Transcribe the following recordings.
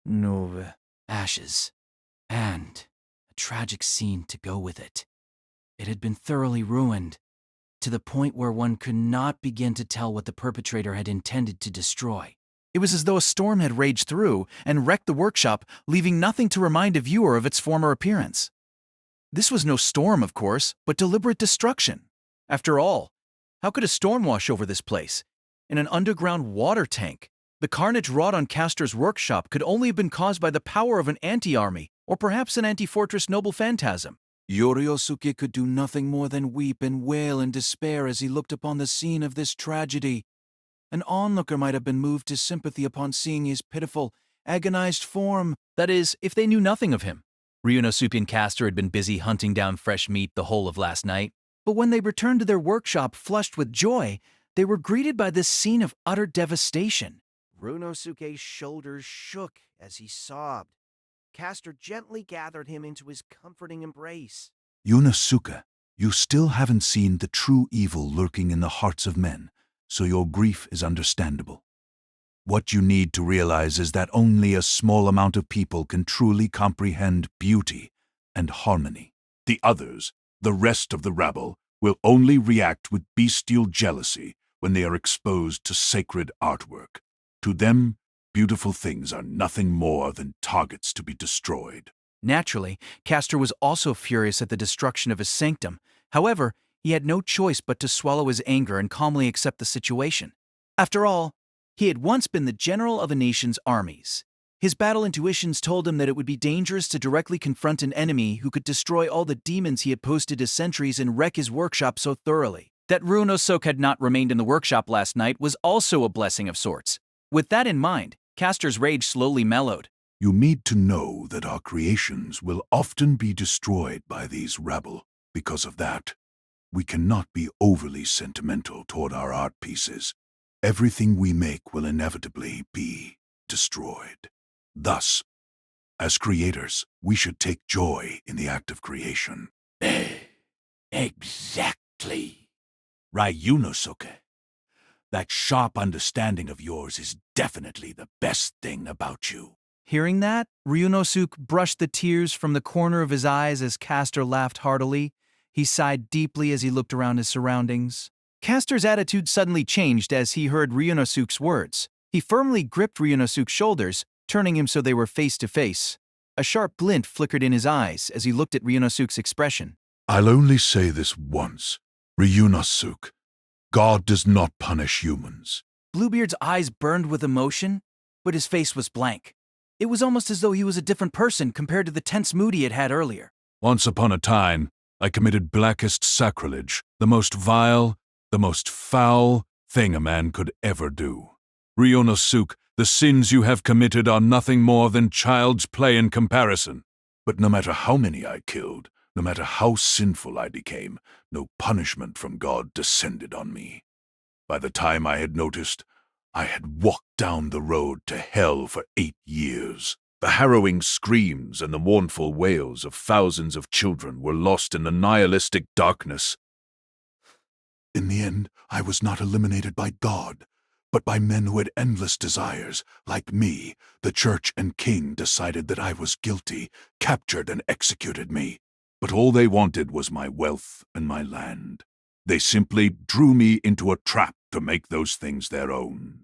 No, ashes. And a tragic scene to go with it. It had been thoroughly ruined, to the point where one could not begin to tell what the perpetrator had intended to destroy. It was as though a storm had raged through and wrecked the workshop, leaving nothing to remind a viewer of its former appearance. This was no storm, of course, but deliberate destruction. After all, how could a storm wash over this place? In an underground water tank. The carnage wrought on Castor's workshop could only have been caused by the power of an anti-army, or perhaps an anti-fortress noble phantasm. Yoriosuke could do nothing more than weep and wail in despair as he looked upon the scene of this tragedy. An onlooker might have been moved to sympathy upon seeing his pitiful, agonized form. That is, if they knew nothing of him. Ryunosuke and Castor had been busy hunting down fresh meat the whole of last night, but when they returned to their workshop flushed with joy, they were greeted by this scene of utter devastation. Ryunosuke's shoulders shook as he sobbed. Castor gently gathered him into his comforting embrace. Yunosuke, you still haven't seen the true evil lurking in the hearts of men, so your grief is understandable. What you need to realize is that only a small amount of people can truly comprehend beauty and harmony. The others, the rest of the rabble, will only react with bestial jealousy when they are exposed to sacred artwork. To them, beautiful things are nothing more than targets to be destroyed. Naturally, Castor was also furious at the destruction of his sanctum. However, he had no choice but to swallow his anger and calmly accept the situation. After all, he had once been the general of a nation's armies. His battle intuitions told him that it would be dangerous to directly confront an enemy who could destroy all the demons he had posted as sentries and wreck his workshop so thoroughly. That Ryunosuke had not remained in the workshop last night was also a blessing of sorts. With that in mind, Castor's rage slowly mellowed. You need to know that our creations will often be destroyed by these rabble. Because of that, we cannot be overly sentimental toward our art pieces. Everything we make will inevitably be destroyed. Thus, as creators, we should take joy in the act of creation. Exactly. Ryunosuke, that sharp understanding of yours is definitely the best thing about you. Hearing that, Ryunosuke brushed the tears from the corner of his eyes as Castor laughed heartily. He sighed deeply as he looked around his surroundings. Castor's attitude suddenly changed as he heard Ryunosuke's words. He firmly gripped Ryunosuke's shoulders, turning him so they were face to face. A sharp glint flickered in his eyes as he looked at Ryunosuke's expression. I'll only say this once. Ryunosuke, God does not punish humans. Bluebeard's eyes burned with emotion, but his face was blank. It was almost as though he was a different person compared to the tense mood he had had earlier. Once upon a time, I committed blackest sacrilege, the most vile, the most foul thing a man could ever do. Ryunosuke, the sins you have committed are nothing more than child's play in comparison. But no matter how many I killed, no matter how sinful I became, no punishment from God descended on me. By the time I had noticed, I had walked down the road to hell for 8 years. The harrowing screams and the mournful wails of thousands of children were lost in the nihilistic darkness. In the end, I was not eliminated by God, but by men who had endless desires. Like me, the church and king decided that I was guilty, captured and executed me. But all they wanted was my wealth and my land. They simply drew me into a trap to make those things their own.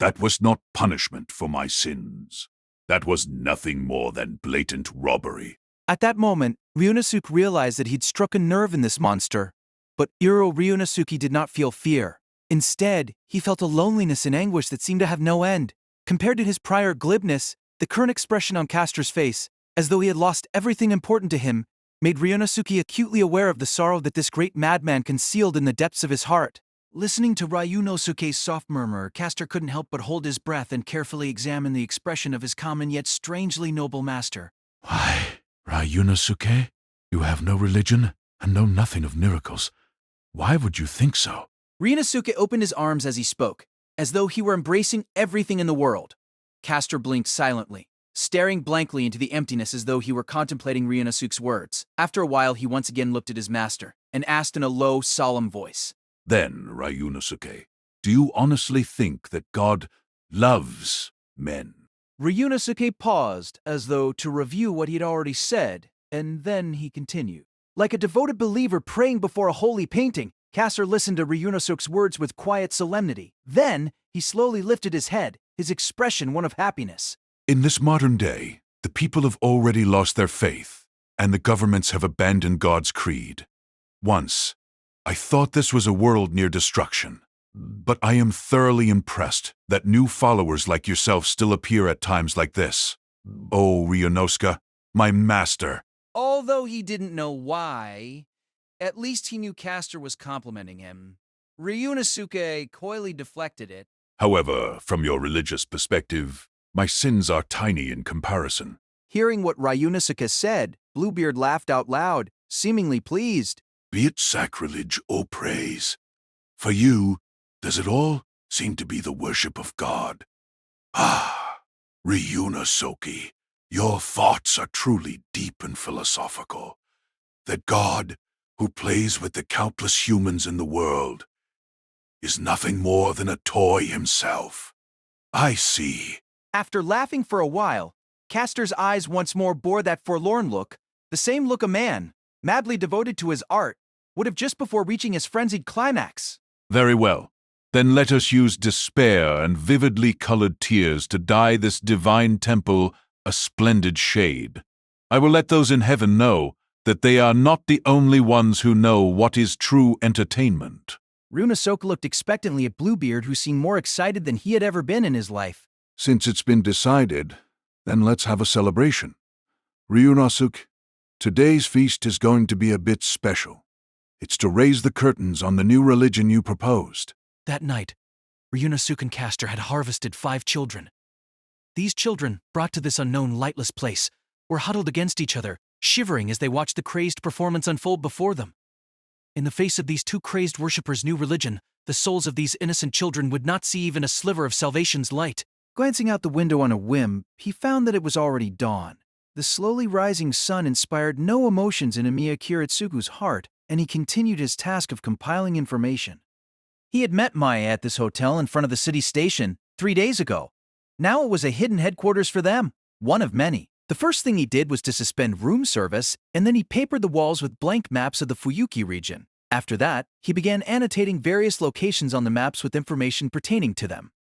That was not punishment for my sins. That was nothing more than blatant robbery. At that moment, Ryunosuke realized that he'd struck a nerve in this monster. But Iro Ryunosuke did not feel fear. Instead, he felt a loneliness and anguish that seemed to have no end. Compared to his prior glibness, the current expression on Castor's face, as though he had lost everything important to him, made Ryunosuke acutely aware of the sorrow that this great madman concealed in the depths of his heart. Listening to Ryunosuke's soft murmur, Castor couldn't help but hold his breath and carefully examine the expression of his common yet strangely noble master. Why, Ryunosuke, you have no religion and know nothing of miracles. Why would you think so? Ryunosuke opened his arms as he spoke, as though he were embracing everything in the world. Castor blinked silently, staring blankly into the emptiness as though he were contemplating Ryunosuke's words. After a while, he once again looked at his master and asked in a low, solemn voice. Then, Ryunosuke, do you honestly think that God loves men? Ryunosuke paused as though to review what he'd already said, and then he continued. Like a devoted believer praying before a holy painting, Caster listened to Ryunosuke's words with quiet solemnity. Then, he slowly lifted his head, his expression one of happiness. In this modern day, the people have already lost their faith, and the governments have abandoned God's creed. Once, I thought this was a world near destruction, but I am thoroughly impressed that new followers like yourself still appear at times like this. Oh, Ryunosuke, my master. Although he didn't know why, at least he knew Caster was complimenting him. Ryunosuke coyly deflected it. However, from your religious perspective, my sins are tiny in comparison. Hearing what Ryunosuke said, Bluebeard laughed out loud, seemingly pleased. Be it sacrilege or praise. For you, does it all seem to be the worship of God? Ah, Ryunosuke, your thoughts are truly deep and philosophical. That God, who plays with the countless humans in the world, is nothing more than a toy himself. I see. After laughing for a while, Caster's eyes once more bore that forlorn look, the same look a man, madly devoted to his art, would have just before reaching his frenzied climax. Very well. Then let us use despair and vividly colored tears to dye this divine temple a splendid shade. I will let those in heaven know that they are not the only ones who know what is true entertainment. Ryunosuke looked expectantly at Bluebeard, who seemed more excited than he had ever been in his life. Since it's been decided, then let's have a celebration. Ryunosuke, today's feast is going to be a bit special. It's to raise the curtains on the new religion you proposed. That night, Ryunosuke and Caster had harvested 5 children. These children, brought to this unknown lightless place, were huddled against each other, shivering as they watched the crazed performance unfold before them. In the face of these 2 crazed worshippers' new religion, the souls of these innocent children would not see even a sliver of salvation's light. Glancing out the window on a whim, he found that it was already dawn. The slowly rising sun inspired no emotions in Emiya Kiritsugu's heart, and he continued his task of compiling information. He had met Maya at this hotel in front of the city station 3 days ago. Now it was a hidden headquarters for them, one of many. The first thing he did was to suspend room service, and then he papered the walls with blank maps of the Fuyuki region. After that, he began annotating various locations on the maps with information pertaining to them.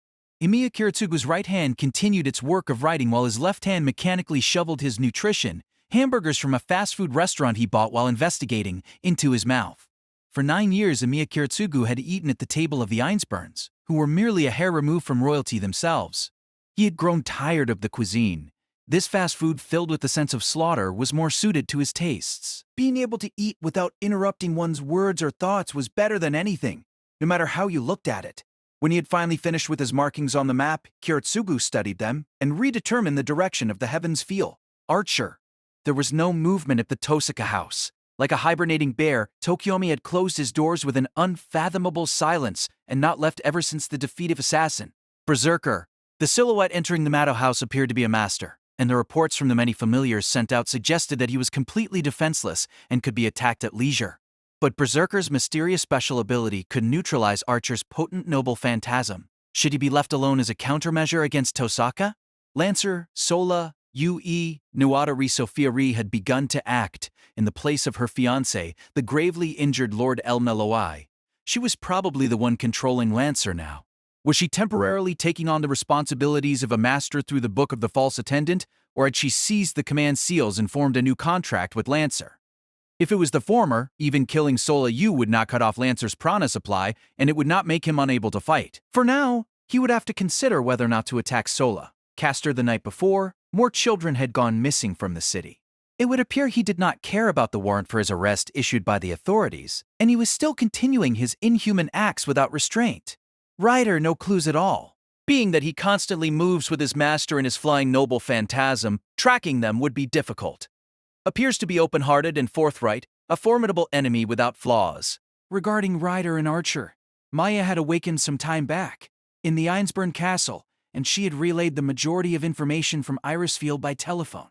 Emiya Kiritsugu's right hand continued its work of writing while his left hand mechanically shoveled his nutrition, hamburgers from a fast food restaurant he bought while investigating, into his mouth. For 9 years, Emiya Kiritsugu had eaten at the table of the Einsburns, who were merely a hair removed from royalty themselves. He had grown tired of the cuisine. This fast food filled with the sense of slaughter was more suited to his tastes. Being able to eat without interrupting one's words or thoughts was better than anything, no matter how you looked at it. When he had finally finished with his markings on the map, Kiritsugu studied them and redetermined the direction of the heavens feel. Archer. There was no movement at the Tosaka house. Like a hibernating bear, Tokiomi had closed his doors with an unfathomable silence and not left ever since the defeat of Assassin. Berserker. The silhouette entering the Mato house appeared to be a master, and the reports from the many familiars sent out suggested that he was completely defenseless and could be attacked at leisure. But Berserker's mysterious special ability could neutralize Archer's potent noble phantasm. Should he be left alone as a countermeasure against Tosaka? Lancer, Sola, Ue, Nuada Sophia Ri had begun to act in the place of her fiancé, the gravely injured Lord Elmna Loai. She was probably the one controlling Lancer now. Was she temporarily taking on the responsibilities of a master through the Book of the False Attendant, or had she seized the command seals and formed a new contract with Lancer? If it was the former, even killing Sola Yu would not cut off Lancer's prana supply, and it would not make him unable to fight. For now, he would have to consider whether or not to attack Sola. Caster the night before, more children had gone missing from the city. It would appear he did not care about the warrant for his arrest issued by the authorities, and he was still continuing his inhuman acts without restraint. Ryder no clues at all. Being that he constantly moves with his master and his flying noble phantasm, tracking them would be difficult. Appears to be open-hearted and forthright, a formidable enemy without flaws. Regarding Ryder and Archer, Maya had awakened some time back, in the Einsburn Castle, and she had relayed the majority of information from Irisfield by telephone.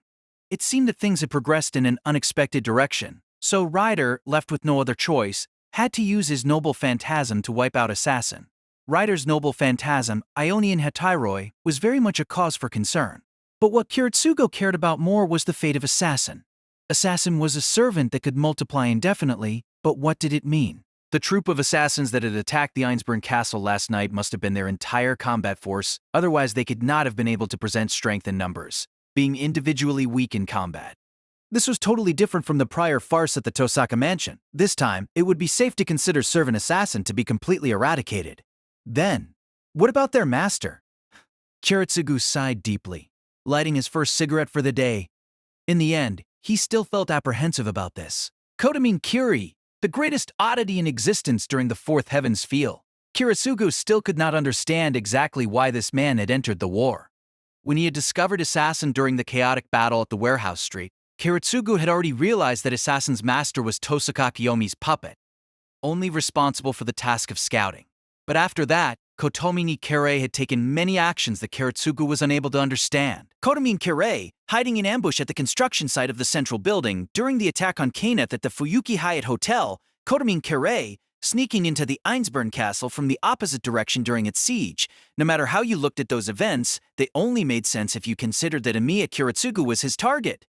It seemed that things had progressed in an unexpected direction, so Ryder, left with no other choice, had to use his noble phantasm to wipe out Assassin. Ryder's noble phantasm, Ionian Hetairoi, was very much a cause for concern. But what Kiritsugo cared about more was the fate of Assassin. Assassin was a servant that could multiply indefinitely, but what did it mean? The troop of assassins that had attacked the Einsburn castle last night must have been their entire combat force, otherwise they could not have been able to present strength in numbers, being individually weak in combat. This was totally different from the prior farce at the Tosaka mansion. This time, it would be safe to consider Servant Assassin to be completely eradicated. Then, what about their master? Kiritsugu sighed deeply, lighting his first cigarette for the day. In the end, he still felt apprehensive about this. Kotomin Kiri, the greatest oddity in existence during the Fourth Heavens feel. Kiritsugu still could not understand exactly why this man had entered the war. When he had discovered Assassin during the chaotic battle at the warehouse street, Kiritsugu had already realized that Assassin's master was Tosaka Kiyomi's puppet, only responsible for the task of scouting. But after that, Kotomin Kere had taken many actions that Kiritsugu was unable to understand. Kotomin Kere, hiding in ambush at the construction site of the central building during the attack on Kenneth at the Fuyuki Hyatt Hotel, Kotomin Kere, sneaking into the Einsburn castle from the opposite direction during its siege. No matter how you looked at those events, they only made sense if you considered that Emiya Kiritsugu was his target.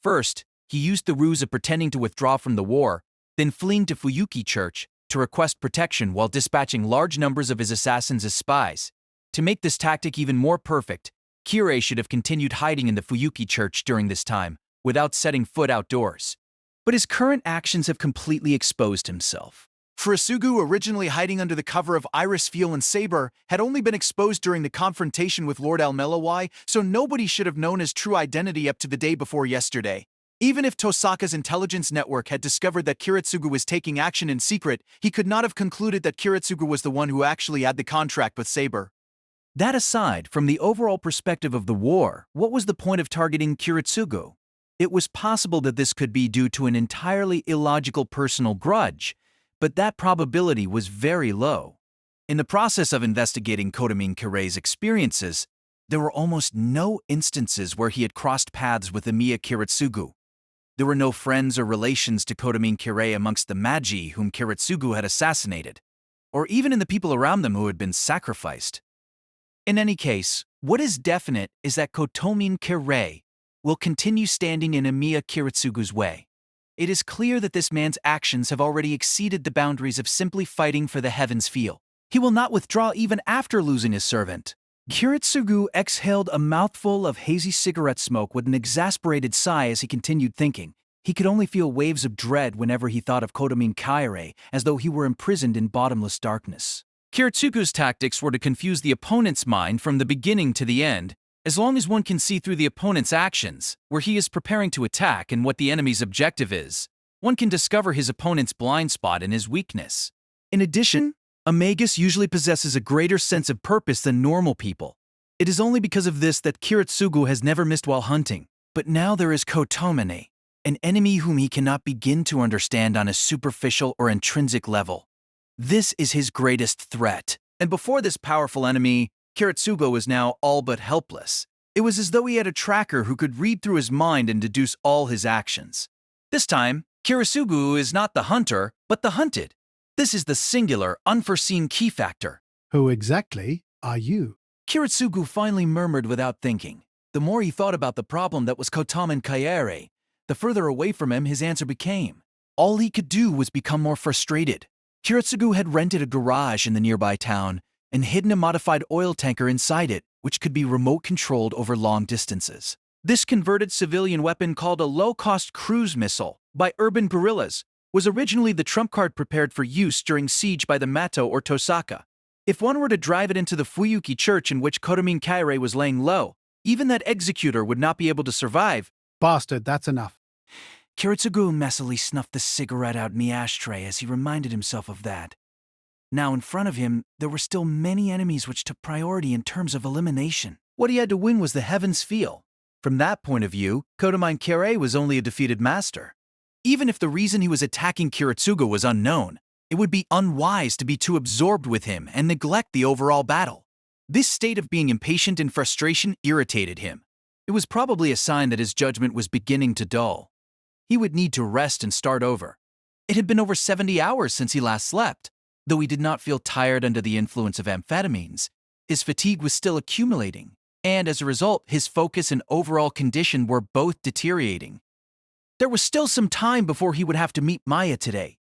First, he used the ruse of pretending to withdraw from the war, then fleeing to Fuyuki Church to request protection while dispatching large numbers of his assassins as spies. To make this tactic even more perfect, Kirei should have continued hiding in the Fuyuki Church during this time, without setting foot outdoors. But his current actions have completely exposed himself. Furusugu, originally hiding under the cover of Iris Fuel and Saber, had only been exposed during the confrontation with Lord Almelawai, so nobody should have known his true identity up to the day before yesterday. Even if Tosaka's intelligence network had discovered that Kiritsugu was taking action in secret, he could not have concluded that Kiritsugu was the one who actually had the contract with Saber. That aside, from the overall perspective of the war, what was the point of targeting Kiritsugu? It was possible that this could be due to an entirely illogical personal grudge, but that probability was very low. In the process of investigating Kotomin Kirei's experiences, there were almost no instances where he had crossed paths with Emiya Kiritsugu. There were no friends or relations to Kotomin Kirei amongst the Magi whom Kiritsugu had assassinated, or even in the people around them who had been sacrificed. In any case, what is definite is that Kotomin Kirei will continue standing in Emiya Kiritsugu's way. It is clear that this man's actions have already exceeded the boundaries of simply fighting for the heavens feel. He will not withdraw even after losing his servant. Kiritsugu exhaled a mouthful of hazy cigarette smoke with an exasperated sigh as he continued thinking. He could only feel waves of dread whenever he thought of Kotomin Kirei, as though he were imprisoned in bottomless darkness. Kiritsugu's tactics were to confuse the opponent's mind from the beginning to the end, as long as one can see through the opponent's actions, where he is preparing to attack and what the enemy's objective is, one can discover his opponent's blind spot and his weakness. In addition, a magus usually possesses a greater sense of purpose than normal people. It is only because of this that Kiritsugu has never missed while hunting. But now there is Kotomine, an enemy whom he cannot begin to understand on a superficial or intrinsic level. This is his greatest threat. And before this powerful enemy, Kiritsugu was now all but helpless. It was as though he had a tracker who could read through his mind and deduce all his actions. This time, Kiritsugu is not the hunter, but the hunted. This is the singular, unforeseen key factor. Who exactly are you? Kiritsugu finally murmured without thinking. The more he thought about the problem that was Kotomin Kairi, the further away from him his answer became. All he could do was become more frustrated. Kiritsugu had rented a garage in the nearby town and hidden a modified oil tanker inside it, which could be remote-controlled over long distances. This converted civilian weapon called a low-cost cruise missile by urban guerrillas was originally the trump card prepared for use during siege by the Mato or Tosaka. If one were to drive it into the Fuyuki church in which Kotomin Kairi was laying low, even that executor would not be able to survive. Bastard, that's enough. Kiritsugu messily snuffed the cigarette out in the ashtray as he reminded himself of that. Now in front of him, there were still many enemies which took priority in terms of elimination. What he had to win was the heavens feel. From that point of view, Kotomin Kairi was only a defeated master. Even if the reason he was attacking Kiritsugu was unknown, it would be unwise to be too absorbed with him and neglect the overall battle. This state of being impatient and frustration irritated him. It was probably a sign that his judgment was beginning to dull. He would need to rest and start over. It had been over 70 hours since he last slept. Though he did not feel tired under the influence of amphetamines, his fatigue was still accumulating. and as a result, his focus and overall condition were both deteriorating. There was still some time before he would have to meet Maya today.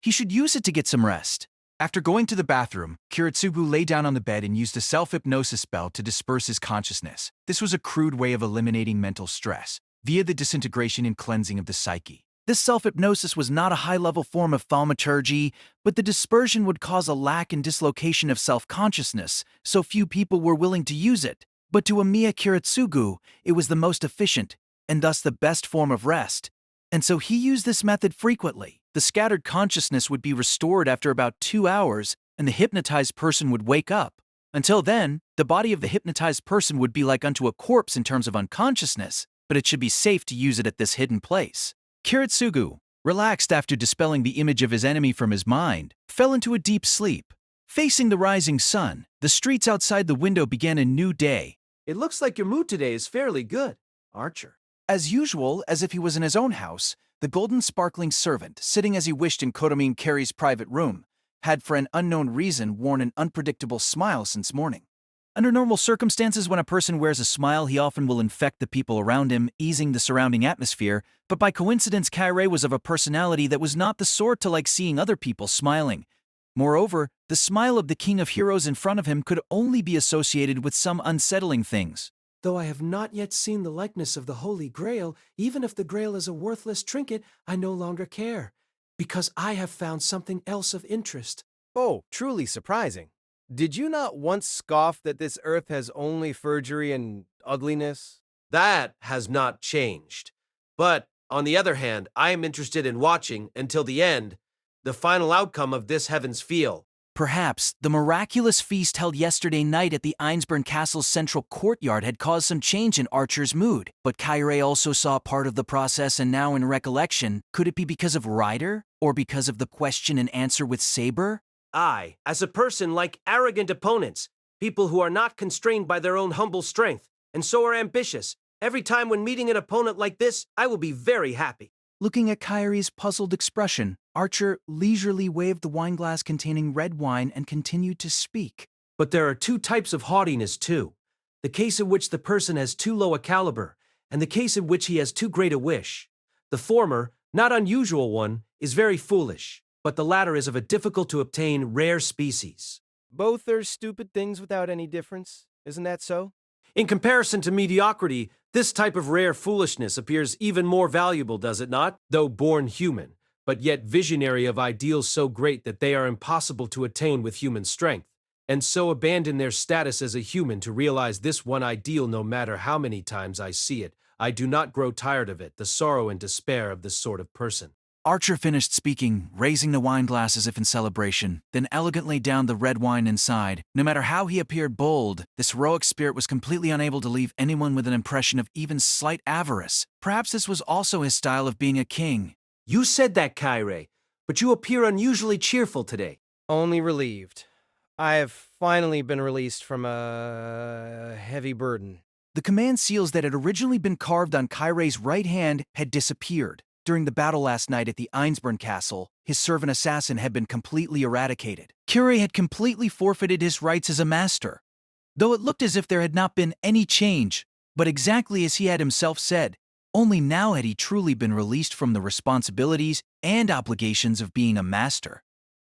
He should use it to get some rest. After going to the bathroom, Kiritsugu lay down on the bed and used a self-hypnosis spell to disperse his consciousness. This was a crude way of eliminating mental stress, via the disintegration and cleansing of the psyche. This self-hypnosis was not a high-level form of thaumaturgy, but the dispersion would cause a lack and dislocation of self-consciousness, so few people were willing to use it. But to Amiya Kiritsugu, it was the most efficient, and thus the best form of rest. And so he used this method frequently. The scattered consciousness would be restored after about 2 hours, and the hypnotized person would wake up. Until then, the body of the hypnotized person would be like unto a corpse in terms of unconsciousness, but it should be safe to use it at this hidden place. Kiritsugu, relaxed after dispelling the image of his enemy from his mind, fell into a deep sleep. Facing the rising sun, the streets outside the window began a new day. It looks like your mood today is fairly good, Archer. As usual, as if he was in his own house, the golden sparkling servant, sitting as he wished in Kotomin Carey's private room, had for an unknown reason worn an unpredictable smile since morning. Under normal circumstances, when a person wears a smile, he often will infect the people around him, easing the surrounding atmosphere, but by coincidence, Kairei was of a personality that was not the sort to like seeing other people smiling. Moreover, the smile of the king of heroes in front of him could only be associated with some unsettling things. Though I have not yet seen the likeness of the Holy Grail, even if the Grail is a worthless trinket, I no longer care, because I have found something else of interest. Oh, truly surprising. Did you not once scoff that this earth has only forgery and ugliness? That has not changed. But, on the other hand, I am interested in watching, until the end, the final outcome of this Heaven's Feel. Perhaps the miraculous feast held yesterday night at the Einsburn Castle's central courtyard had caused some change in Archer's mood, but Kairei also saw part of the process, and now in recollection, could it be because of Ryder? Or because of the question and answer with Saber? I, as a person, like arrogant opponents, people who are not constrained by their own humble strength, and so are ambitious. Every time when meeting an opponent like this, I will be very happy. Looking at Kairei's puzzled expression, Archer leisurely waved the wineglass containing red wine and continued to speak. But there are two types of haughtiness, too. The case in which the person has too low a caliber, and the case in which he has too great a wish. The former, not unusual one, is very foolish, but the latter is of a difficult-to-obtain rare species. Both are stupid things without any difference, isn't that so? In comparison to mediocrity, this type of rare foolishness appears even more valuable, does it not? Though born human, but yet visionary of ideals so great that they are impossible to attain with human strength, and so abandon their status as a human to realize this one ideal no matter how many times I see it. I do not grow tired of it, the sorrow and despair of this sort of person. Archer finished speaking, raising the wineglass as if in celebration, then elegantly downed the red wine inside. No matter how he appeared bold, this heroic spirit was completely unable to leave anyone with an impression of even slight avarice. Perhaps this was also his style of being a king. You said that, Kairei, but you appear unusually cheerful today. Only relieved. I have finally been released from a heavy burden. The command seals that had originally been carved on Kairei's right hand had disappeared. During the battle last night at the Einsburn Castle, his servant assassin had been completely eradicated. Kairei had completely forfeited his rights as a master. Though it looked as if there had not been any change, but exactly as he had himself said, only now had he truly been released from the responsibilities and obligations of being a master.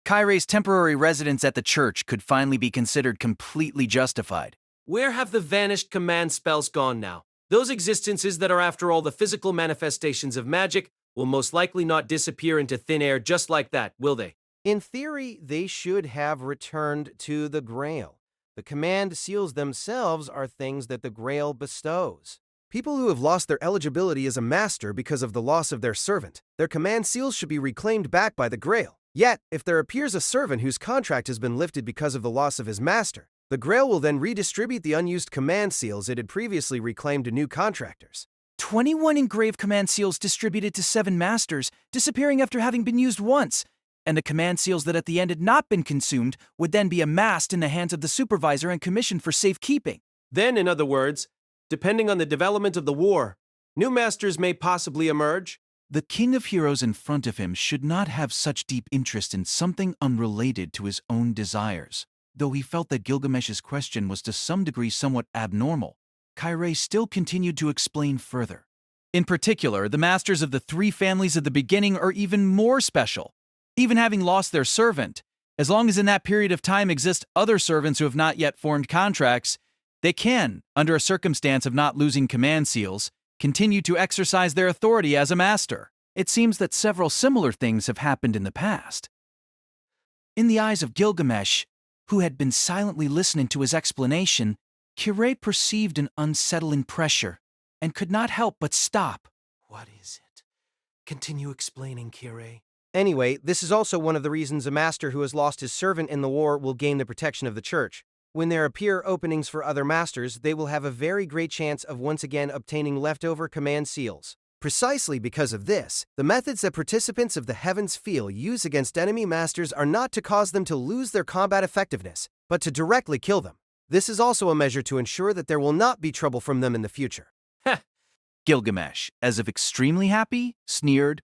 Kairei's temporary residence at the church could finally be considered completely justified. Where have the vanished command spells gone now? Those existences that are after all the physical manifestations of magic will most likely not disappear into thin air just like that, will they? In theory, they should have returned to the Grail. The command seals themselves are things that the Grail bestows. People who have lost their eligibility as a master because of the loss of their servant, their command seals should be reclaimed back by the Grail. Yet, if there appears a servant whose contract has been lifted because of the loss of his master, the Grail will then redistribute the unused command seals it had previously reclaimed to new contractors. 21 engraved command seals distributed to 7 masters, disappearing after having been used once, and the command seals that at the end had not been consumed would then be amassed in the hands of the supervisor and commissioned for safekeeping. Then, in other words, depending on the development of the war, new masters may possibly emerge. The king of heroes in front of him should not have such deep interest in something unrelated to his own desires. Though he felt that Gilgamesh's question was to some degree somewhat abnormal, Kairé still continued to explain further. In particular, the masters of the three families at the beginning are even more special. Even having lost their servant, as long as in that period of time exist other servants who have not yet formed contracts, they can, under a circumstance of not losing command seals, continue to exercise their authority as a master. It seems that several similar things have happened in the past. In the eyes of Gilgamesh, who had been silently listening to his explanation, Kairé perceived an unsettling pressure and could not help but stop. What is it? Continue explaining, Kairé. Anyway, this is also one of the reasons a master who has lost his servant in the war will gain the protection of the church. When there appear openings for other masters, they will have a very great chance of once again obtaining leftover command seals. Precisely because of this, the methods that participants of the Heavens Feel use against enemy masters are not to cause them to lose their combat effectiveness, but to directly kill them. This is also a measure to ensure that there will not be trouble from them in the future. Gilgamesh, as if extremely happy, sneered,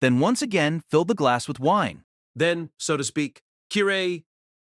then once again filled the glass with wine. Then, so to speak, Kairé,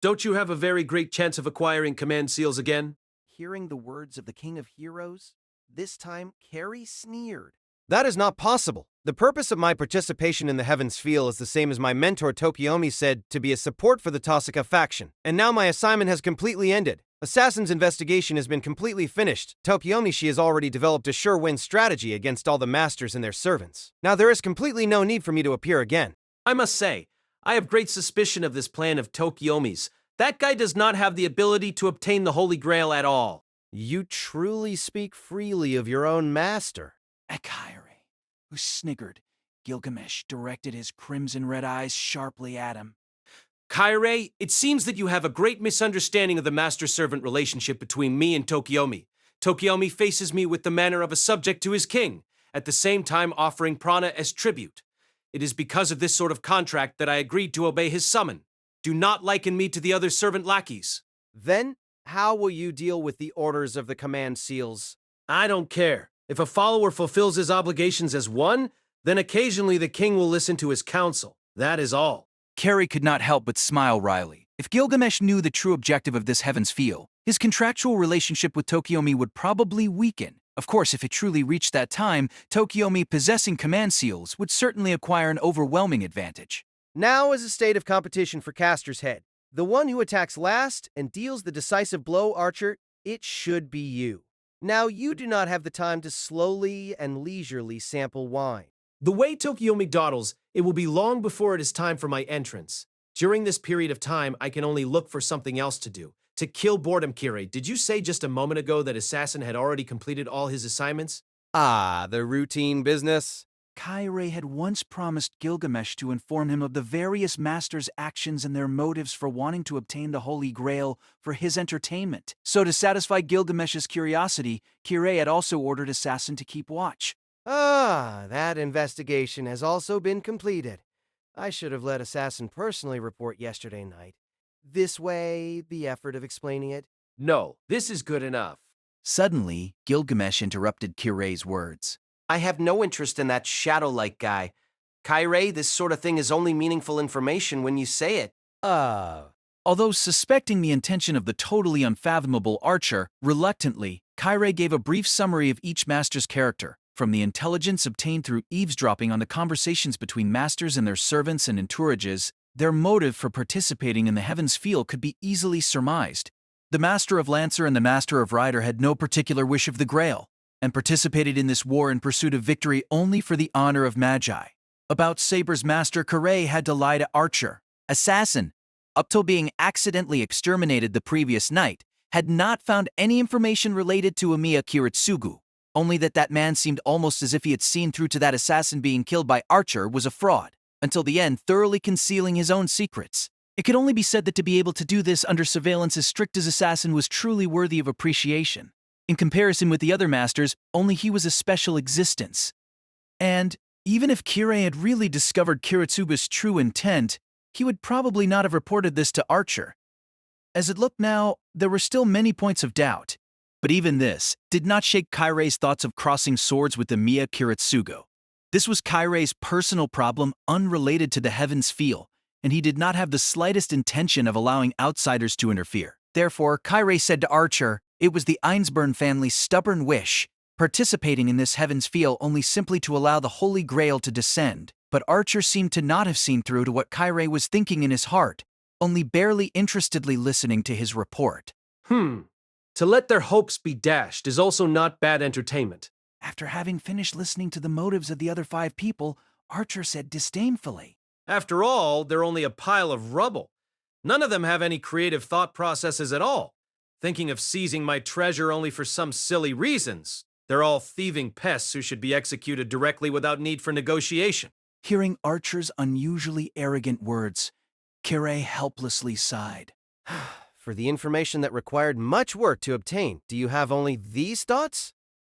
don't you have a very great chance of acquiring command seals again? Hearing the words of the King of Heroes, this time Carrie sneered. That is not possible. The purpose of my participation in the Heavens Feel is the same as my mentor Tokiomi said, to be a support for the Tosaka faction. And now my assignment has completely ended. Assassin's investigation has been completely finished. Tokiomi has already developed a sure-win strategy against all the masters and their servants. Now there is completely no need for me to appear again. I must say, I have great suspicion of this plan of Tokiomi's. That guy does not have the ability to obtain the Holy Grail at all. You truly speak freely of your own master. At Kairé, who sniggered, Gilgamesh directed his crimson-red eyes sharply at him. Kairé, it seems that you have a great misunderstanding of the master-servant relationship between me and Tokiomi. Tokiomi faces me with the manner of a subject to his king, at the same time offering prana as tribute. It is because of this sort of contract that I agreed to obey his summon. Do not liken me to the other servant lackeys. Then, how will you deal with the orders of the command seals? I don't care. If a follower fulfills his obligations as one, then occasionally the king will listen to his counsel. That is all. Kairé could not help but smile wryly. If Gilgamesh knew the true objective of this Heavens Feel, his contractual relationship with Tokiomi would probably weaken. Of course, if it truly reached that time, Tokiomi possessing command seals would certainly acquire an overwhelming advantage. Now is a state of competition for Castor's Head. The one who attacks last and deals the decisive blow, Archer, it should be you. Now you do not have the time to slowly and leisurely sample wine. The way Tokiomi dawdles, it will be long before it is time for my entrance. During this period of time, I can only look for something else to do. To kill boredom, Kairé. Did you say just a moment ago that Assassin had already completed all his assignments? Ah, the routine business. Kairé had once promised Gilgamesh to inform him of the various masters' actions and their motives for wanting to obtain the Holy Grail for his entertainment. So to satisfy Gilgamesh's curiosity, Kairé had also ordered Assassin to keep watch. Ah, that investigation has also been completed. I should have let Assassin personally report yesterday night. This way, the effort of explaining it. No, this is good enough. Suddenly, Gilgamesh interrupted Kairé's words. I have no interest in that shadow-like guy. Kairé, this sort of thing is only meaningful information when you say it. Although suspecting the intention of the totally unfathomable Archer, reluctantly, Kairé gave a brief summary of each master's character, from the intelligence obtained through eavesdropping on the conversations between masters and their servants and entourages. Their motive for participating in the Heavens Feel could be easily surmised. The Master of Lancer and the Master of Rider had no particular wish of the Grail, and participated in this war in pursuit of victory only for the honor of Magi. About Saber's master, Kairé had to lie to Archer. Assassin, up till being accidentally exterminated the previous night, had not found any information related to Amiya Kiritsugu, only that man seemed almost as if he had seen through to that assassin being killed by Archer was a fraud, until the end thoroughly concealing his own secrets. It could only be said that to be able to do this under surveillance as strict as Assassin was truly worthy of appreciation. In comparison with the other masters, only he was a special existence. And even if Kairé had really discovered Kiritsugu's true intent, he would probably not have reported this to Archer. As it looked now, there were still many points of doubt, but even this did not shake Kairé's thoughts of crossing swords with Amiya Kiritsugu. This was Kairé's personal problem unrelated to the Heavens Feel, and he did not have the slightest intention of allowing outsiders to interfere. Therefore, Kyrie said to Archer, it was the Einsburn family's stubborn wish, participating in this heaven's feel only simply to allow the Holy Grail to descend. But Archer seemed to not have seen through to what Kyrie was thinking in his heart, only barely interestedly listening to his report. To let their hopes be dashed is also not bad entertainment. After having finished listening to the motives of the other 5 people, Archer said disdainfully, After all, they're only a pile of rubble. None of them have any creative thought processes at all, thinking of seizing my treasure only for some silly reasons. They're all thieving pests who should be executed directly without need for negotiation. Hearing Archer's unusually arrogant words, Kyrie helplessly sighed. For the information that required much work to obtain, do you have only these thoughts?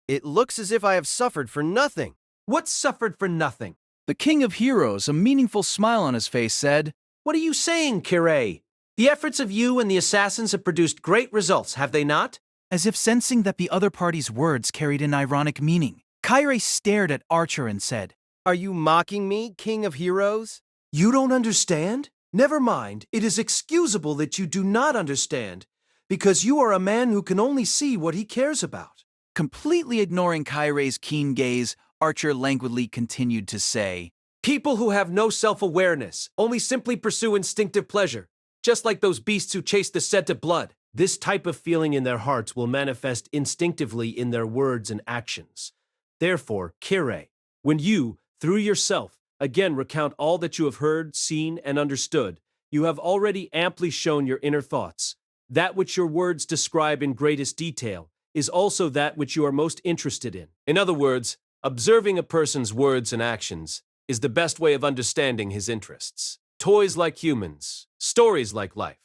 It looks as if I have suffered for nothing. What suffered for nothing? The King of Heroes, a meaningful smile on his face, said, What are you saying, Kyrie? The efforts of you and the assassins have produced great results, have they not? as if sensing that the other party's words carried an ironic meaning. Kyrie stared at Archer and said, Are you mocking me, King of Heroes? You don't understand? Never mind, it is excusable that you do not understand, because you are a man who can only see what he cares about. Completely ignoring Kyrie's keen gaze, Archer languidly continued to say, People who have no self-awareness only simply pursue instinctive pleasure, just like those beasts who chase the scent of blood. This type of feeling in their hearts will manifest instinctively in their words and actions. Therefore, Kyrie, when you, through yourself, again recount all that you have heard, seen, and understood, you have already amply shown your inner thoughts. That which your words describe in greatest detail is also that which you are most interested in. In other words, observing a person's words and actions is the best way of understanding his interests. Toys like humans, stories like life.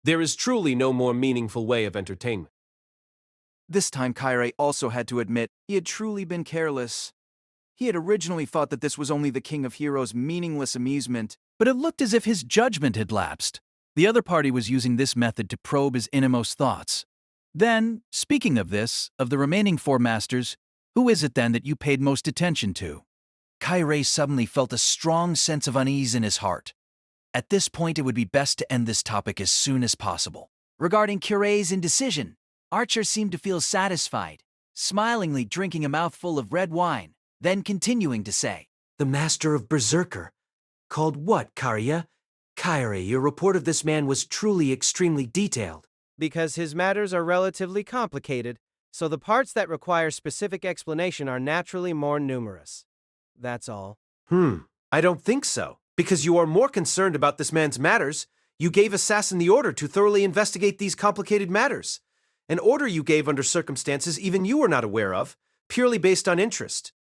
There is truly no more meaningful way of entertainment. This time Kyrie also had to admit he had truly been careless. He had originally thought that this was only the King of Heroes' meaningless amusement, but it looked as if his judgment had lapsed. The other party was using this method to probe his innermost thoughts. Then, speaking of this, of the remaining 4 masters, who is it then that you paid most attention to? Kyrie suddenly felt a strong sense of unease in his heart. At this point, it would be best to end this topic as soon as possible. Regarding Kyrie's indecision, Archer seemed to feel satisfied, smilingly drinking a mouthful of red wine, then continuing to say, The master of Berserker. Called what, Karya? Kyrie, your report of this man was truly extremely detailed. Because his matters are relatively complicated, so the parts that require specific explanation are naturally more numerous. That's all. I don't think so. Because you are more concerned about this man's matters, you gave Assassin the order to thoroughly investigate these complicated matters. An order you gave under circumstances even you were not aware of, purely based on interest.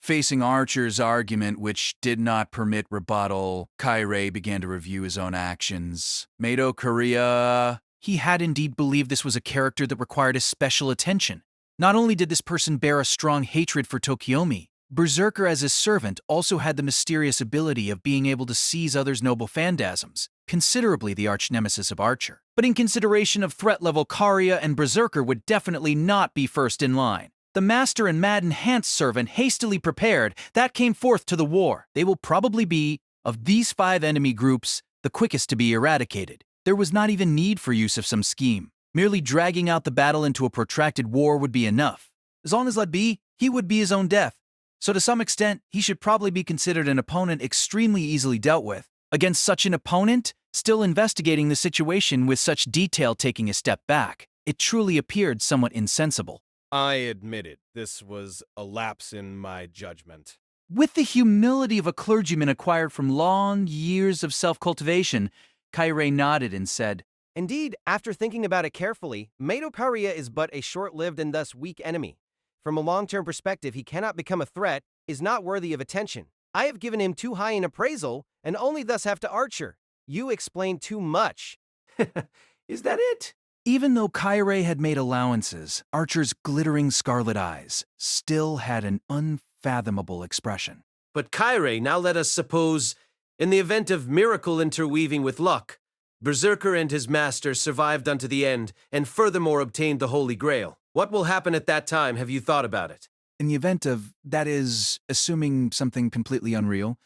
Facing Archer's argument, which did not permit rebuttal, Kyrie began to review his own actions. Mato Korea. He had indeed believed this was a character that required his special attention. Not only did this person bear a strong hatred for Tokiomi, Berserker as his servant also had the mysterious ability of being able to seize others' noble phantasms, considerably the arch-nemesis of Archer. But in consideration of threat level, Karya and Berserker would definitely not be first in line. The master and mad enhanced servant hastily prepared, that came forth to the war. They will probably be, of these 5 enemy groups, the quickest to be eradicated. There was not even need for use of some scheme. Merely dragging out the battle into a protracted war would be enough. As long as let be, he would be his own death. So to some extent, he should probably be considered an opponent extremely easily dealt with. Against such an opponent, still investigating the situation with such detail taking a step back, it truly appeared somewhat insensible. I admit it, this was a lapse in my judgment. With the humility of a clergyman acquired from long years of self-cultivation, Kyrie nodded and said, Indeed, after thinking about it carefully, Mato Karya is but a short-lived and thus weak enemy. From a long-term perspective, he cannot become a threat, is not worthy of attention. I have given him too high an appraisal, and only thus have to Archer. You explain too much. Is that it? Even though Kyrie had made allowances, Archer's glittering scarlet eyes still had an unfathomable expression. But Kyrie, now let us suppose, in the event of miracle interweaving with luck, Berserker and his master survived unto the end, and furthermore obtained the Holy Grail. What will happen at that time? Have you thought about it? In the event of, that is, assuming something completely unreal,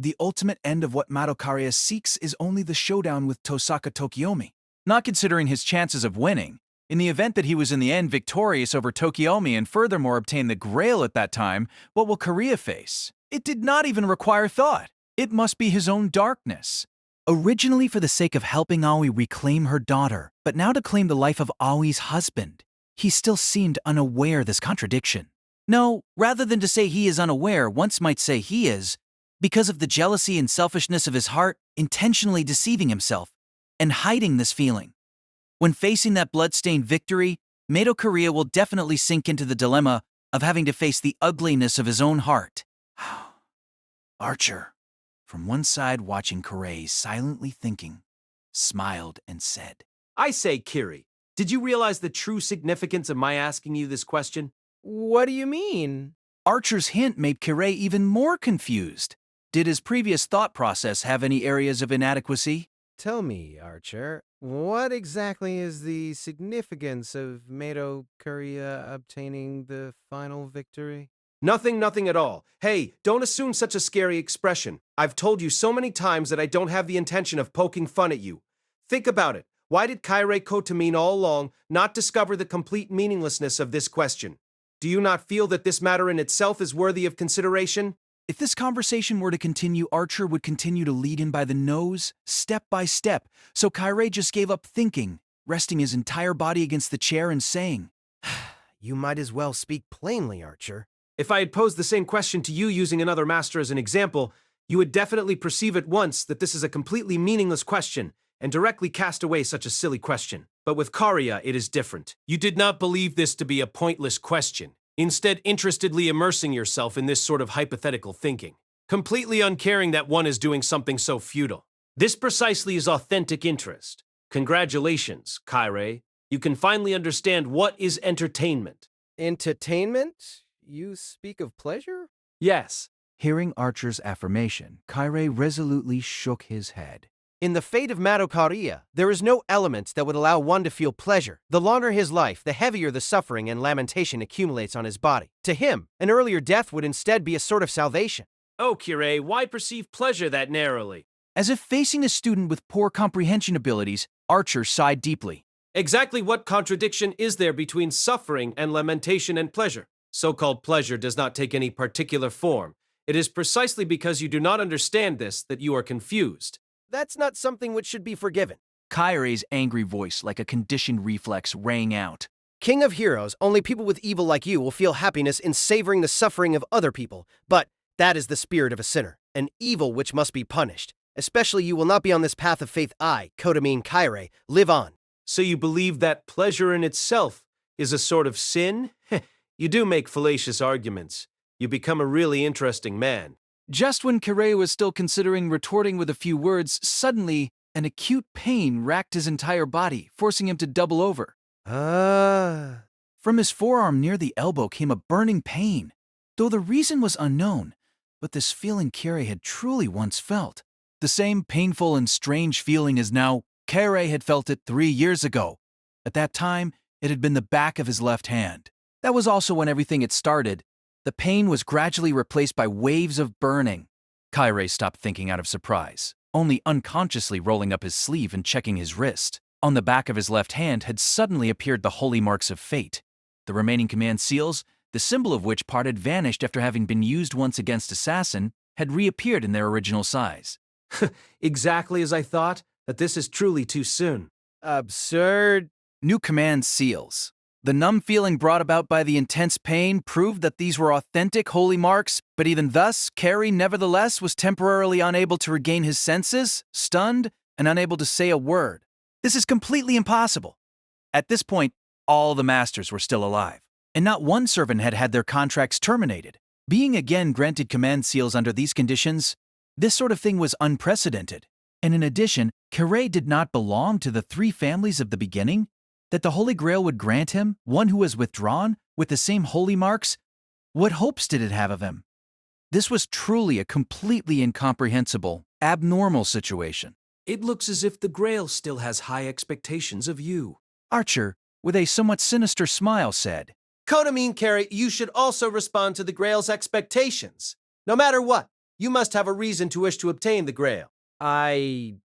The ultimate end of what Madokaria seeks is only the showdown with Tosaka Tokiomi. Not considering his chances of winning, in the event that he was in the end victorious over Tokiomi and furthermore obtained the Grail at that time, what will Kariya face? It did not even require thought. It must be his own darkness. Originally for the sake of helping Aoi reclaim her daughter, but now to claim the life of Aoi's husband. He still seemed unaware of this contradiction. No, rather than to say he is unaware, one might say he is, because of the jealousy and selfishness of his heart, intentionally deceiving himself and hiding this feeling. When facing that bloodstained victory, Mato Kariya will definitely sink into the dilemma of having to face the ugliness of his own heart. Archer, from one side watching Kirei silently thinking, smiled and said, I say, Kiri, did you realize the true significance of my asking you this question? What do you mean? Archer's hint made Kirei even more confused. Did his previous thought process have any areas of inadequacy? Tell me, Archer, what exactly is the significance of Mato Kariya obtaining the final victory? Nothing at all. Hey, don't assume such a scary expression. I've told you so many times that I don't have the intention of poking fun at you. Think about it. Why did Kairei Kotamine all along not discover the complete meaninglessness of this question? Do you not feel that this matter in itself is worthy of consideration? If this conversation were to continue, Archer would continue to lead him by the nose, step by step, so Kairei just gave up thinking, resting his entire body against the chair and saying, You might as well speak plainly, Archer. If I had posed the same question to you using another master as an example, you would definitely perceive at once that this is a completely meaningless question and directly cast away such a silly question. But with Kariya, it is different. You did not believe this to be a pointless question, instead interestedly immersing yourself in this sort of hypothetical thinking, completely uncaring that one is doing something so futile. This precisely is authentic interest. Congratulations, Kairei. You can finally understand what is entertainment. Entertainment? You speak of pleasure? Yes. Hearing Archer's affirmation, Kairei resolutely shook his head. In the fate of Mato Kariya, there is no element that would allow one to feel pleasure. The longer his life, the heavier the suffering and lamentation accumulates on his body. To him, an earlier death would instead be a sort of salvation. Oh, Kirei, why perceive pleasure that narrowly? As if facing a student with poor comprehension abilities, Archer sighed deeply. Exactly what contradiction is there between suffering and lamentation and pleasure? So-called pleasure does not take any particular form. It is precisely because you do not understand this that you are confused. That's not something which should be forgiven. Kairei's angry voice, like a conditioned reflex, rang out. King of heroes, only people with evil like you will feel happiness in savoring the suffering of other people. But that is the spirit of a sinner, an evil which must be punished. Especially you will not be on this path of faith I, Kotamine Kairei, live on. So you believe that pleasure in itself is a sort of sin? You do make fallacious arguments. You become a really interesting man. Just when Kirei was still considering retorting with a few words, suddenly an acute pain racked his entire body, forcing him to double over. From his forearm near the elbow came a burning pain, though the reason was unknown, but this feeling Kirei had truly once felt. The same painful and strange feeling as now Kirei had felt it 3 years ago. At that time, it had been the back of his left hand. That was also when everything had started. The pain was gradually replaced by waves of burning. Kairei stopped thinking out of surprise, only unconsciously rolling up his sleeve and checking his wrist. On the back of his left hand had suddenly appeared the holy marks of fate. The remaining command seals, the symbol of which part had vanished after having been used once against Assassin, had reappeared in their original size. Exactly as I thought, that this is truly too soon. Absurd. New command seals. The numb feeling brought about by the intense pain proved that these were authentic holy marks, but even thus, Carrie nevertheless was temporarily unable to regain his senses, stunned, and unable to say a word. This is completely impossible. At this point, all the masters were still alive, and not one servant had had their contracts terminated. Being again granted command seals under these conditions, this sort of thing was unprecedented. And in addition, Kirei did not belong to the 3 families of the beginning. That the Holy Grail would grant him, one who was withdrawn, with the same holy marks? What hopes did it have of him? This was truly a completely incomprehensible, abnormal situation. It looks as if the Grail still has high expectations of you. Archer, with a somewhat sinister smile, said, Kotamine Carey, you should also respond to the Grail's expectations. No matter what, You must have a reason to wish to obtain the Grail. My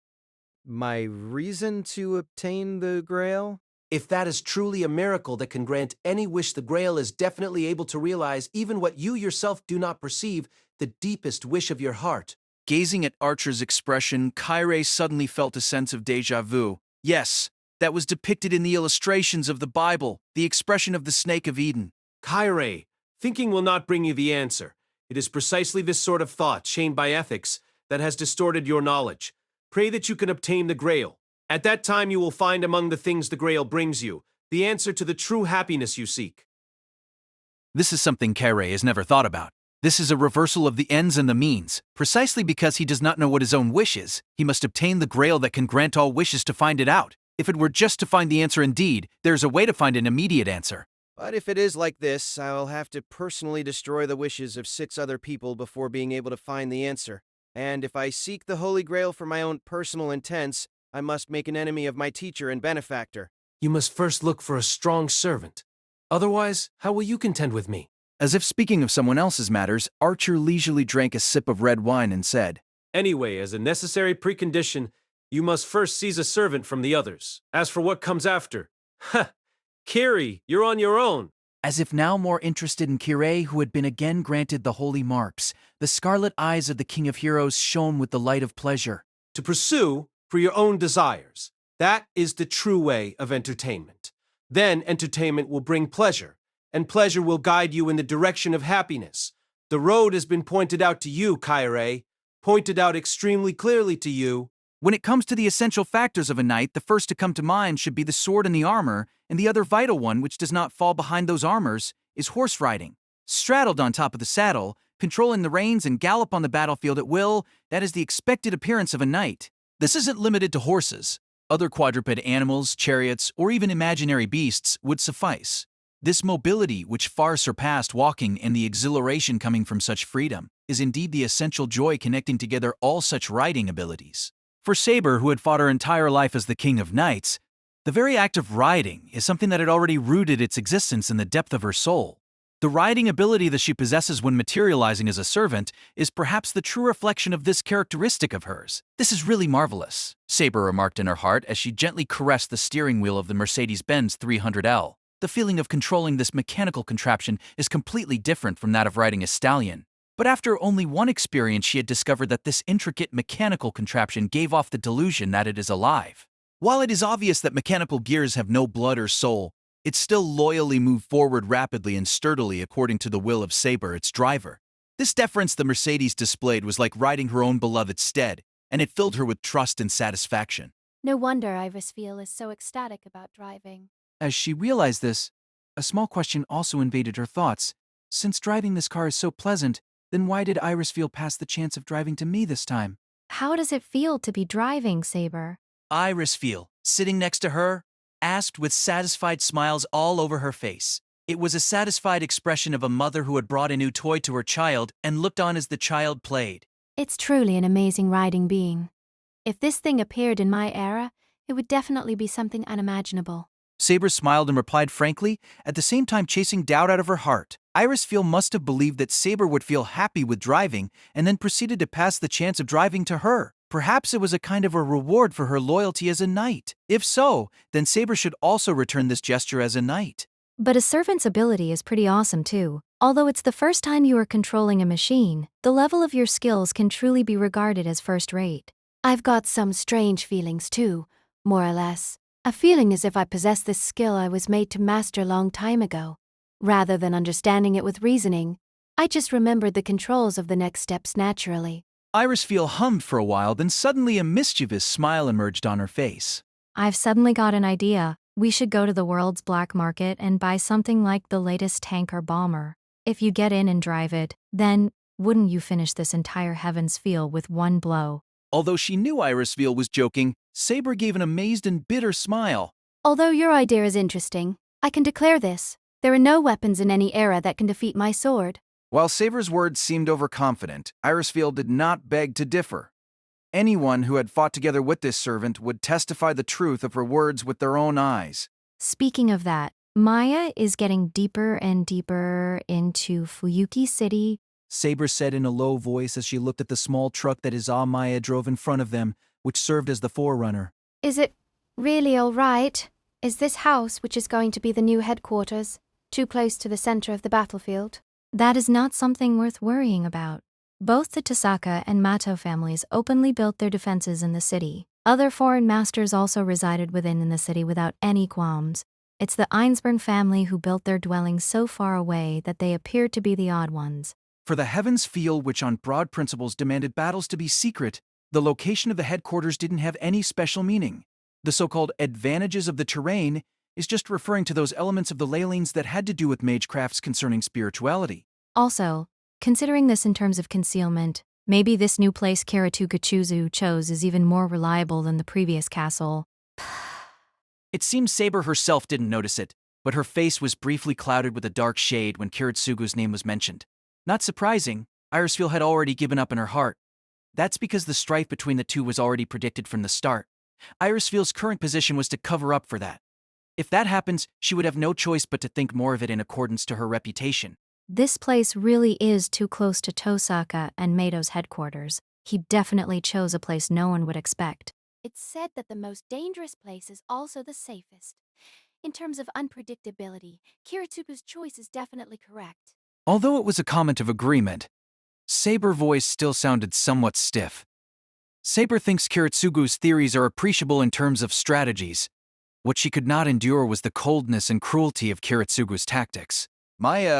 reason to obtain the Grail? If that is truly a miracle that can grant any wish, the Grail is definitely able to realize even what you yourself do not perceive, the deepest wish of your heart. Gazing at Archer's expression, Kyrie suddenly felt a sense of déjà vu. Yes, that was depicted in the illustrations of the Bible, the expression of the Snake of Eden. Kyrie, thinking will not bring you the answer. It is precisely this sort of thought, chained by ethics, that has distorted your knowledge. Pray that you can obtain the Grail. At that time you will find among the things the Grail brings you the answer to the true happiness you seek. This is something Kyrie has never thought about. This is a reversal of the ends and the means. Precisely because he does not know what his own wish is, he must obtain the Grail that can grant all wishes to find it out. If it were just to find the answer indeed, there is a way to find an immediate answer. But if it is like this, I'll have to personally destroy the wishes of 6 other people before being able to find the answer. And if I seek the Holy Grail for my own personal intents, I must make an enemy of my teacher and benefactor. You must first look for a strong servant. Otherwise, how will you contend with me? As if speaking of someone else's matters, Archer leisurely drank a sip of red wine and said, Anyway, as a necessary precondition, you must first seize a servant from the others. As for what comes after, Kiri, you're on your own. As if now more interested in Kyrie, who had been again granted the holy marks, the scarlet eyes of the King of Heroes shone with the light of pleasure. To pursue for your own desires. That is the true way of entertainment. Then entertainment will bring pleasure, and pleasure will guide you in the direction of happiness. The road has been pointed out to you, Kyrie, pointed out extremely clearly to you. When it comes to the essential factors of a knight, the first to come to mind should be the sword and the armor, and the other vital one, which does not fall behind those armors, is horse riding. Straddled on top of the saddle, controlling the reins and gallop on the battlefield at will, that is the expected appearance of a knight. This isn't limited to horses. Other quadruped animals, chariots, or even imaginary beasts would suffice. This mobility, which far surpassed walking and the exhilaration coming from such freedom, is indeed the essential joy connecting together all such riding abilities. For Saber, who had fought her entire life as the king of knights, the very act of riding is something that had already rooted its existence in the depth of her soul. The riding ability that she possesses when materializing as a servant is perhaps the true reflection of this characteristic of hers. This is really marvelous, Saber remarked in her heart as she gently caressed the steering wheel of the Mercedes-Benz 300L. The feeling of controlling this mechanical contraption is completely different from that of riding a stallion. But after only one experience, she had discovered that this intricate mechanical contraption gave off the delusion that it is alive. While it is obvious that mechanical gears have no blood or soul, it still loyally moved forward rapidly and sturdily according to the will of Saber, its driver. This deference the Mercedes displayed was like riding her own beloved steed, and it filled her with trust and satisfaction. No wonder Irisfiel is so ecstatic about driving. As she realized this, a small question also invaded her thoughts. Since driving this car is so pleasant, then why did Irisfiel pass the chance of driving to me this time? How does it feel to be driving, Saber? Irisfiel, sitting next to her, asked with satisfied smiles all over her face. It was a satisfied expression of a mother who had brought a new toy to her child and looked on as the child played. It's truly an amazing riding being. If this thing appeared in my era, it would definitely be something unimaginable. Saber smiled and replied frankly, at the same time chasing doubt out of her heart. Irisfiel must have believed that Saber would feel happy with driving and then proceeded to pass the chance of driving to her. Perhaps it was a kind of a reward for her loyalty as a knight. If so, then Saber should also return this gesture as a knight. But a servant's ability is pretty awesome too. Although it's the first time you are controlling a machine, the level of your skills can truly be regarded as first-rate. I've got some strange feelings too, more or less. A feeling as if I possess this skill I was made to master long time ago. Rather than understanding it with reasoning, I just remembered the controls of the next steps naturally. Irisfiel hummed for a while, then suddenly a mischievous smile emerged on her face. I've suddenly got an idea. We should go to the world's black market and buy something like the latest tank or bomber. If you get in and drive it, then wouldn't you finish this entire heaven's feel with one blow? Although she knew Irisfiel was joking, Saber gave an amazed and bitter smile. Although your idea is interesting, I can declare this. There are no weapons in any era that can defeat my sword. While Saber's words seemed overconfident, Irisfiel did not beg to differ. Anyone who had fought together with this servant would testify the truth of her words with their own eyes. Speaking of that, Maya is getting deeper and deeper into Fuyuki City, Saber said in a low voice as she looked at the small truck that Maya drove in front of them, which served as the forerunner. Is it really all right? Is this house, which is going to be the new headquarters, too close to the center of the battlefield? That is not something worth worrying about. Both the Tasaka and Mato families openly built their defenses in the city. Other foreign masters also resided within in the city without any qualms. It's the Einsburn family who built their dwellings so far away that they appeared to be the odd ones. For the Heavens Field, which on broad principles demanded battles to be secret, the location of the headquarters didn't have any special meaning. The so-called advantages of the terrain is just referring to those elements of the Leylines that had to do with magecrafts concerning spirituality. Also, considering this in terms of concealment, maybe this new place Kiritugachuzu chose is even more reliable than the previous castle. It seems Saber herself didn't notice it, but her face was briefly clouded with a dark shade when Kiritsugu's name was mentioned. Not surprising, Irisfield had already given up in her heart. That's because the strife between the two was already predicted from the start. Irisfield's current position was to cover up for that. If that happens, she would have no choice but to think more of it in accordance to her reputation. This place really is too close to Tosaka and Mato's headquarters. He definitely chose a place no one would expect. It's said that the most dangerous place is also the safest. In terms of unpredictability, Kiritsugu's choice is definitely correct. Although it was a comment of agreement, Saber's voice still sounded somewhat stiff. Saber thinks Kiritsugu's theories are appreciable in terms of strategies. What she could not endure was the coldness and cruelty of Kiritsugu's tactics. Maya,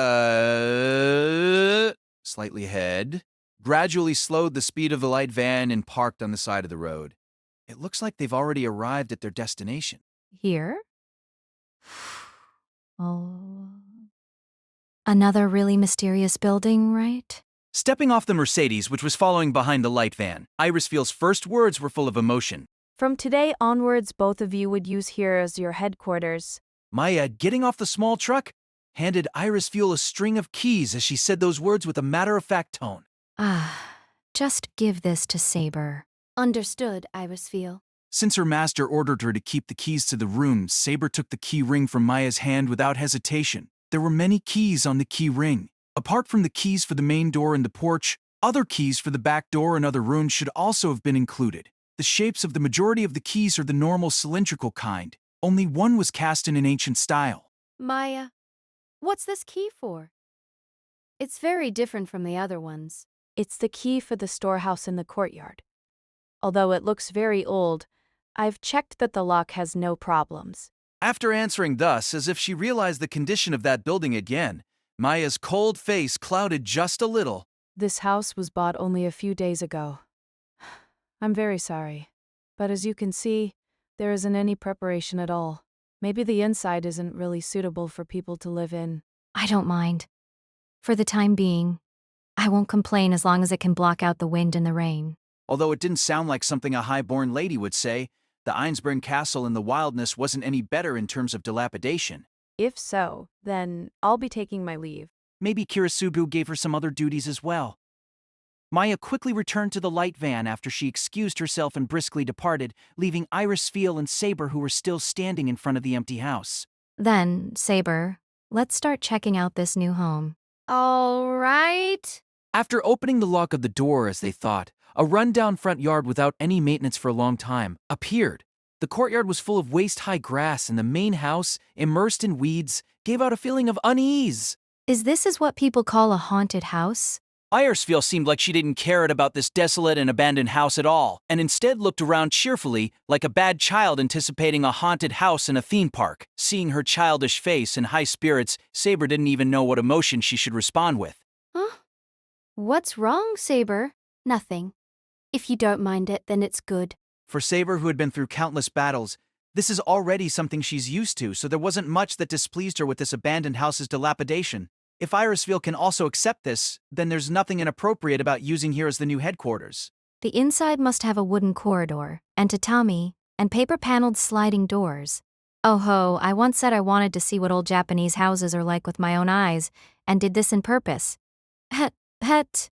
slightly ahead, gradually slowed the speed of the light van and parked on the side of the road. It looks like they've already arrived at their destination. Here? Oh. Another really mysterious building, right? Stepping off the Mercedes, which was following behind the light van, Irisfield's first words were full of emotion. From today onwards, both of you would use here as your headquarters. Maya, getting off the small truck, handed Irisfield a string of keys as she said those words with a matter-of-fact tone. Just give this to Saber. Understood, Irisfield. Since her master ordered her to keep the keys to the room, Saber took the key ring from Maya's hand without hesitation. There were many keys on the key ring. Apart from the keys for the main door and the porch, other keys for the back door and other rooms should also have been included. The shapes of the majority of the keys are the normal cylindrical kind. Only one was cast in an ancient style. Maya, what's this key for? It's very different from the other ones. It's the key for the storehouse in the courtyard. Although it looks very old, I've checked that the lock has no problems. After answering thus, as if she realized the condition of that building again, Maya's cold face clouded just a little. This house was bought only a few days ago. I'm very sorry, but as you can see, there isn't any preparation at all. Maybe the inside isn't really suitable for people to live in. I don't mind. For the time being, I won't complain as long as it can block out the wind and the rain. Although it didn't sound like something a high-born lady would say, the Einsburn castle in the wildness wasn't any better in terms of dilapidation. If so, then I'll be taking my leave. Maybe Kiritsugu gave her some other duties as well. Maya quickly returned to the light van after she excused herself and briskly departed, leaving Irisfield and Saber who were still standing in front of the empty house. Then, Saber, let's start checking out this new home. All right. After opening the lock of the door as they thought, a run-down front yard without any maintenance for a long time appeared. The courtyard was full of waist-high grass, and the main house, immersed in weeds, gave out a feeling of unease. Is this what people call a haunted house? Irisfield seemed like she didn't care about this desolate and abandoned house at all, and instead looked around cheerfully like a bad child anticipating a haunted house in a theme park. Seeing her childish face and high spirits, Saber didn't even know what emotion she should respond with. Huh? What's wrong, Saber? Nothing. If you don't mind it, then it's good. For Saber, who had been through countless battles, this is already something she's used to, so there wasn't much that displeased her with this abandoned house's dilapidation. If Irisfield can also accept this, then there's nothing inappropriate about using here as the new headquarters. The inside must have a wooden corridor, and tatami, and paper-paneled sliding doors. Oh ho, I once said I wanted to see what old Japanese houses are like with my own eyes, and did this on purpose. Het.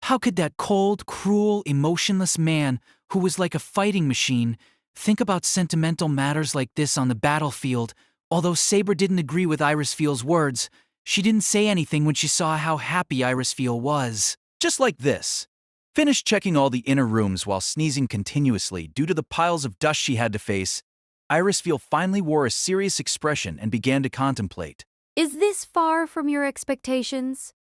How could that cold, cruel, emotionless man, who was like a fighting machine, think about sentimental matters like this on the battlefield? Although Saber didn't agree with Irisfield's words, She didn't say anything when she saw how happy Irisfiel was. Just like this. Finished checking all the inner rooms while sneezing continuously due to the piles of dust she had to face, Irisfiel finally wore a serious expression and began to contemplate. Is this far from your expectations?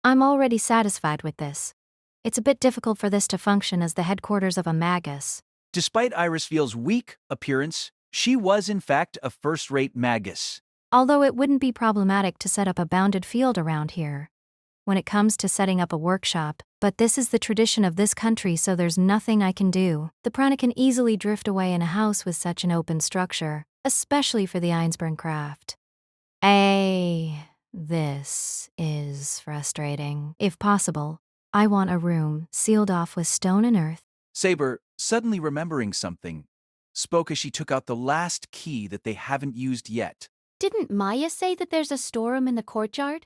I'm already satisfied with this. It's a bit difficult for this to function as the headquarters of a magus. Despite Irisfiel's weak appearance, she was in fact a first-rate magus. Although it wouldn't be problematic to set up a bounded field around here when it comes to setting up a workshop, but this is the tradition of this country, so there's nothing I can do. The prana can easily drift away in a house with such an open structure, especially for the Einsburn craft. This is frustrating. If possible, I want a room sealed off with stone and earth. Saber, suddenly remembering something, spoke as she took out the last key that they haven't used yet. Didn't Maya say that there's a storeroom in the courtyard?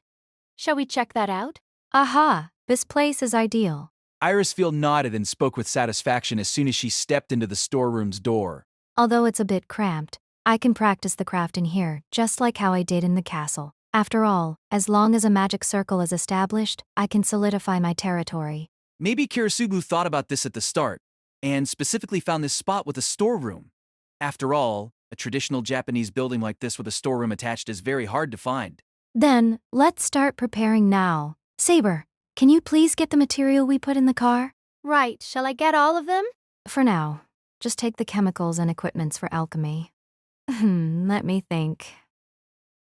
Shall we check that out? Aha! This place is ideal. Irisfiel nodded and spoke with satisfaction as soon as she stepped into the storeroom's door. Although it's a bit cramped, I can practice the craft in here, just like how I did in the castle. After all, as long as a magic circle is established, I can solidify my territory. Maybe Kirisubu thought about this at the start, and specifically found this spot with a storeroom. After all, a traditional Japanese building like this with a storeroom attached is very hard to find. Then, let's start preparing now. Saber, can you please get the material we put in the car? Right, shall I get all of them? For now, just take the chemicals and equipments for alchemy. Let me think.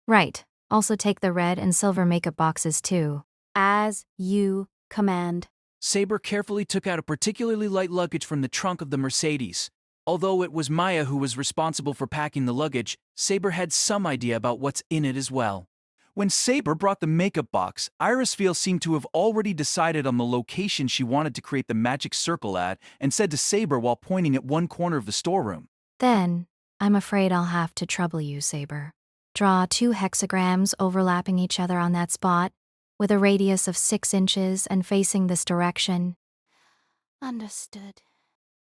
Right, also take the red and silver makeup boxes too. As you command. Saber carefully took out a particularly light luggage from the trunk of the Mercedes. Although it was Maya who was responsible for packing the luggage, Saber had some idea about what's in it as well. When Saber brought the makeup box, Irisfiel seemed to have already decided on the location she wanted to create the magic circle at and said to Saber while pointing at one corner of the storeroom. Then, I'm afraid I'll have to trouble you, Saber. Draw 2 hexagrams overlapping each other on that spot, with a radius of 6 inches and facing this direction. Understood.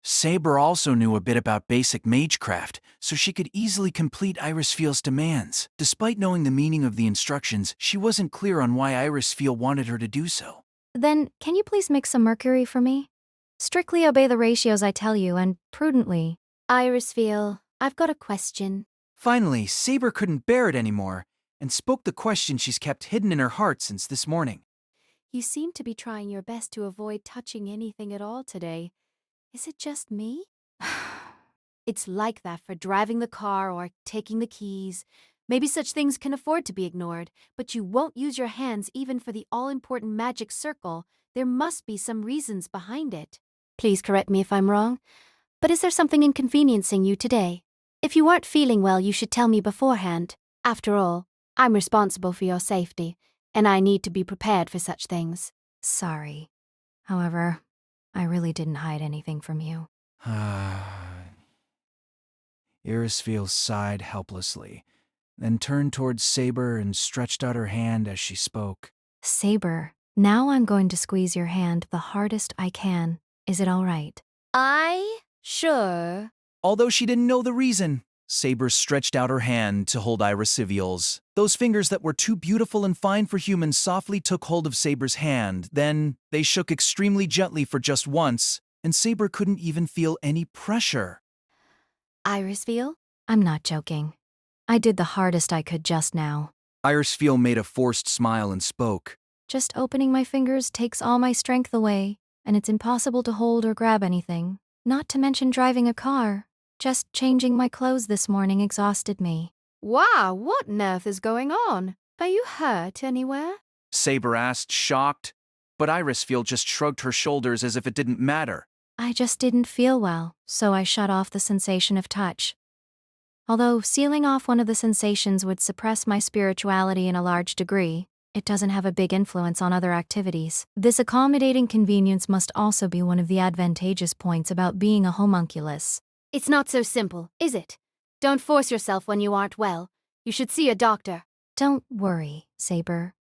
Saber also knew a bit about basic magecraft, so she could easily complete Irisfiel's demands. Despite knowing the meaning of the instructions, she wasn't clear on why Irisfiel wanted her to do so. Then, can you please mix some mercury for me? Strictly obey the ratios I tell you, and prudently. Irisfiel, I've got a question. Finally, Saber couldn't bear it anymore, and spoke the question she's kept hidden in her heart since this morning. You seem to be trying your best to avoid touching anything at all today. Is it just me? It's like that for driving the car or taking the keys. Maybe such things can afford to be ignored, but you won't use your hands even for the all-important magic circle. There must be some reasons behind it. Please correct me if I'm wrong, but is there something inconveniencing you today? If you aren't feeling well, you should tell me beforehand. After all, I'm responsible for your safety, and I need to be prepared for such things. Sorry. However, I really didn't hide anything from you. Irisfiel sighed helplessly, then turned towards Saber and stretched out her hand as she spoke. Saber, now I'm going to squeeze your hand the hardest I can. Is it all right? Sure. Although she didn't know the reason, Saber stretched out her hand to hold Irisfiel's. Those fingers that were too beautiful and fine for humans softly took hold of Saber's hand. Then they shook extremely gently for just once, and Saber couldn't even feel any pressure. Irisfiel? I'm not joking. I did the hardest I could just now. Irisfiel made a forced smile and spoke. Just opening my fingers takes all my strength away, and it's impossible to hold or grab anything. Not to mention driving a car. Just changing my clothes this morning exhausted me. Wow, what on earth is going on? Are you hurt anywhere? Saber asked, shocked, but Irisfiel just shrugged her shoulders as if it didn't matter. I just didn't feel well, so I shut off the sensation of touch. Although sealing off one of the sensations would suppress my spirituality in a large degree, it doesn't have a big influence on other activities. This accommodating convenience must also be one of the advantageous points about being a homunculus. It's not so simple, is it? Don't force yourself when you aren't well. You should see a doctor. Don't worry, Saber.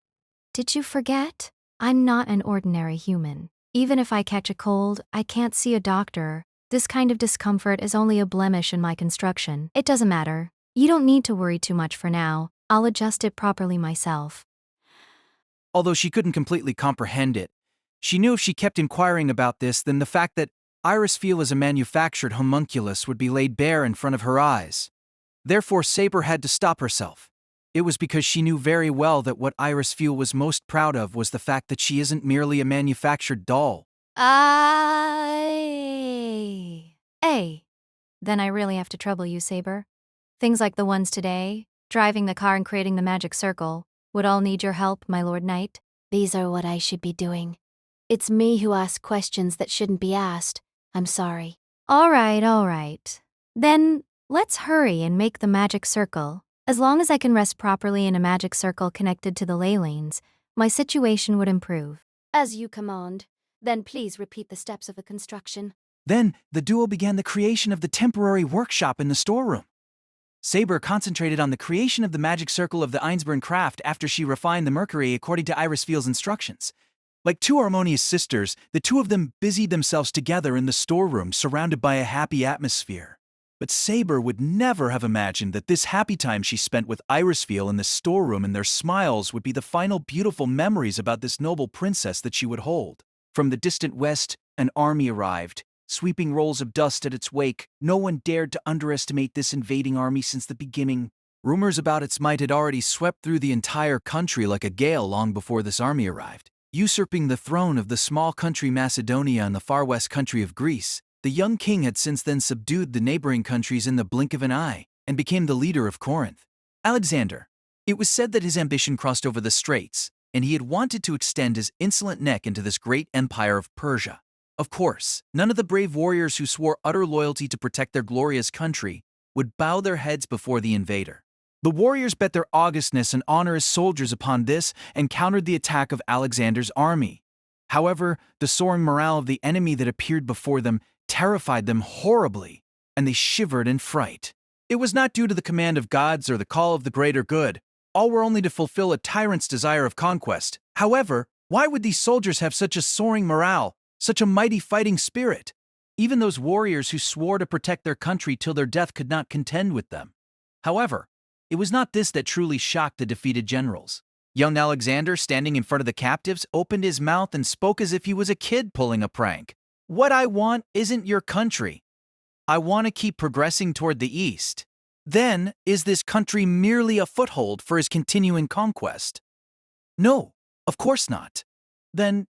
Did you forget? I'm not an ordinary human. Even if I catch a cold, I can't see a doctor. This kind of discomfort is only a blemish in my construction. It doesn't matter. You don't need to worry too much for now. I'll adjust it properly myself. Although she couldn't completely comprehend it, she knew if she kept inquiring about this, then the fact that Irisfeel as a manufactured homunculus would be laid bare in front of her eyes. Therefore, Saber had to stop herself. It was because she knew very well that what Irisfeel was most proud of was the fact that she isn't merely a manufactured doll. Then I really have to trouble you, Saber. Things like the ones today, driving the car and creating the magic circle, would all need your help, my Lord Knight. These are what I should be doing. It's me who asks questions that shouldn't be asked. I'm sorry. All right. Then let's hurry and make the magic circle. As long as I can rest properly in a magic circle connected to the ley lanes, my situation would improve. As you command. Then please repeat the steps of the construction. Then, the duo began the creation of the temporary workshop in the storeroom. Saber concentrated on the creation of the magic circle of the Einsborn craft after she refined the mercury according to Irisfeel's instructions. Like two harmonious sisters, the two of them busied themselves together in the storeroom, surrounded by a happy atmosphere. But Saber would never have imagined that this happy time she spent with Irisfeel in the storeroom and their smiles would be the final beautiful memories about this noble princess that she would hold. From the distant west, an army arrived, sweeping rolls of dust at its wake. No one dared to underestimate this invading army since the beginning. Rumors about its might had already swept through the entire country like a gale long before this army arrived. Usurping the throne of the small country Macedonia and the far west country of Greece, the young king had since then subdued the neighboring countries in the blink of an eye and became the leader of Corinth. Alexander. It was said that his ambition crossed over the straits, and he had wanted to extend his insolent neck into this great empire of Persia. Of course, none of the brave warriors who swore utter loyalty to protect their glorious country would bow their heads before the invader. The warriors bet their augustness and honor as soldiers upon this and countered the attack of Alexander's army. However, the soaring morale of the enemy that appeared before them terrified them horribly, and they shivered in fright. It was not due to the command of gods or the call of the greater good. All were only to fulfill a tyrant's desire of conquest. However, why would these soldiers have such a soaring morale, such a mighty fighting spirit? Even those warriors who swore to protect their country till their death could not contend with them. However, it was not this that truly shocked the defeated generals. Young Alexander, standing in front of the captives, opened his mouth and spoke as if he was a kid pulling a prank. What I want isn't your country. I want to keep progressing toward the east. Then, is this country merely a foothold for his continuing conquest? No, of course not. Then,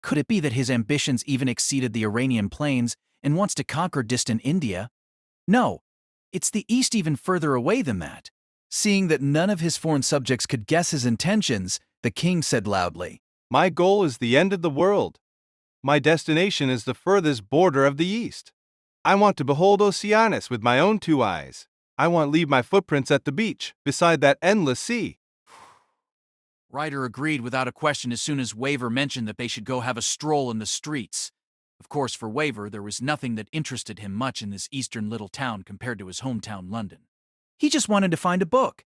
could it be that his ambitions even exceeded the Iranian plains and wants to conquer distant India? No, it's the east even further away than that. Seeing that none of his foreign subjects could guess his intentions, the king said loudly, "My goal is the end of the world. My destination is the furthest border of the east. I want to behold Oceanus with my own two eyes. I want to leave my footprints at the beach, beside that endless sea." Ryder agreed without a question as soon as Waver mentioned that they should go have a stroll in the streets. Of course, for Waver, there was nothing that interested him much in this eastern little town compared to his hometown London. He just wanted to find a book.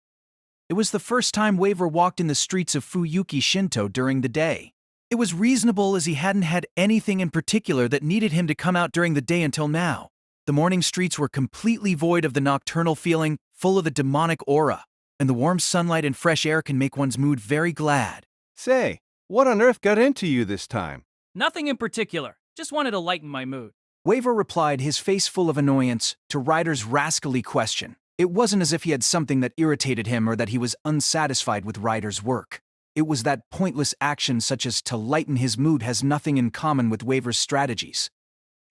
It was the first time Waver walked in the streets of Fuyuki Shinto during the day. It was reasonable as he hadn't had anything in particular that needed him to come out during the day until now. The morning streets were completely void of the nocturnal feeling, full of the demonic aura, and the warm sunlight and fresh air can make one's mood very glad. Say, what on earth got into you this time? Nothing in particular. Just wanted to lighten my mood. Waver replied, his face full of annoyance, to Ryder's rascally question. It wasn't as if he had something that irritated him or that he was unsatisfied with Ryder's work. It was that pointless action such as to lighten his mood has nothing in common with Waver's strategies.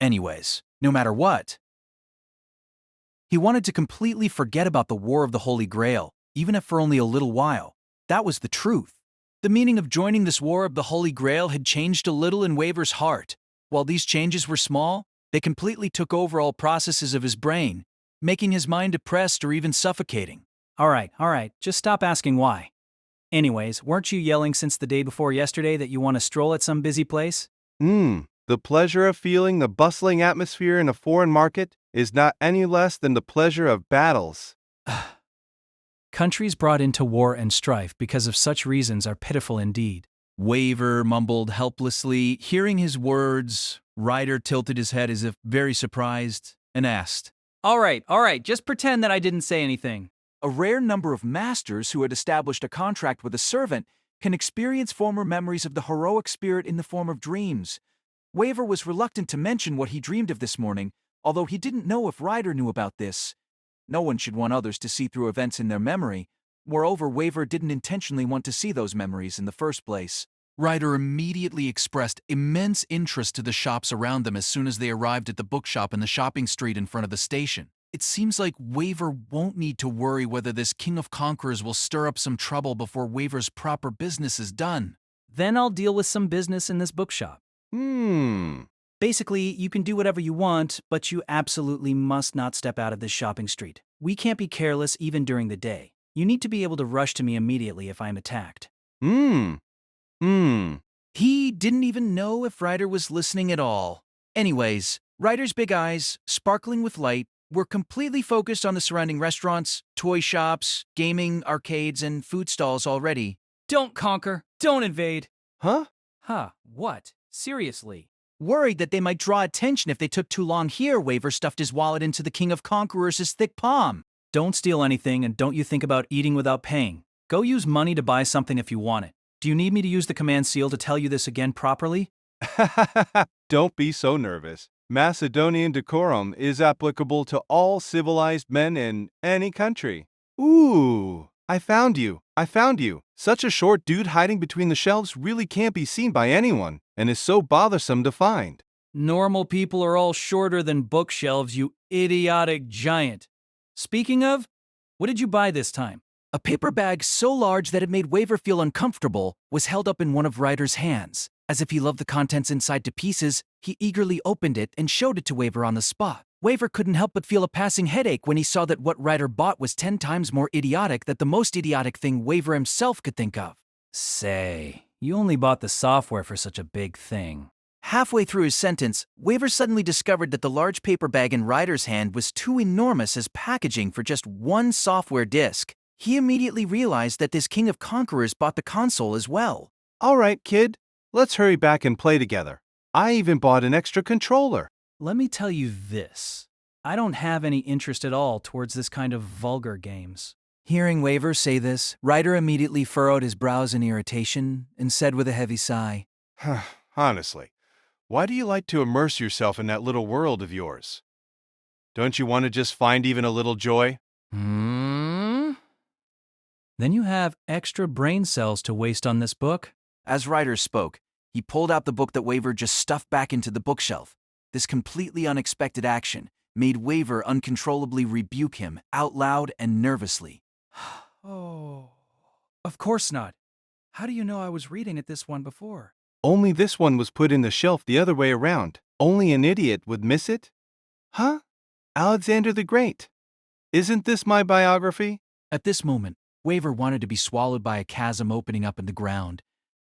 Anyways, no matter what, he wanted to completely forget about the War of the Holy Grail, even if for only a little while. That was the truth. The meaning of joining this War of the Holy Grail had changed a little in Waver's heart. While these changes were small, they completely took over all processes of his brain, making his mind depressed or even suffocating. All right, just stop asking why. Anyways, weren't you yelling since the day before yesterday that you want to stroll at some busy place? The pleasure of feeling the bustling atmosphere in a foreign market is not any less than the pleasure of battles. Countries brought into war and strife because of such reasons are pitiful indeed. Waver mumbled helplessly. Hearing his words, Ryder tilted his head as if very surprised and asked, All right, just pretend that I didn't say anything. A rare number of masters who had established a contract with a servant can experience former memories of the heroic spirit in the form of dreams. Waver was reluctant to mention what he dreamed of this morning, although he didn't know if Ryder knew about this. No one should want others to see through events in their memory. Moreover, Waver didn't intentionally want to see those memories in the first place. Ryder immediately expressed immense interest to the shops around them as soon as they arrived at the bookshop in the shopping street in front of the station. It seems like Waver won't need to worry whether this King of Conquerors will stir up some trouble before Waver's proper business is done. Then I'll deal with some business in this bookshop. Basically, you can do whatever you want, but you absolutely must not step out of this shopping street. We can't be careless even during the day. You need to be able to rush to me immediately if I'm attacked. He didn't even know if Ryder was listening at all. Anyways, Ryder's big eyes, sparkling with light, were completely focused on the surrounding restaurants, toy shops, gaming, arcades, and food stalls already. Don't conquer. Don't invade. Huh? What? Seriously? Worried that they might draw attention if they took too long here, Waver stuffed his wallet into the King of Conquerors' thick palm. Don't steal anything, and don't you think about eating without paying. Go use money to buy something if you want it. Do you need me to use the command seal to tell you this again properly? Don't be so nervous. Macedonian decorum is applicable to all civilized men in any country. Ooh, I found you. Such a short dude hiding between the shelves really can't be seen by anyone and is so bothersome to find. Normal people are all shorter than bookshelves, you idiotic giant. Speaking of, what did you buy this time? A paper bag so large that it made Waver feel uncomfortable was held up in one of Ryder's hands. As if he loved the contents inside to pieces, he eagerly opened it and showed it to Waver on the spot. Waver couldn't help but feel a passing headache when he saw that what Ryder bought was 10 times more idiotic than the most idiotic thing Waver himself could think of. Say, you only bought the software for such a big thing. Halfway through his sentence, Waver suddenly discovered that the large paper bag in Ryder's hand was too enormous as packaging for just one software disk. He immediately realized that this King of Conquerors bought the console as well. All right, kid. Let's hurry back and play together. I even bought an extra controller. Let me tell you this. I don't have any interest at all towards this kind of vulgar games. Hearing Waver say this, Ryder immediately furrowed his brows in irritation and said with a heavy sigh, Honestly, why do you like to immerse yourself in that little world of yours? Don't you want to just find even a little joy? Then you have extra brain cells to waste on this book? As Ryder spoke, he pulled out the book that Waver just stuffed back into the bookshelf. This completely unexpected action made Waver uncontrollably rebuke him out loud and nervously. Oh, of course not. How do you know I was reading at this one before? Only this one was put in the shelf the other way around. Only an idiot would miss it? Huh? Alexander the Great. Isn't this my biography? At this moment, Waver wanted to be swallowed by a chasm opening up in the ground.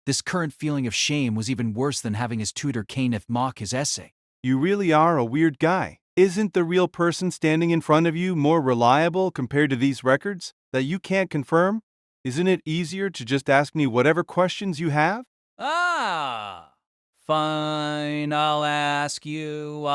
This current feeling of shame was even worse than having his tutor Kenneth mock his essay. You really are a weird guy. Isn't the real person standing in front of you more reliable compared to these records that you can't confirm? Isn't it easier to just ask me whatever questions you have? Fine, I'll ask you.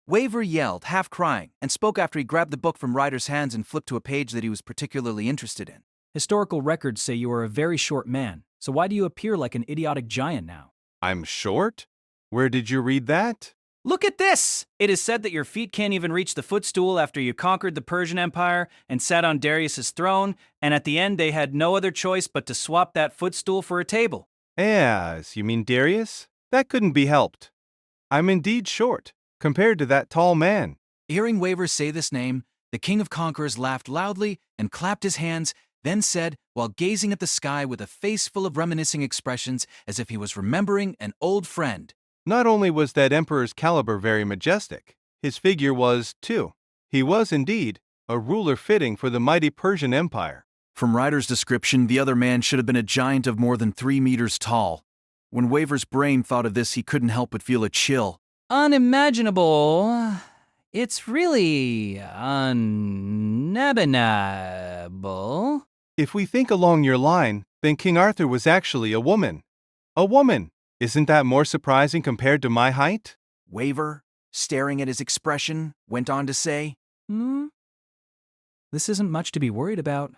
Waver yelled, half crying, and spoke after he grabbed the book from Ryder's hands and flipped to a page that he was particularly interested in. Historical records say you are a very short man, so why do you appear like an idiotic giant now? I'm short? Where did you read that? Look at this! It is said that your feet can't even reach the footstool after you conquered the Persian Empire and sat on Darius's throne, and at the end they had no other choice but to swap that footstool for a table. Yes, you mean Darius? That couldn't be helped. I'm indeed short, compared to that tall man. Hearing Waver say this name, the King of Conquerors laughed loudly and clapped his hands, then said, while gazing at the sky with a face full of reminiscing expressions as if he was remembering an old friend. Not only was that emperor's caliber very majestic, his figure was, too. He was, indeed, a ruler fitting for the mighty Persian Empire. From Ryder's description, the other man should have been a giant of more than 3 meters tall. When Waver's brain thought of this, he couldn't help but feel a chill. Unimaginable. It's really unimaginable. If we think along your line, then King Arthur was actually a woman. A woman! Isn't that more surprising compared to my height? Waver, staring at his expression, went on to say, This isn't much to be worried about.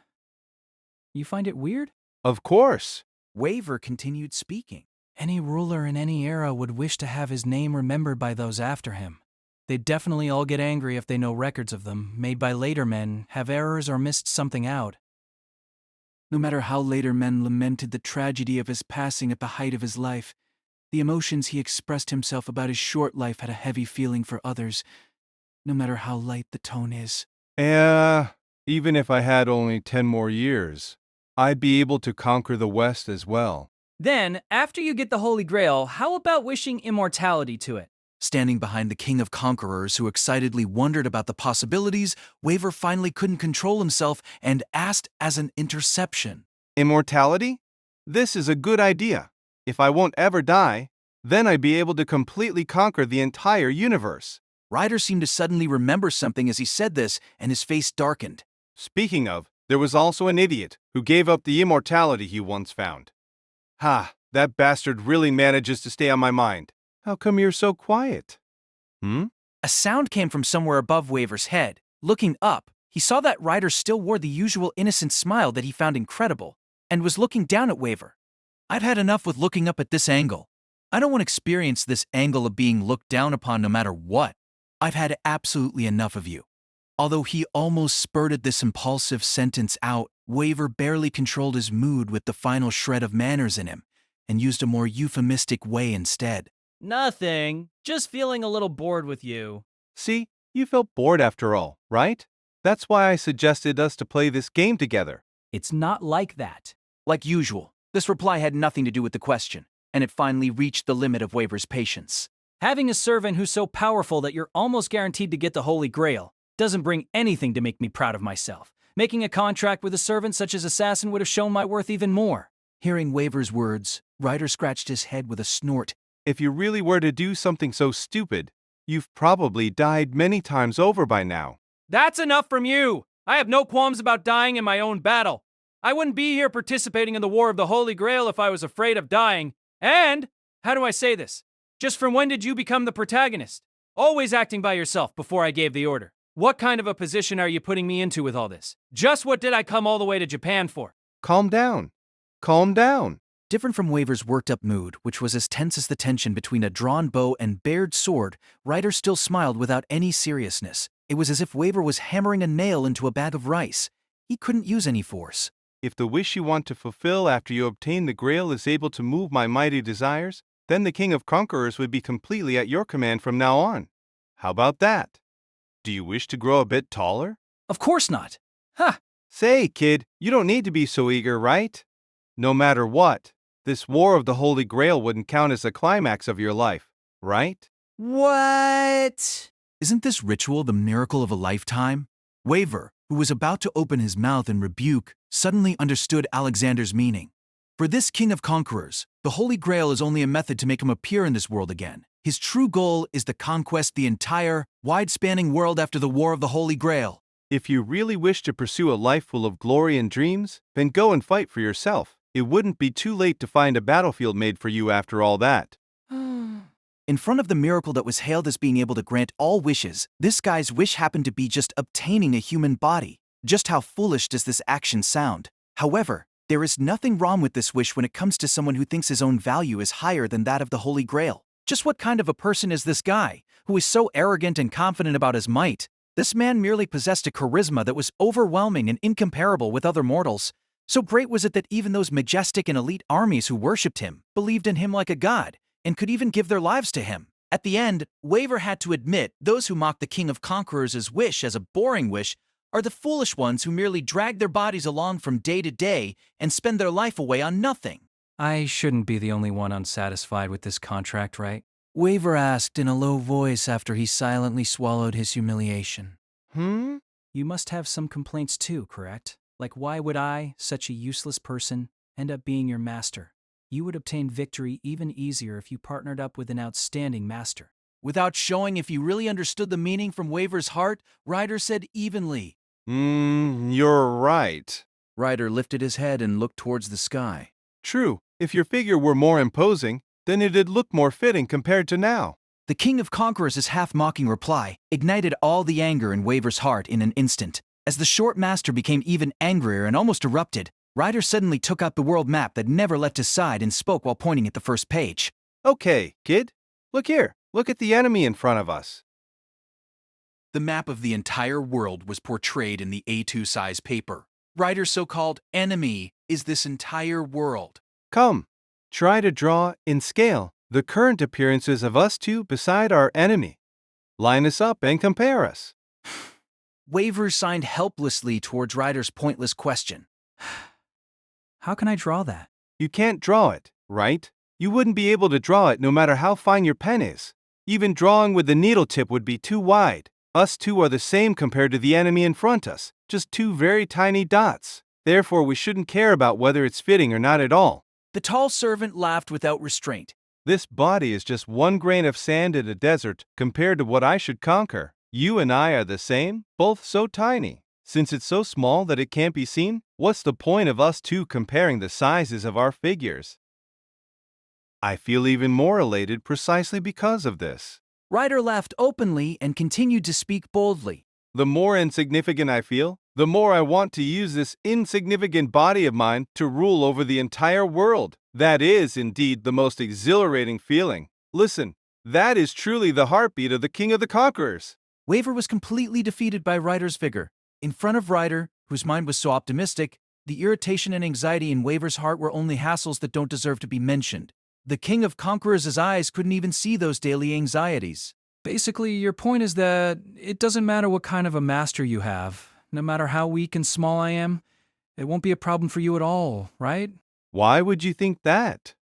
You find it weird? Of course. Waver continued speaking. Any ruler in any era would wish to have his name remembered by those after him. They'd definitely all get angry if they know records of them, made by later men, have errors or missed something out. No matter how later men lamented the tragedy of his passing at the height of his life, the emotions he expressed himself about his short life had a heavy feeling for others, no matter how light the tone is. Even if I had only 10 more years, I'd be able to conquer the West as well. Then, after you get the Holy Grail, how about wishing immortality to it? Standing behind the King of Conquerors, who excitedly wondered about the possibilities, Waver finally couldn't control himself and asked as an interception. Immortality? This is a good idea. If I won't ever die, then I'd be able to completely conquer the entire universe. Ryder seemed to suddenly remember something as he said this, and his face darkened. Speaking of, there was also an idiot who gave up the immortality he once found. Ha, that bastard really manages to stay on my mind. How come you're so quiet? A sound came from somewhere above Waver's head. Looking up, he saw that Ryder still wore the usual innocent smile that he found incredible, and was looking down at Waver. I've had enough with looking up at this angle. I don't want to experience this angle of being looked down upon no matter what. I've had absolutely enough of you. Although he almost spurted this impulsive sentence out, Waver barely controlled his mood with the final shred of manners in him, and used a more euphemistic way instead. Nothing. Just feeling a little bored with you. See, you felt bored after all, right? That's why I suggested us to play this game together. It's not like that. Like usual, this reply had nothing to do with the question, and it finally reached the limit of Waver's patience. Having a servant who's so powerful that you're almost guaranteed to get the Holy Grail doesn't bring anything to make me proud of myself. Making a contract with a servant such as Assassin would have shown my worth even more. Hearing Waver's words, Ryder scratched his head with a snort. If you really were to do something so stupid, you've probably died many times over by now. That's enough from you! I have no qualms about dying in my own battle. I wouldn't be here participating in the War of the Holy Grail if I was afraid of dying. And, how do I say this? Just from when did you become the protagonist? Always acting by yourself before I gave the order. What kind of a position are you putting me into with all this? Just what did I come all the way to Japan for? Calm down. Calm down. Different from Waver's worked-up mood, which was as tense as the tension between a drawn bow and bared sword, Ryder still smiled without any seriousness. It was as if Waver was hammering a nail into a bag of rice. He couldn't use any force. If the wish you want to fulfill after you obtain the Grail is able to move my mighty desires, then the King of Conquerors would be completely at your command from now on. How about that? Do you wish to grow a bit taller? Of course not. Ha! Say, kid, you don't need to be so eager, right? No matter what, this War of the Holy Grail wouldn't count as the climax of your life, right? What? Isn't this ritual the miracle of a lifetime? Waver, who was about to open his mouth in rebuke, suddenly understood Alexander's meaning. For this King of Conquerors, the Holy Grail is only a method to make him appear in this world again. His true goal is to conquest the entire, wide-spanning world after the War of the Holy Grail. If you really wish to pursue a life full of glory and dreams, then go and fight for yourself. It wouldn't be too late to find a battlefield made for you after all that. In front of the miracle that was hailed as being able to grant all wishes, this guy's wish happened to be just obtaining a human body. Just how foolish does this action sound? However, there is nothing wrong with this wish when it comes to someone who thinks his own value is higher than that of the Holy Grail. Just what kind of a person is this guy, who is so arrogant and confident about his might? This man merely possessed a charisma that was overwhelming and incomparable with other mortals. So great was it that even those majestic and elite armies who worshipped him believed in him like a god, and could even give their lives to him. At the end, Waver had to admit those who mock the King of Conquerors' wish as a boring wish are the foolish ones who merely drag their bodies along from day to day and spend their life away on nothing. I shouldn't be the only one unsatisfied with this contract, right? Waver asked in a low voice after he silently swallowed his humiliation. You must have some complaints too, correct? Like, why would I, such a useless person, end up being your master? You would obtain victory even easier if you partnered up with an outstanding master. Without showing if he really understood the meaning from Waver's heart, Ryder said evenly. You're right. Ryder lifted his head and looked towards the sky. True, if your figure were more imposing, then it'd look more fitting compared to now. The King of Conquerors' half-mocking reply ignited all the anger in Waver's heart in an instant. As the short master became even angrier and almost erupted, Ryder suddenly took out the world map that never left his side and spoke while pointing at the first page. Okay, kid. Look here. Look at the enemy in front of us. The map of the entire world was portrayed in the A2 size paper. Ryder's so-called enemy is this entire world. Come, try to draw, in scale, the current appearances of us two beside our enemy. Line us up and compare us. Waver signed helplessly towards Ryder's pointless question. How can I draw that? You can't draw it, right? You wouldn't be able to draw it no matter how fine your pen is. Even drawing with the needle tip would be too wide. Us two are the same compared to the enemy in front of us, just two very tiny dots. Therefore, we shouldn't care about whether it's fitting or not at all. The tall servant laughed without restraint. This body is just one grain of sand in a desert compared to what I should conquer. You and I are the same, both so tiny. Since it's so small that it can't be seen, what's the point of us two comparing the sizes of our figures? I feel even more elated precisely because of this. Ryder laughed openly and continued to speak boldly. The more insignificant I feel, the more I want to use this insignificant body of mine to rule over the entire world. That is indeed the most exhilarating feeling. Listen, that is truly the heartbeat of the King of the Conquerors. Waver was completely defeated by Ryder's vigor. In front of Ryder, whose mind was so optimistic, the irritation and anxiety in Waver's heart were only hassles that don't deserve to be mentioned. The King of Conquerors' eyes couldn't even see those daily anxieties. Basically, your point is that it doesn't matter what kind of a master you have. No matter how weak and small I am, it won't be a problem for you at all, right? Why would you think that?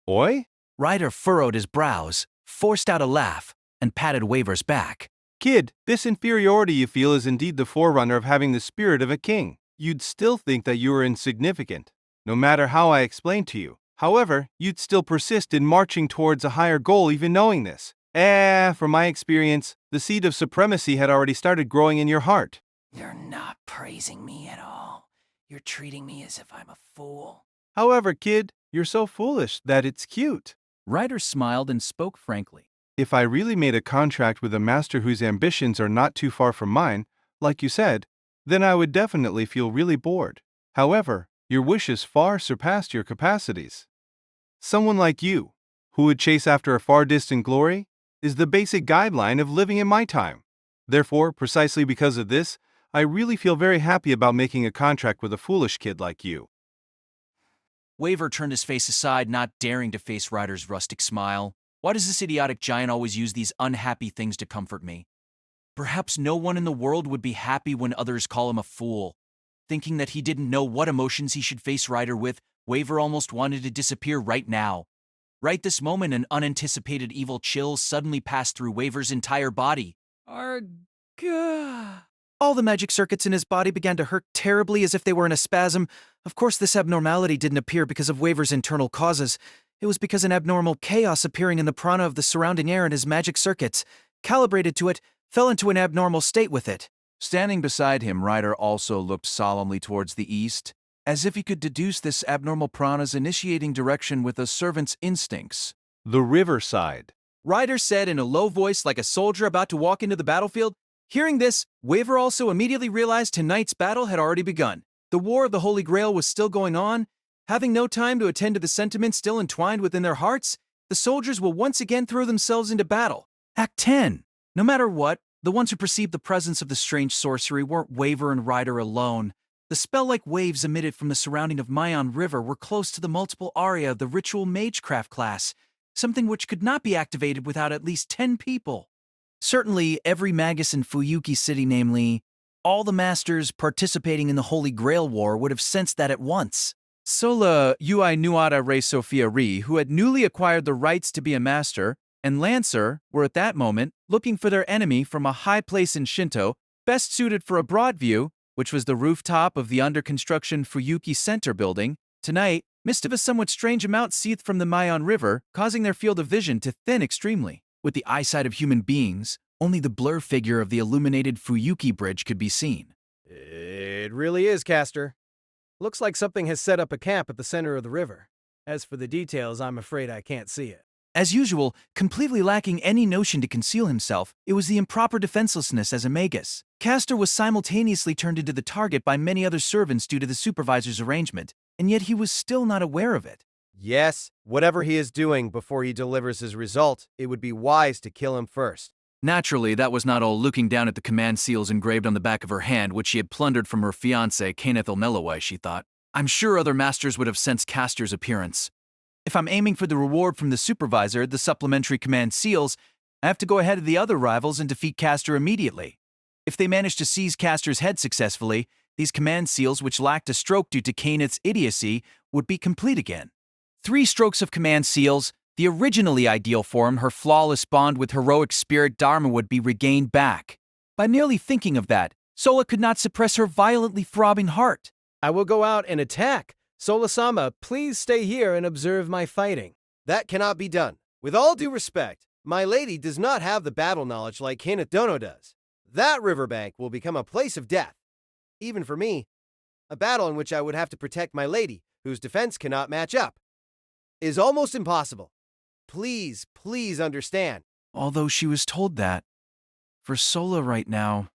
Oi? Ryder furrowed his brows, forced out a laugh, and patted Waver's back. Kid, this inferiority you feel is indeed the forerunner of having the spirit of a king. You'd still think that you are insignificant, no matter how I explain to you. However, you'd still persist in marching towards a higher goal even knowing this. From my experience, the seed of supremacy had already started growing in your heart. You're not praising me at all. You're treating me as if I'm a fool. However, kid, you're so foolish that it's cute. Ryder smiled and spoke frankly. If I really made a contract with a master whose ambitions are not too far from mine, like you said, then I would definitely feel really bored. However, your wishes far surpassed your capacities. Someone like you, who would chase after a far distant glory, is the basic guideline of living in my time. Therefore, precisely because of this, I really feel very happy about making a contract with a foolish kid like you. Waver turned his face aside, not daring to face Ryder's rustic smile. Why does this idiotic giant always use these unhappy things to comfort me? Perhaps no one in the world would be happy when others call him a fool. Thinking that he didn't know what emotions he should face Ryder with, Waver almost wanted to disappear right now. Right this moment, an unanticipated evil chill suddenly passed through Waver's entire body. Argh. All the magic circuits in his body began to hurt terribly as if they were in a spasm. Of course, this abnormality didn't appear because of Waver's internal causes. It was because an abnormal chaos appearing in the prana of the surrounding air in his magic circuits, calibrated to it, fell into an abnormal state with it. Standing beside him, Ryder also looked solemnly towards the east, as if he could deduce this abnormal prana's initiating direction with a servant's instincts. The riverside. Ryder said in a low voice like a soldier about to walk into the battlefield. Hearing this, Waver also immediately realized tonight's battle had already begun. The War of the Holy Grail was still going on. Having no time to attend to the sentiments still entwined within their hearts, the soldiers will once again throw themselves into battle. Act 10. No matter what, the ones who perceived the presence of the strange sorcery weren't Waver and Ryder alone. The spell-like waves emitted from the surrounding of Mayan River were close to the multiple aria of the ritual magecraft class, something which could not be activated without at least 10 people. Certainly, every magus in Fuyuki City, namely, all the masters participating in the Holy Grail War would have sensed that at once. Sola Ui Nuada Re Sophia Ri, who had newly acquired the rights to be a master, and Lancer were at that moment looking for their enemy from a high place in Shinto, best suited for a broad view, which was the rooftop of the under-construction Fuyuki Center building. Tonight, mist of a somewhat strange amount seethed from the Mayan River, causing their field of vision to thin extremely. With the eyesight of human beings, only the blur figure of the illuminated Fuyuki Bridge could be seen. It really is, Castor. Looks like something has set up a camp at the center of the river. As for the details, I'm afraid I can't see it. As usual, completely lacking any notion to conceal himself, it was the improper defenselessness as a magus. Castor was simultaneously turned into the target by many other servants due to the supervisor's arrangement, and yet he was still not aware of it. Yes, whatever he is doing before he delivers his result, it would be wise to kill him first. Naturally, that was not all looking down at the command seals engraved on the back of her hand, which she had plundered from her fiancé, Kenneth Elmelowai, she thought. I'm sure other masters would have sensed Castor's appearance. If I'm aiming for the reward from the supervisor, the supplementary command seals, I have to go ahead of the other rivals and defeat Castor immediately. If they manage to seize Castor's head successfully, these command seals, which lacked a stroke due to Kenneth's idiocy, would be complete again. 3 strokes of command seals, the originally ideal form, her flawless bond with heroic spirit Dharma would be regained back. By merely thinking of that, Sola could not suppress her violently throbbing heart. I will go out and attack. Sola-sama, please stay here and observe my fighting. That cannot be done. With all due respect, my lady does not have the battle knowledge like Kenneth Dono does. That riverbank will become a place of death. Even for me, a battle in which I would have to protect my lady, whose defense cannot match up, is almost impossible. Please, please understand. Although she was told that, for Sola right now,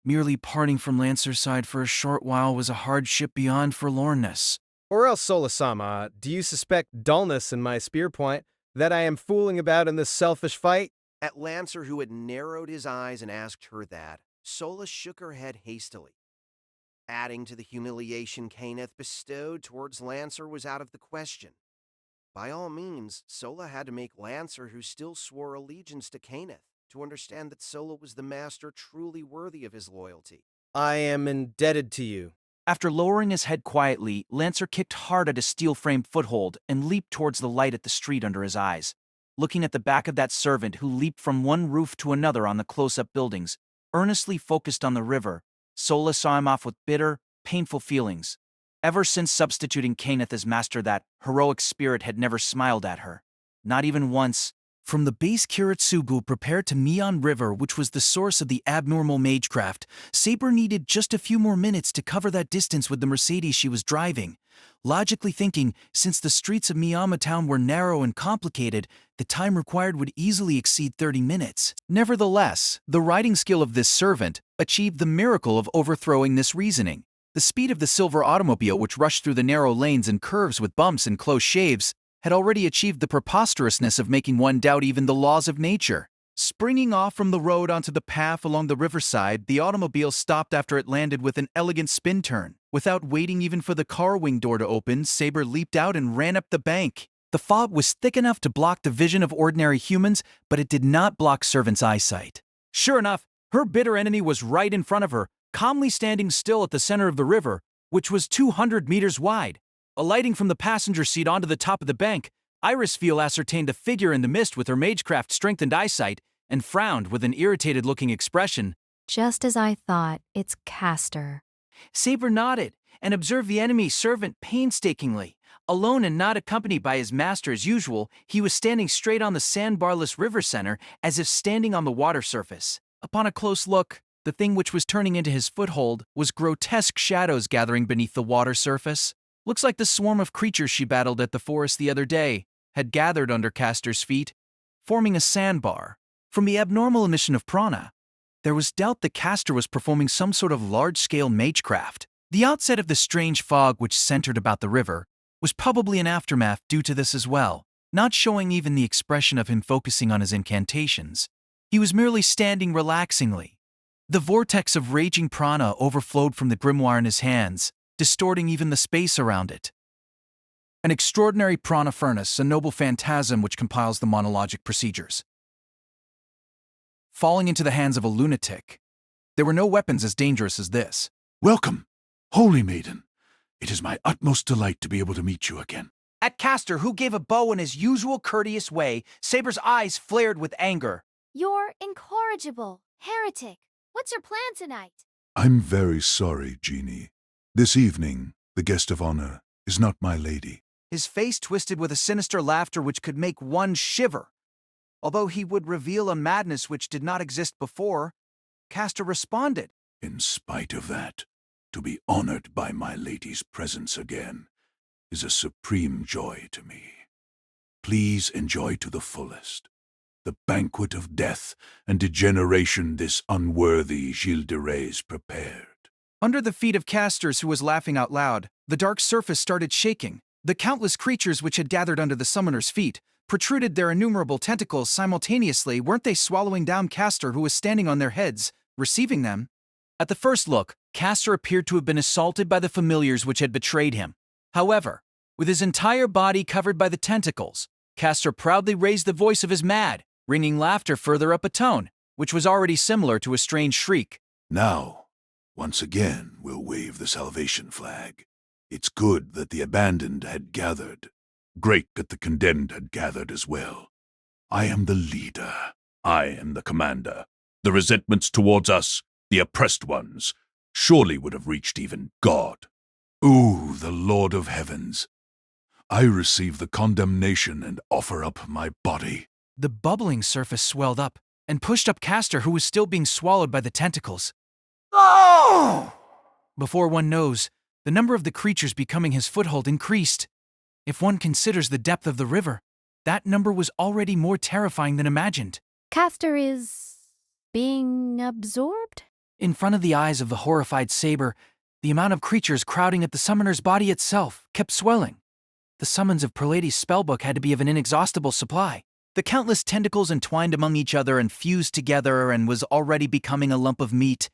merely parting from Lancer's side for a short while was a hardship beyond forlornness. Or else, Sola-sama, do you suspect dullness in my spear point, that I am fooling about in this selfish fight? At Lancer, who had narrowed his eyes and asked her that, Sola shook her head hastily. Adding to the humiliation Kenneth bestowed towards Lancer was out of the question. By all means, Sola had to make Lancer, who still swore allegiance to Kenneth, to understand that Sola was the master truly worthy of his loyalty. I am indebted to you. After lowering his head quietly, Lancer kicked hard at a steel-framed foothold and leaped towards the light at the street under his eyes. Looking at the back of that servant who leaped from one roof to another on the close-up buildings, earnestly focused on the river, Sola saw him off with bitter, painful feelings. Ever since substituting Kenneth as master, that heroic spirit had never smiled at her. Not even once. From the base Kiritsugu prepared to Mion River, which was the source of the abnormal magecraft, Saber needed just a few more minutes to cover that distance with the Mercedes she was driving. Logically thinking, since the streets of Miyama Town were narrow and complicated, the time required would easily exceed 30 minutes. Nevertheless, the riding skill of this servant achieved the miracle of overthrowing this reasoning. The speed of the silver automobile, which rushed through the narrow lanes and curves with bumps and close shaves, had already achieved the preposterousness of making one doubt even the laws of nature. Springing off from the road onto the path along the riverside, the automobile stopped after it landed with an elegant spin turn. Without waiting even for the car wing door to open, Saber leaped out and ran up the bank. The fog was thick enough to block the vision of ordinary humans, but it did not block Servant's eyesight. Sure enough, her bitter enemy was right in front of her, calmly standing still at the center of the river, which was 200 meters wide. Alighting from the passenger seat onto the top of the bank, Irisfeel ascertained the figure in the mist with her magecraft strengthened eyesight and frowned with an irritated-looking expression. Just as I thought, it's Castor. Saber nodded and observed the enemy servant painstakingly. Alone and not accompanied by his master as usual, he was standing straight on the sandbarless river center as if standing on the water surface. Upon a close look, the thing which was turning into his foothold was grotesque shadows gathering beneath the water surface. Looks like the swarm of creatures she battled at the forest the other day had gathered under Castor's feet, forming a sandbar. From the abnormal emission of prana, there was doubt that Castor was performing some sort of large-scale magecraft. The outset of the strange fog which centered about the river was probably an aftermath due to this as well, not showing even the expression of him focusing on his incantations. He was merely standing relaxingly. The vortex of raging prana overflowed from the grimoire in his hands, distorting even the space around it. An extraordinary prana furnace, a noble phantasm which compiles the monologic procedures. Falling into the hands of a lunatic, there were no weapons as dangerous as this. Welcome, holy maiden. It is my utmost delight to be able to meet you again. At Castor, who gave a bow in his usual courteous way, Saber's eyes flared with anger. You're incorrigible. Heretic. What's your plan tonight? I'm very sorry, Genie. This evening, the guest of honor is not my lady. His face twisted with a sinister laughter which could make one shiver. Although he would reveal a madness which did not exist before, Castor responded. In spite of that, to be honored by my lady's presence again is a supreme joy to me. Please enjoy to the fullest the banquet of death and degeneration this unworthy Gilles de Rais prepared. Under the feet of Castors, who was laughing out loud, the dark surface started shaking. The countless creatures which had gathered under the summoner's feet protruded their innumerable tentacles simultaneously. Weren't they swallowing down Castor, who was standing on their heads, receiving them? At the first look, Castor appeared to have been assaulted by the familiars which had betrayed him. However, with his entire body covered by the tentacles, Castor proudly raised the voice of his mad, ringing laughter further up a tone, which was already similar to a strange shriek. Now, once again, we'll wave the salvation flag. It's good that the abandoned had gathered. Great that the condemned had gathered as well. I am the leader. I am the commander. The resentments towards us, the oppressed ones, surely would have reached even God. Ooh, the Lord of Heavens. I receive the condemnation and offer up my body. The bubbling surface swelled up and pushed up Castor, who was still being swallowed by the tentacles. Oh! Before one knows, the number of the creatures becoming his foothold increased. If one considers the depth of the river, that number was already more terrifying than imagined. Castor is being absorbed? In front of the eyes of the horrified Saber, the amount of creatures crowding at the summoner's body itself kept swelling. The summons of Prylady's spellbook had to be of an inexhaustible supply. The countless tentacles entwined among each other and fused together and was already becoming a lump of meat.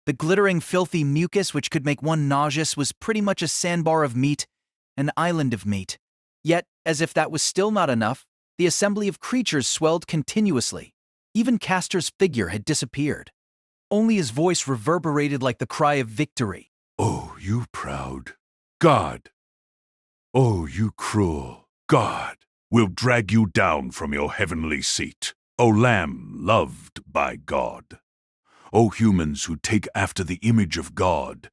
The glittering, filthy mucus which could make one nauseous was pretty much a sandbar of meat, an island of meat. Yet, as if that was still not enough, the assembly of creatures swelled continuously. Even Castor's figure had disappeared. Only his voice reverberated like the cry of victory. Oh, you proud God! Oh, you cruel God! We'll drag you down from your heavenly seat, O Lamb loved by God. O humans who take after the image of God,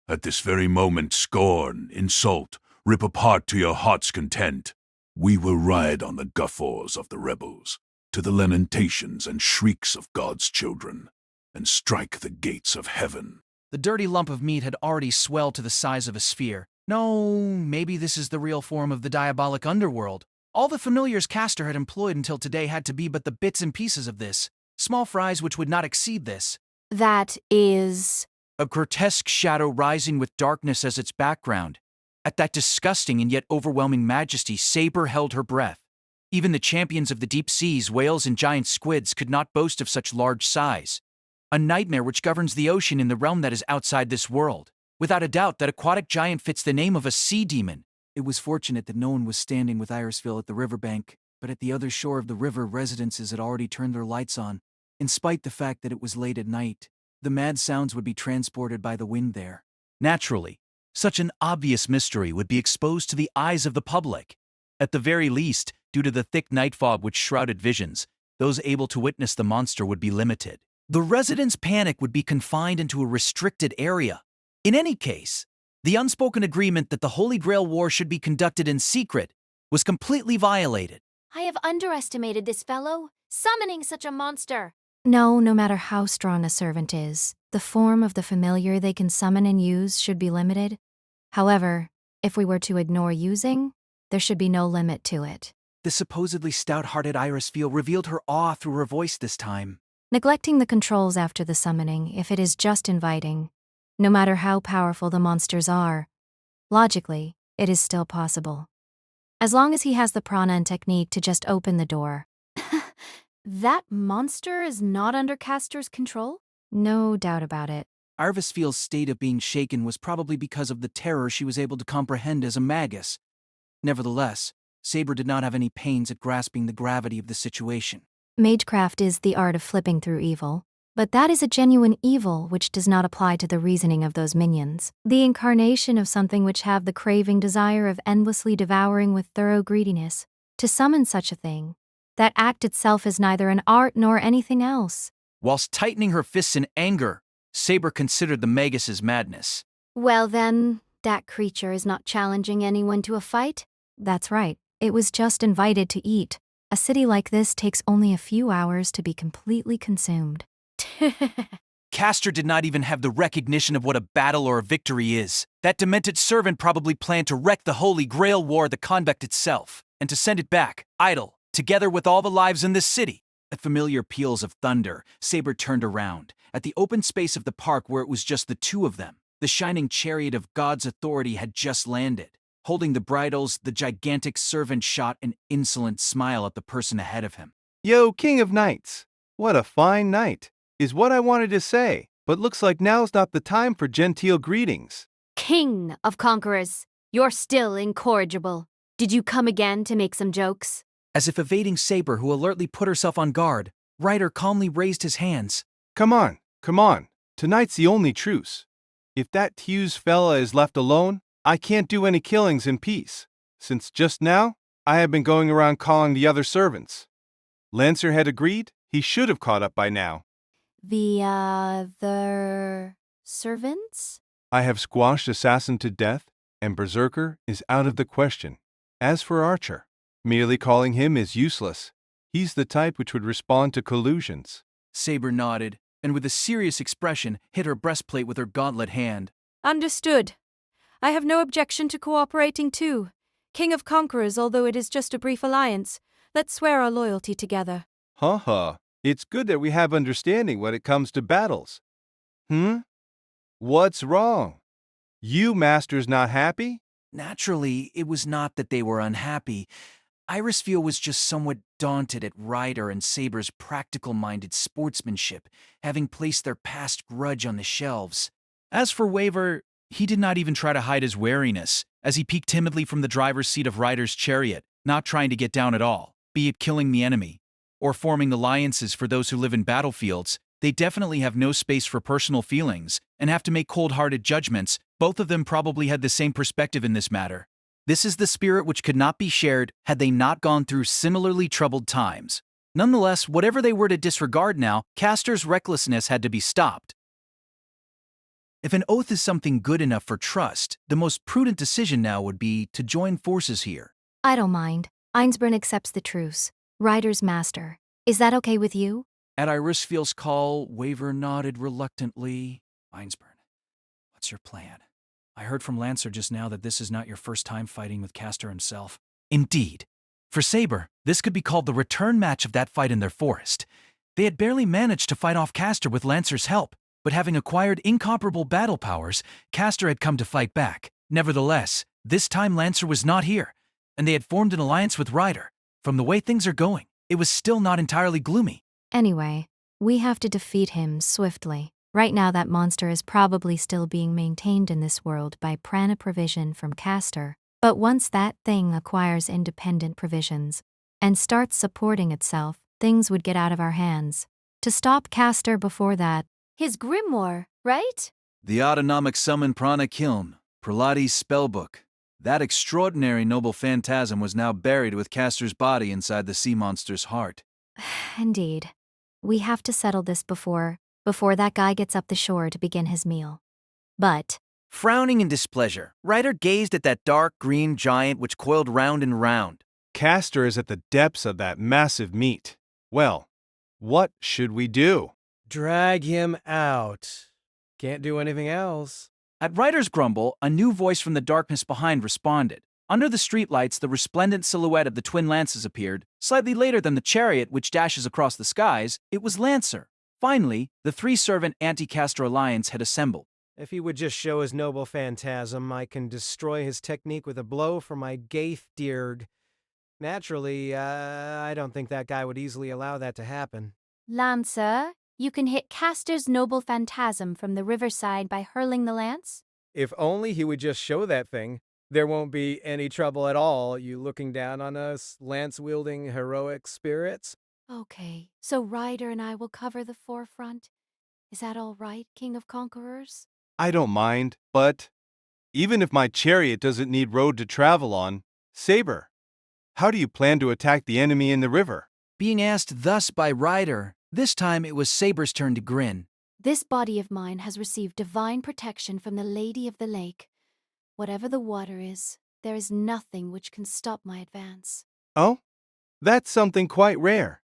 at this very moment scorn, insult, rip apart to your heart's content. We will ride on the guffaws of the rebels, to the lamentations and shrieks of God's children, and strike the gates of heaven. The dirty lump of meat had already swelled to the size of a sphere. No, maybe this is the real form of the diabolic underworld. All the familiars Castor had employed until today had to be but the bits and pieces of this, small fries which would not exceed this. That is... A grotesque shadow rising with darkness as its background. At that disgusting and yet overwhelming majesty, Saber held her breath. Even the champions of the deep seas, whales and giant squids, could not boast of such large size. A nightmare which governs the ocean in the realm that is outside this world. Without a doubt, that aquatic giant fits the name of a sea demon. It was fortunate that no one was standing with Irisville at the riverbank, but at the other shore of the river, residences had already turned their lights on. In spite the fact that it was late at night, the mad sounds would be transported by the wind there. Naturally, such an obvious mystery would be exposed to the eyes of the public. At the very least, due to the thick night fog which shrouded visions, those able to witness the monster would be limited. The residents' panic would be confined into a restricted area. In any case, the unspoken agreement that the Holy Grail War should be conducted in secret was completely violated. I have underestimated this fellow, summoning such a monster. No matter how strong a servant is, the form of the familiar they can summon and use should be limited. However, if we were to ignore using, there should be no limit to it. The supposedly stout-hearted Irisville revealed her awe through her voice this time. Neglecting the controls after the summoning, if it is just inviting, no matter how powerful the monsters are, logically, it is still possible. As long as he has the prana and technique to just open the door. That monster is not under Castor's control? No doubt about it. Irisville's state of being shaken was probably because of the terror she was able to comprehend as a magus. Nevertheless, Saber did not have any pains at grasping the gravity of the situation. Magecraft is the art of flipping through evil, but that is a genuine evil which does not apply to the reasoning of those minions. The incarnation of something which have the craving desire of endlessly devouring with thorough greediness. To summon such a thing, that act itself is neither an art nor anything else. Whilst tightening her fists in anger, Saber considered the Magus's madness. Well then, that creature is not challenging anyone to a fight? That's right. It was just invited to eat. A city like this takes only a few hours to be completely consumed. Castor did not even have the recognition of what a battle or a victory is. That demented servant probably planned to wreck the Holy Grail War, the convent itself. and to send it back, idle, together with all the lives in this city. At familiar peals of thunder, Saber turned around. At the open space of the park where it was just the two of them, the shining chariot of God's authority had just landed. Holding the bridles, the gigantic servant shot an insolent smile at the person ahead of him. Yo, King of Knights! What a fine night, is what I wanted to say, but looks like now's not the time for genteel greetings. King of Conquerors, you're still incorrigible. Did you come again to make some jokes? As if evading Saber, who alertly put herself on guard, Ryder calmly raised his hands. Come on. Tonight's the only truce. If that Hughes fella is left alone, I can't do any killings in peace, since just now I have been going around calling the other servants. Lancer had agreed he should have caught up by now. The other servants? I have squashed Assassin to death, and Berserker is out of the question. As for Archer, merely calling him is useless. He's the type which would respond to collusions. Saber nodded, and with a serious expression hit her breastplate with her gauntlet hand. Understood. I have no objection to cooperating too. King of Conquerors, although it is just a brief alliance, let's swear our loyalty together. It's good that we have understanding when it comes to battles. What's wrong? You masters not happy? Naturally, it was not that they were unhappy. Irisfield was just somewhat daunted at Ryder and Saber's practical-minded sportsmanship, having placed their past grudge on the shelves. As for Waver, he did not even try to hide his wariness, as he peeked timidly from the driver's seat of Ryder's chariot, not trying to get down at all, be it killing the enemy, or forming alliances for those who live in battlefields. They definitely have no space for personal feelings, and have to make cold-hearted judgments. Both of them probably had the same perspective in this matter. This is the spirit which could not be shared had they not gone through similarly troubled times. Nonetheless, whatever they were to disregard now, Castor's recklessness had to be stopped. If an oath is something good enough for trust, the most prudent decision now would be to join forces here. I don't mind. Einsburn accepts the truce. Ryder's master. Is that okay with you? At Irisfield's call, Waver nodded reluctantly. Einsburn, what's your plan? I heard from Lancer just now that this is not your first time fighting with Castor himself. Indeed. For Saber, this could be called the return match of that fight in their forest. They had barely managed to fight off Castor with Lancer's help, but having acquired incomparable battle powers, Castor had come to fight back. Nevertheless, this time Lancer was not here, and they had formed an alliance with Ryder. From the way things are going, it was still not entirely gloomy. Anyway, we have to defeat him swiftly. Right now that monster is probably still being maintained in this world by prana provision from Castor. But once that thing acquires independent provisions and starts supporting itself, things would get out of our hands. To stop Castor before that, His grimoire, right? The autonomic summon prana kiln, Praladi's spellbook. That extraordinary noble phantasm was now buried with Castor's body inside the sea monster's heart. indeed, we have to settle this before that guy gets up the shore to begin his meal. But Frowning in displeasure, Ryder gazed at that dark green giant which coiled round and round. Castor is at the depths of that massive meat. Well, what should we do? Drag him out. Can't do anything else. At Ryder's grumble, a new voice from the darkness behind responded. Under the streetlights, the resplendent silhouette of the twin lances appeared. Slightly later than the chariot which dashes across the skies, it was Lancer. Finally, the three-servant anti-Castor alliance had assembled. If he would just show his noble phantasm, I can destroy his technique with a blow from my Gaithdirg. Naturally, I don't think that guy would easily allow that to happen. Lancer, you can hit Castor's noble phantasm from the riverside by hurling the lance? If only he would just show that thing. There won't be any trouble at all, you looking down on us, lance-wielding heroic spirits. Okay, so Ryder and I will cover the forefront. Is that all right, King of Conquerors? I don't mind, but even if my chariot doesn't need road to travel on, Saber, how do you plan to attack the enemy in the river? Being asked thus by Ryder, this time it was Saber's turn to grin. This body of mine has received divine protection from the Lady of the Lake. Whatever the water is, there is nothing which can stop my advance. Oh? That's something quite rare.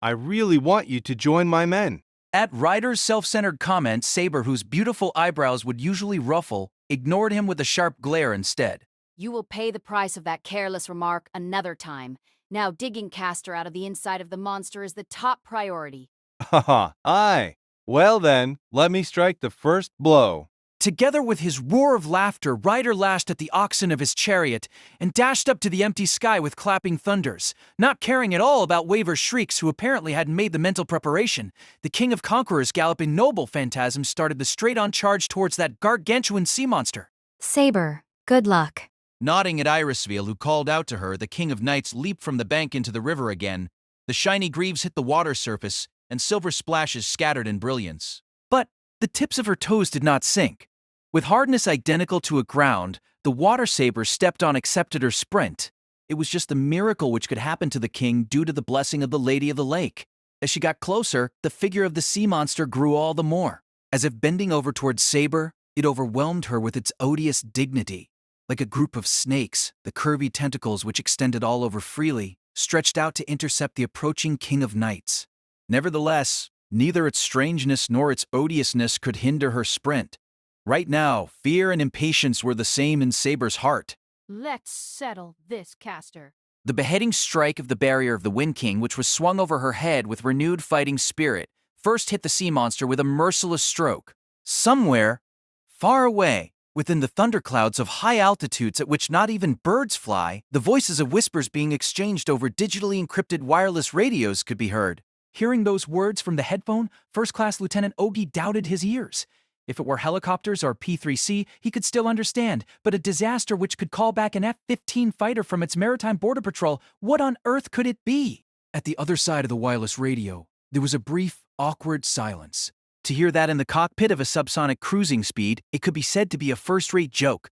I really want you to join my men. At Ryder's self-centered comment, Saber, whose beautiful eyebrows would usually ruffle, ignored him with a sharp glare instead. You will pay the price of that careless remark another time. Now digging Castor out of the inside of the monster is the top priority. Haha, aye. Well then, let me strike the first blow. Together with his roar of laughter, Ryder lashed at the oxen of his chariot and dashed up to the empty sky with clapping thunders. Not caring at all about Waver's shrieks, who apparently hadn't made the mental preparation, the King of Conquerors' galloping noble phantasm started the straight-on charge towards that gargantuan sea monster. Saber, good luck. Nodding at Irisveal, who called out to her, the King of Knights leaped from the bank into the river again. The shiny greaves hit the water surface, and silver splashes scattered in brilliance. But the tips of her toes did not sink. With hardness identical to a ground, the water saber stepped on accepted her sprint. It was just a miracle which could happen to the king due to the blessing of the Lady of the Lake. As she got closer, the figure of the sea monster grew all the more. As if bending over towards Saber, it overwhelmed her with its odious dignity. Like a group of snakes, the curvy tentacles which extended all over freely, stretched out to intercept the approaching King of Knights. Nevertheless, neither its strangeness nor its odiousness could hinder her sprint. Right now, fear and impatience were the same in Saber's heart. Let's settle this, Castor. The beheading strike of the barrier of the Wind King, which was swung over her head with renewed fighting spirit, first hit the sea monster with a merciless stroke. Somewhere, far away, within the thunderclouds of high altitudes at which not even birds fly, the voices of whispers being exchanged over digitally encrypted wireless radios could be heard. Hearing those words from the headphone, First Class Lieutenant Ogi doubted his ears. If it were helicopters or P-3C, he could still understand, but a disaster which could call back an F-15 fighter from its maritime border patrol, what on earth could it be? At the other side of the wireless radio, there was a brief, awkward silence. To hear that in the cockpit of a subsonic cruising speed, it could be said to be a first-rate joke.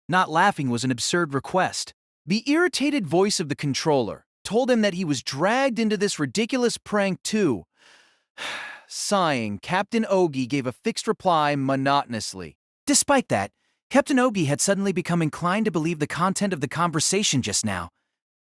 Not laughing was an absurd request. The irritated voice of the controller told him that he was dragged into this ridiculous prank too. Sighing, Captain Ogi gave a fixed reply monotonously. Despite that, Captain Ogi had suddenly become inclined to believe the content of the conversation just now.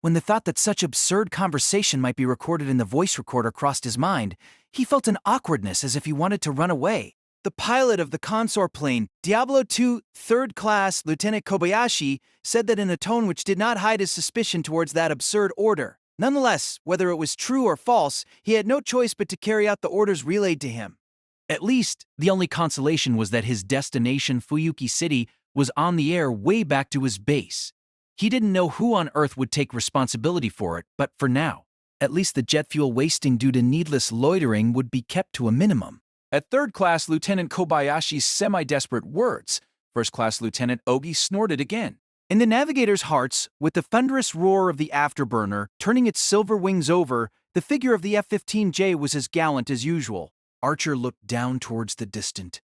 When the thought that such absurd conversation might be recorded in the voice recorder crossed his mind, he felt an awkwardness as if he wanted to run away. The pilot of the consort plane, Diablo II Third Class Lieutenant Kobayashi, said that in a tone which did not hide his suspicion towards that absurd order. Nonetheless, whether it was true or false, he had no choice but to carry out the orders relayed to him. At least, the only consolation was that his destination, Fuyuki City, was on the air way back to his base. He didn't know who on earth would take responsibility for it, but for now, at least the jet fuel wasting due to needless loitering would be kept to a minimum. At Third Class Lieutenant Kobayashi's semi-desperate words, First Class Lieutenant Ogi snorted again. In the navigator's hearts, with the thunderous roar of the afterburner turning its silver wings over, the figure of the F-15J was as gallant as usual. Archer looked down towards the distant,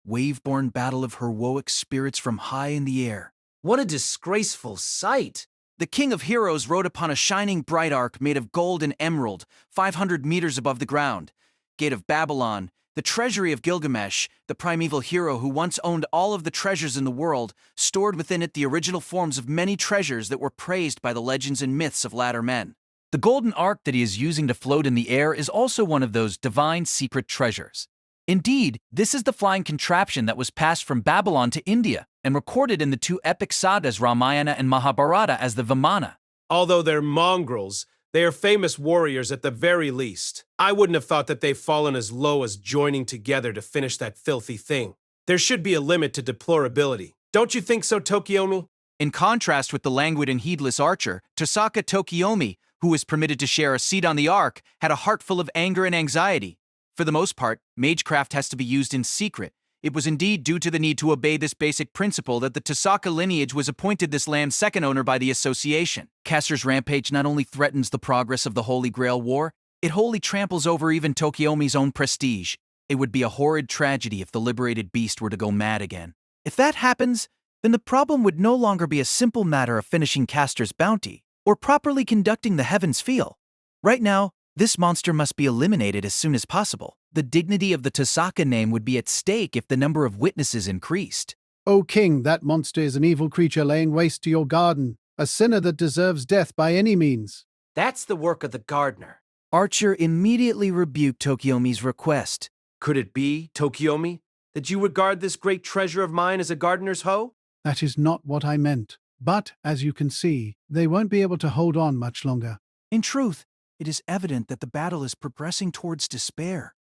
wave-borne battle of heroic spirits from high in the air. What a disgraceful sight! The King of Heroes rode upon a shining bright ark made of gold and emerald, 500 meters above the ground. Gate of Babylon, the treasury of Gilgamesh, the primeval hero who once owned all of the treasures in the world, stored within it the original forms of many treasures that were praised by the legends and myths of latter men. The golden ark that he is using to float in the air is also one of those divine secret treasures. Indeed, this is the flying contraption that was passed from Babylon to India and recorded in the two epic sagas Ramayana and Mahabharata as the Vimana. Although they're mongrels, they are famous warriors at the very least. I wouldn't have thought that they've fallen as low as joining together to finish that filthy thing. There should be a limit to deplorability. Don't you think so, Tokiomi? In contrast with the languid and heedless archer, Tosaka Tokiomi, who was permitted to share a seat on the ark, had a heart full of anger and anxiety. For the most part, magecraft has to be used in secret. It was indeed due to the need to obey this basic principle that the Tosaka lineage was appointed this land's second owner by the association. Castor's rampage not only threatens the progress of the Holy Grail War, it wholly tramples over even Tokiomi's own prestige. It would be a horrid tragedy if the liberated beast were to go mad again. If that happens, then the problem would no longer be a simple matter of finishing Castor's bounty or properly conducting the Heaven's Feel. Right now, this monster must be eliminated as soon as possible. The dignity of the Tosaka name would be at stake if the number of witnesses increased. O king, that monster is an evil creature laying waste to your garden, a sinner that deserves death by any means. That's the work of the gardener. Archer immediately rebuked Tokiomi's request. Could it be, Tokiomi, that you regard this great treasure of mine as a gardener's hoe? That is not what I meant. But, as you can see, they won't be able to hold on much longer. In truth, it is evident that the battle is progressing towards despair.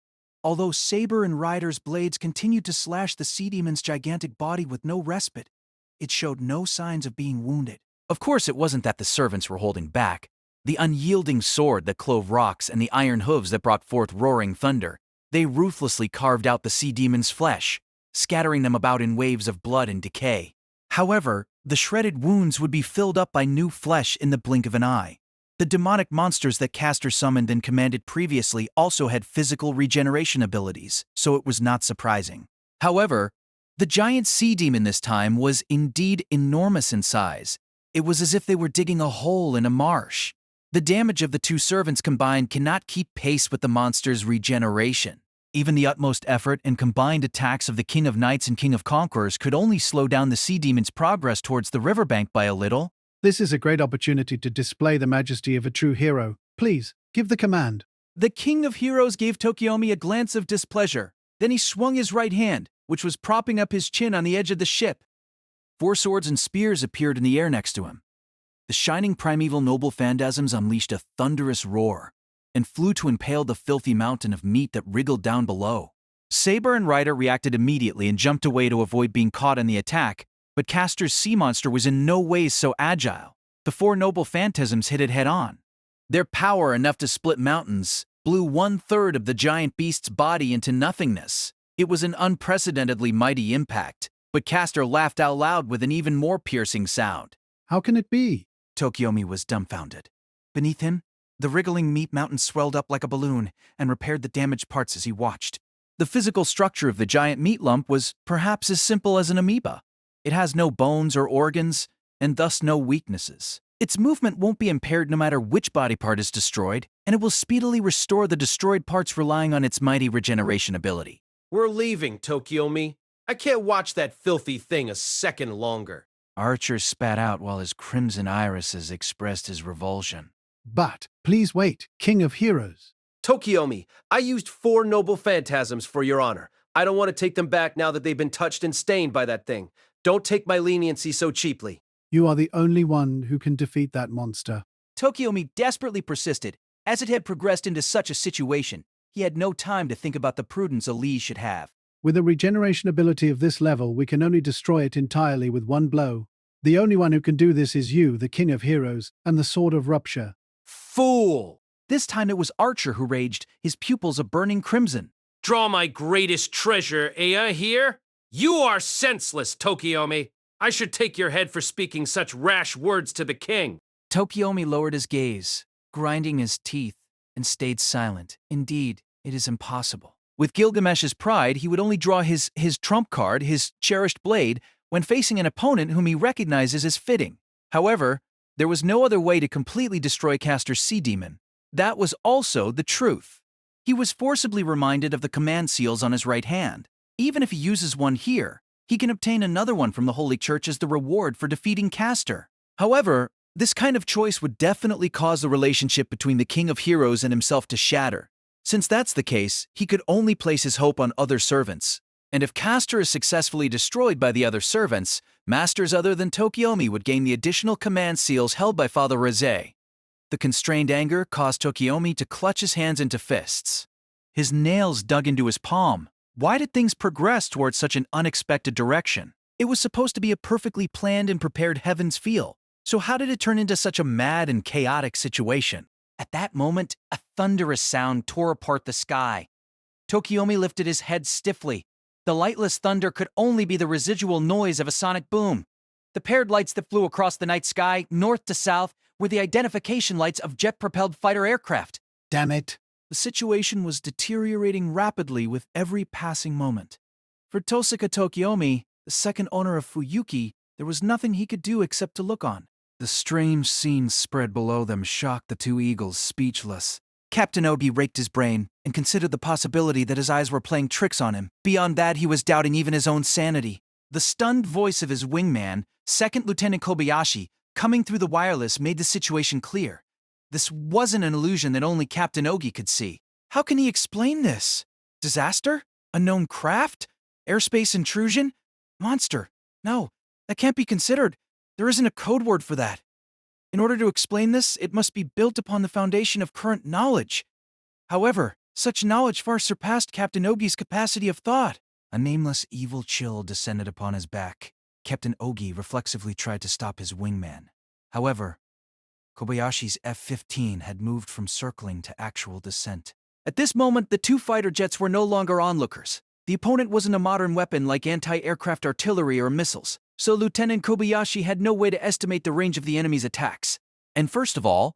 Although Saber and Ryder's blades continued to slash the sea demon's gigantic body with no respite, it showed no signs of being wounded. Of course, it wasn't that the servants were holding back. The unyielding sword that clove rocks and the iron hooves that brought forth roaring thunder, they ruthlessly carved out the sea demon's flesh, scattering them about in waves of blood and decay. However, the shredded wounds would be filled up by new flesh in the blink of an eye. The demonic monsters that Castor summoned and commanded previously also had physical regeneration abilities, so it was not surprising. However, the giant sea demon this time was indeed enormous in size. It was as if they were digging a hole in a marsh. The damage of the two servants combined cannot keep pace with the monster's regeneration. Even the utmost effort and combined attacks of the King of Knights and King of Conquerors could only slow down the sea demon's progress towards the riverbank by a little. This is a great opportunity to display the majesty of a true hero. Please, give the command. The King of Heroes gave Tokiomi a glance of displeasure. Then he swung his right hand, which was propping up his chin on the edge of the ship. 4 swords and spears appeared in the air next to him. The shining primeval noble phantasms unleashed a thunderous roar and flew to impale the filthy mountain of meat that wriggled down below. Saber and Ryder reacted immediately and jumped away to avoid being caught in the attack, but Castor's sea monster was in no way so agile. The 4 noble phantasms hit it head-on. Their power, enough to split mountains, blew 1/3 of the giant beast's body into nothingness. It was an unprecedentedly mighty impact, but Castor laughed out loud with an even more piercing sound. How can it be? Tokiomi was dumbfounded. Beneath him, the wriggling meat mountain swelled up like a balloon and repaired the damaged parts as he watched. The physical structure of the giant meat lump was perhaps as simple as an amoeba. It has no bones or organs, and thus no weaknesses. Its movement won't be impaired no matter which body part is destroyed, and it will speedily restore the destroyed parts relying on its mighty regeneration ability. We're leaving, Tokiomi. I can't watch that filthy thing a second longer. Archer spat out while his crimson irises expressed his revulsion. But, please wait, King of Heroes. Tokiomi, I used 4 noble phantasms for your honor. I don't want to take them back now that they've been touched and stained by that thing. Don't take my leniency so cheaply. You are the only one who can defeat that monster. Tokiomi desperately persisted. As it had progressed into such a situation, he had no time to think about the prudence Elise should have. With a regeneration ability of this level, we can only destroy it entirely with one blow. The only one who can do this is you, the King of Heroes, and the Sword of Rupture. Fool! This time it was Archer who raged, his pupils a burning crimson. Draw my greatest treasure, Aya, here? You are senseless, Tokiomi. I should take your head for speaking such rash words to the king. Tokiomi lowered his gaze, grinding his teeth, and stayed silent. Indeed, it is impossible. With Gilgamesh's pride, he would only draw his trump card, his cherished blade, when facing an opponent whom he recognizes as fitting. However, there was no other way to completely destroy Castor's sea demon. That was also the truth. He was forcibly reminded of the command seals on his right hand. Even if he uses one here, he can obtain another one from the Holy Church as the reward for defeating Castor. However, this kind of choice would definitely cause the relationship between the King of Heroes and himself to shatter. Since that's the case, he could only place his hope on other servants. And if Castor is successfully destroyed by the other servants, masters other than Tokiomi would gain the additional command seals held by Father Reze. The constrained anger caused Tokiomi to clutch his hands into fists. His nails dug into his palm. Why did things progress towards such an unexpected direction? It was supposed to be a perfectly planned and prepared Heaven's Feel. So how did it turn into such a mad and chaotic situation? At that moment, a thunderous sound tore apart the sky. Tokiomi lifted his head stiffly. The lightless thunder could only be the residual noise of a sonic boom. The paired lights that flew across the night sky, north to south, were the identification lights of jet-propelled fighter aircraft. Damn it. The situation was deteriorating rapidly with every passing moment. For Tosaka Tokiomi, the second owner of Fuyuki, there was nothing he could do except to look on. The strange scene spread below them shocked the two eagles speechless. Captain Obi raked his brain and considered the possibility that his eyes were playing tricks on him. Beyond that, he was doubting even his own sanity. The stunned voice of his wingman, Second Lieutenant Kobayashi, coming through the wireless made the situation clear. This wasn't an illusion that only Captain Ogi could see. How can he explain this? Disaster? Unknown craft? Airspace intrusion? Monster? No, that can't be considered. There isn't a code word for that. In order to explain this, it must be built upon the foundation of current knowledge. However, such knowledge far surpassed Captain Ogi's capacity of thought. A nameless evil chill descended upon his back. Captain Ogi reflexively tried to stop his wingman. However, Kobayashi's F-15 had moved from circling to actual descent. At this moment, the two fighter jets were no longer onlookers. The opponent wasn't a modern weapon like anti-aircraft artillery or missiles, so Lieutenant Kobayashi had no way to estimate the range of the enemy's attacks. And first of all,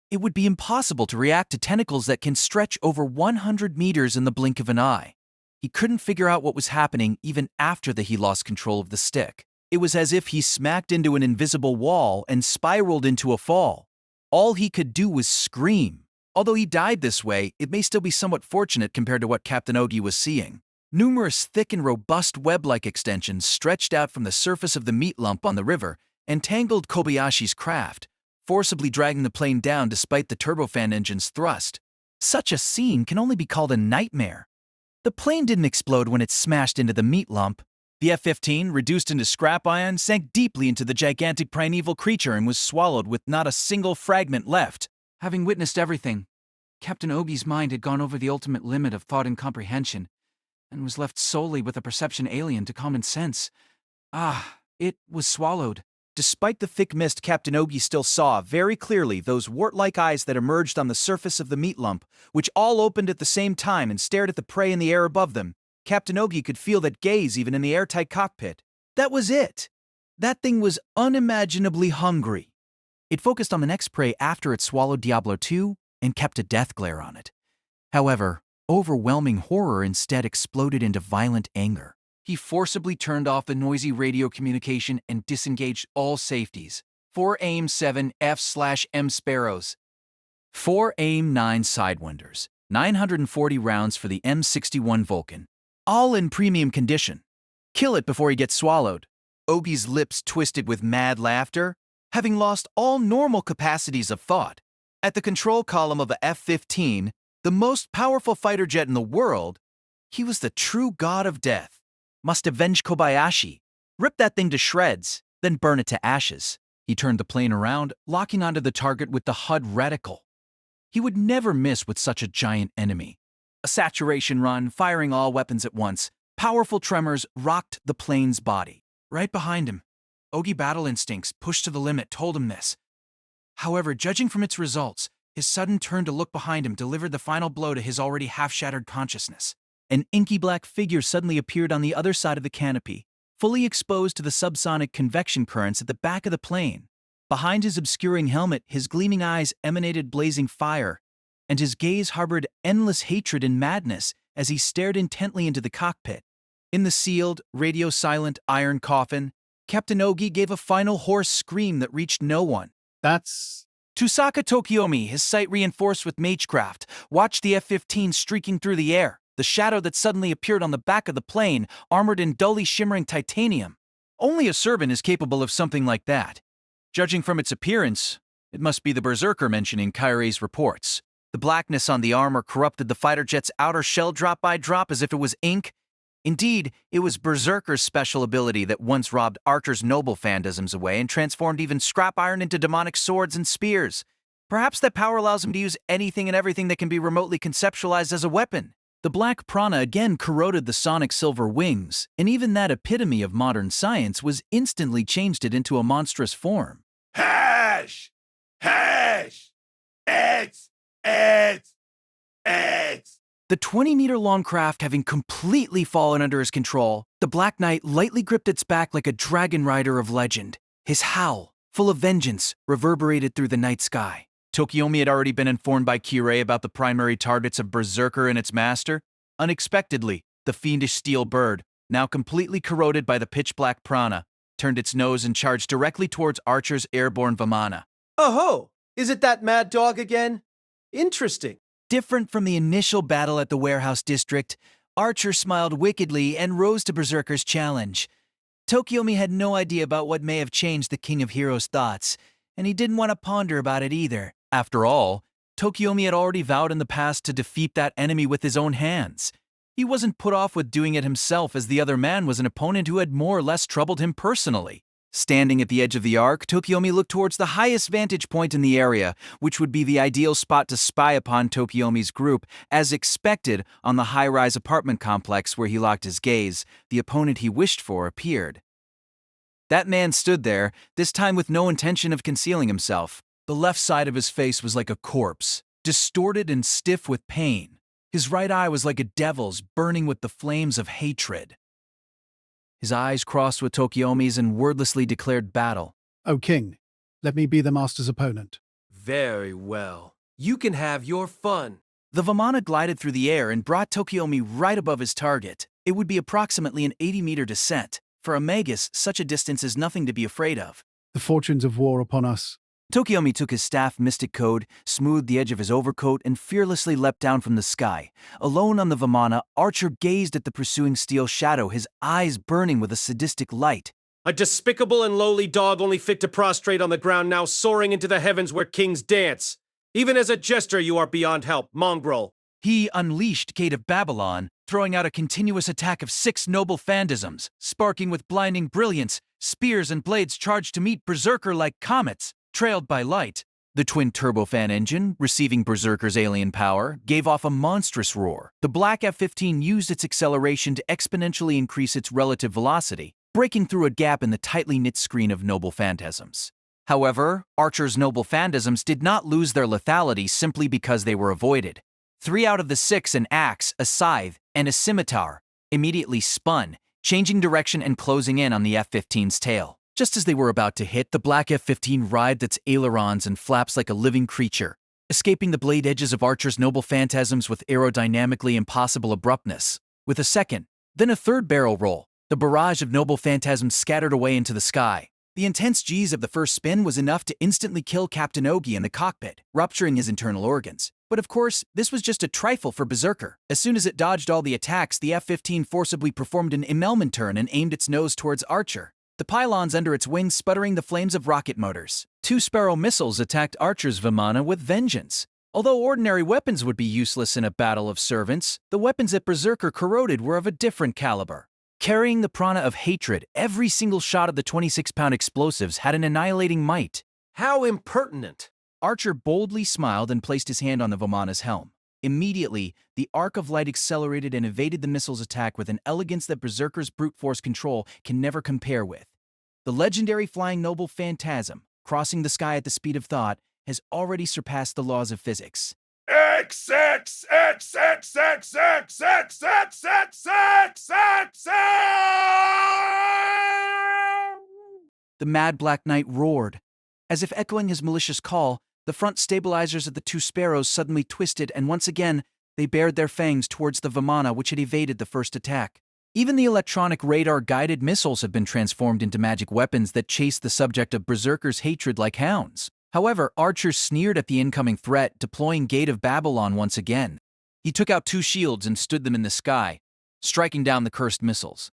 it would be impossible to react to tentacles that can stretch over 100 meters in the blink of an eye. He couldn't figure out what was happening even after he lost control of the stick. It was as if he smacked into an invisible wall and spiraled into a fall. All he could do was scream. Although he died this way, it may still be somewhat fortunate compared to what Captain Ogi was seeing. Numerous thick and robust web-like extensions stretched out from the surface of the meat lump on the river and tangled Kobayashi's craft, forcibly dragging the plane down despite the turbofan engine's thrust. Such a scene can only be called a nightmare. The plane didn't explode when it smashed into the meat lump. The F-15, reduced into scrap iron, sank deeply into the gigantic primeval creature and was swallowed with not a single fragment left. Having witnessed everything, Captain Ogi's mind had gone over the ultimate limit of thought and comprehension, and was left solely with a perception alien to common sense. It was swallowed. Despite the thick mist, Captain Ogi still saw very clearly those wart-like eyes that emerged on the surface of the meat lump, which all opened at the same time and stared at the prey in the air above them. Captain Ogi could feel that gaze even in the airtight cockpit. That was it. That thing was unimaginably hungry. It focused on the next prey after it swallowed Diablo 2 and kept a death glare on it. However, overwhelming horror instead exploded into violent anger. He forcibly turned off the noisy radio communication and disengaged all safeties. 4 AIM-7 F/M Sparrows. 4 AIM-9 Sidewinders. 940 rounds for the M61 Vulcan. All in premium condition. Kill it before he gets swallowed. Ogi's lips twisted with mad laughter, having lost all normal capacities of thought. At the control column of the F-15, the most powerful fighter jet in the world, he was the true god of death. Must avenge Kobayashi, rip that thing to shreds, then burn it to ashes. He turned the plane around, locking onto the target with the HUD reticle. He would never miss with such a giant enemy. A saturation run, firing all weapons at once. Powerful tremors rocked the plane's body. Right behind him, Ogi battle instincts, pushed to the limit, told him this. However, judging from its results, his sudden turn to look behind him delivered the final blow to his already half-shattered consciousness. An inky black figure suddenly appeared on the other side of the canopy, fully exposed to the subsonic convection currents at the back of the plane. Behind his obscuring helmet, his gleaming eyes emanated blazing fire, and his gaze harbored endless hatred and madness as he stared intently into the cockpit. In the sealed, radio-silent iron coffin, Captain Ogi gave a final hoarse scream that reached no one. That's... Tusaka Tokiomi, his sight reinforced with magecraft, watched the F-15 streaking through the air, the shadow that suddenly appeared on the back of the plane, armored in dully shimmering titanium. Only a servant is capable of something like that. Judging from its appearance, it must be the Berserker mentioned in Kairei's reports. The blackness on the armor corrupted the fighter jet's outer shell drop by drop as if it was ink. Indeed, it was Berserker's special ability that once robbed Archer's noble phantasms away and transformed even scrap iron into demonic swords and spears. Perhaps that power allows him to use anything and everything that can be remotely conceptualized as a weapon. The black prana again corroded the sonic silver wings, and even that epitome of modern science was instantly changed it into a monstrous form. Hash! Hash! Eggs! The 20-meter-long craft having completely fallen under his control, the Black Knight lightly gripped its back like a dragon rider of legend. His howl, full of vengeance, reverberated through the night sky. Tokiomi had already been informed by Kirei about the primary targets of Berserker and its master. Unexpectedly, the fiendish steel bird, now completely corroded by the pitch-black prana, turned its nose and charged directly towards Archer's airborne Vamana. Oh-ho! Is it that mad dog again? Interesting. Different from the initial battle at the warehouse district, Archer smiled wickedly and rose to Berserker's challenge. Tokiomi had no idea about what may have changed the King of Heroes' thoughts, and he didn't want to ponder about it either. After all, Tokiomi had already vowed in the past to defeat that enemy with his own hands. He wasn't put off with doing it himself, as the other man was an opponent who had more or less troubled him personally. Standing at the edge of the arc, Tokiomi looked towards the highest vantage point in the area, which would be the ideal spot to spy upon Tokiomi's group. As expected, on the high-rise apartment complex where he locked his gaze, the opponent he wished for appeared. That man stood there, this time with no intention of concealing himself. The left side of his face was like a corpse, distorted and stiff with pain. His right eye was like a devil's, burning with the flames of hatred. His eyes crossed with Tokiomi's and wordlessly declared battle. O king, let me be the master's opponent. Very well. You can have your fun. The Vamana glided through the air and brought Tokiomi right above his target. It would be approximately an 80-meter descent. For a Magus, such a distance is nothing to be afraid of. The fortunes of war upon us. Tokiomi took his staff Mystic Code, smoothed the edge of his overcoat, and fearlessly leapt down from the sky. Alone on the Vamana, Archer gazed at the pursuing steel shadow, his eyes burning with a sadistic light. A despicable and lowly dog only fit to prostrate on the ground, now soaring into the heavens where kings dance. Even as a jester you are beyond help, mongrel. He unleashed Gate of Babylon, throwing out a continuous attack of 6 noble phantasms, sparking with blinding brilliance. Spears and blades charged to meet Berserker like comets, trailed by light. The twin turbofan engine, receiving Berserker's alien power, gave off a monstrous roar. The Black F-15 used its acceleration to exponentially increase its relative velocity, breaking through a gap in the tightly knit screen of noble phantasms. However, Archer's noble phantasms did not lose their lethality simply because they were avoided. 3 out of the 6, an axe, a scythe, and a scimitar, immediately spun, changing direction and closing in on the F-15's tail. Just as they were about to hit, the Black F-15 writhed its ailerons and flaps like a living creature, escaping the blade edges of Archer's noble phantasms with aerodynamically impossible abruptness. With a second, then a third barrel roll, the barrage of noble phantasms scattered away into the sky. The intense G's of the first spin was enough to instantly kill Captain Ogi in the cockpit, rupturing his internal organs. But of course, this was just a trifle for Berserker. As soon as it dodged all the attacks, the F-15 forcibly performed an Immelman turn and aimed its nose towards Archer, the pylons under its wings sputtering the flames of rocket motors. 2 Sparrow missiles attacked Archer's Vamana with vengeance. Although ordinary weapons would be useless in a battle of servants, the weapons that Berserker corroded were of a different caliber. Carrying the prana of hatred, every single shot of the 26-pound explosives had an annihilating might. How impertinent! Archer boldly smiled and placed his hand on the Vamana's helm. Immediately, the arc of light accelerated and evaded the missile's attack with an elegance that Berserker's brute force control can never compare with. The legendary flying noble Phantasm, crossing the sky at the speed of thought, has already surpassed the laws of physics. X, X, X, X, X, X, X, X, X, X, X, The mad Black Knight roared. As if echoing his malicious call, the front stabilizers of the 2 Sparrows suddenly twisted, and once again, they bared their fangs towards the Vamana, which had evaded the first attack. Even the electronic radar-guided missiles have been transformed into magic weapons that chase the subject of Berserker's hatred like hounds. However, Archer sneered at the incoming threat, deploying Gate of Babylon once again. He took out 2 shields and stood them in the sky, striking down the cursed missiles.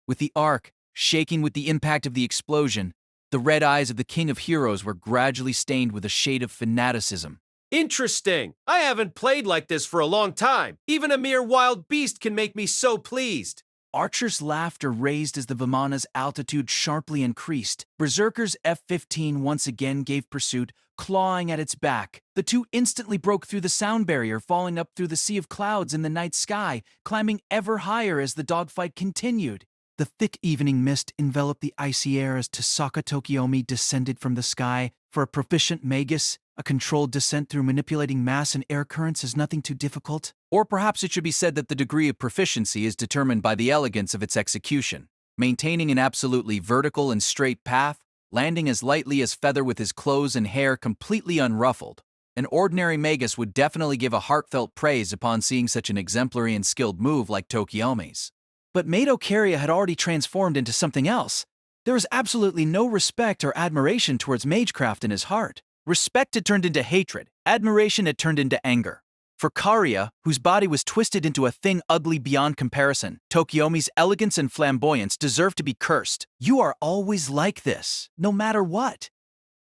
With the arc shaking with the impact of the explosion, the red eyes of the King of Heroes were gradually stained with a shade of fanaticism. Interesting! I haven't played like this for a long time. Even a mere wild beast can make me so pleased. Archer's laughter raised as the Vamana's altitude sharply increased. Berserker's F-15 once again gave pursuit, clawing at its back. The 2 instantly broke through the sound barrier, falling up through the sea of clouds in the night sky, climbing ever higher as the dogfight continued. The thick evening mist enveloped the icy air as Tasaka Tokiomi descended from the sky. For a proficient Magus, a controlled descent through manipulating mass and air currents is nothing too difficult. Or perhaps it should be said that the degree of proficiency is determined by the elegance of its execution. Maintaining an absolutely vertical and straight path, landing as lightly as feather with his clothes and hair completely unruffled. An ordinary Magus would definitely give a heartfelt praise upon seeing such an exemplary and skilled move like Tokiomi's. But Mato Caria had already transformed into something else. There was absolutely no respect or admiration towards magecraft in his heart. Respect had turned into hatred, admiration had turned into anger. For Caria, whose body was twisted into a thing ugly beyond comparison, Tokiomi's elegance and flamboyance deserved to be cursed. You are always like this, no matter what.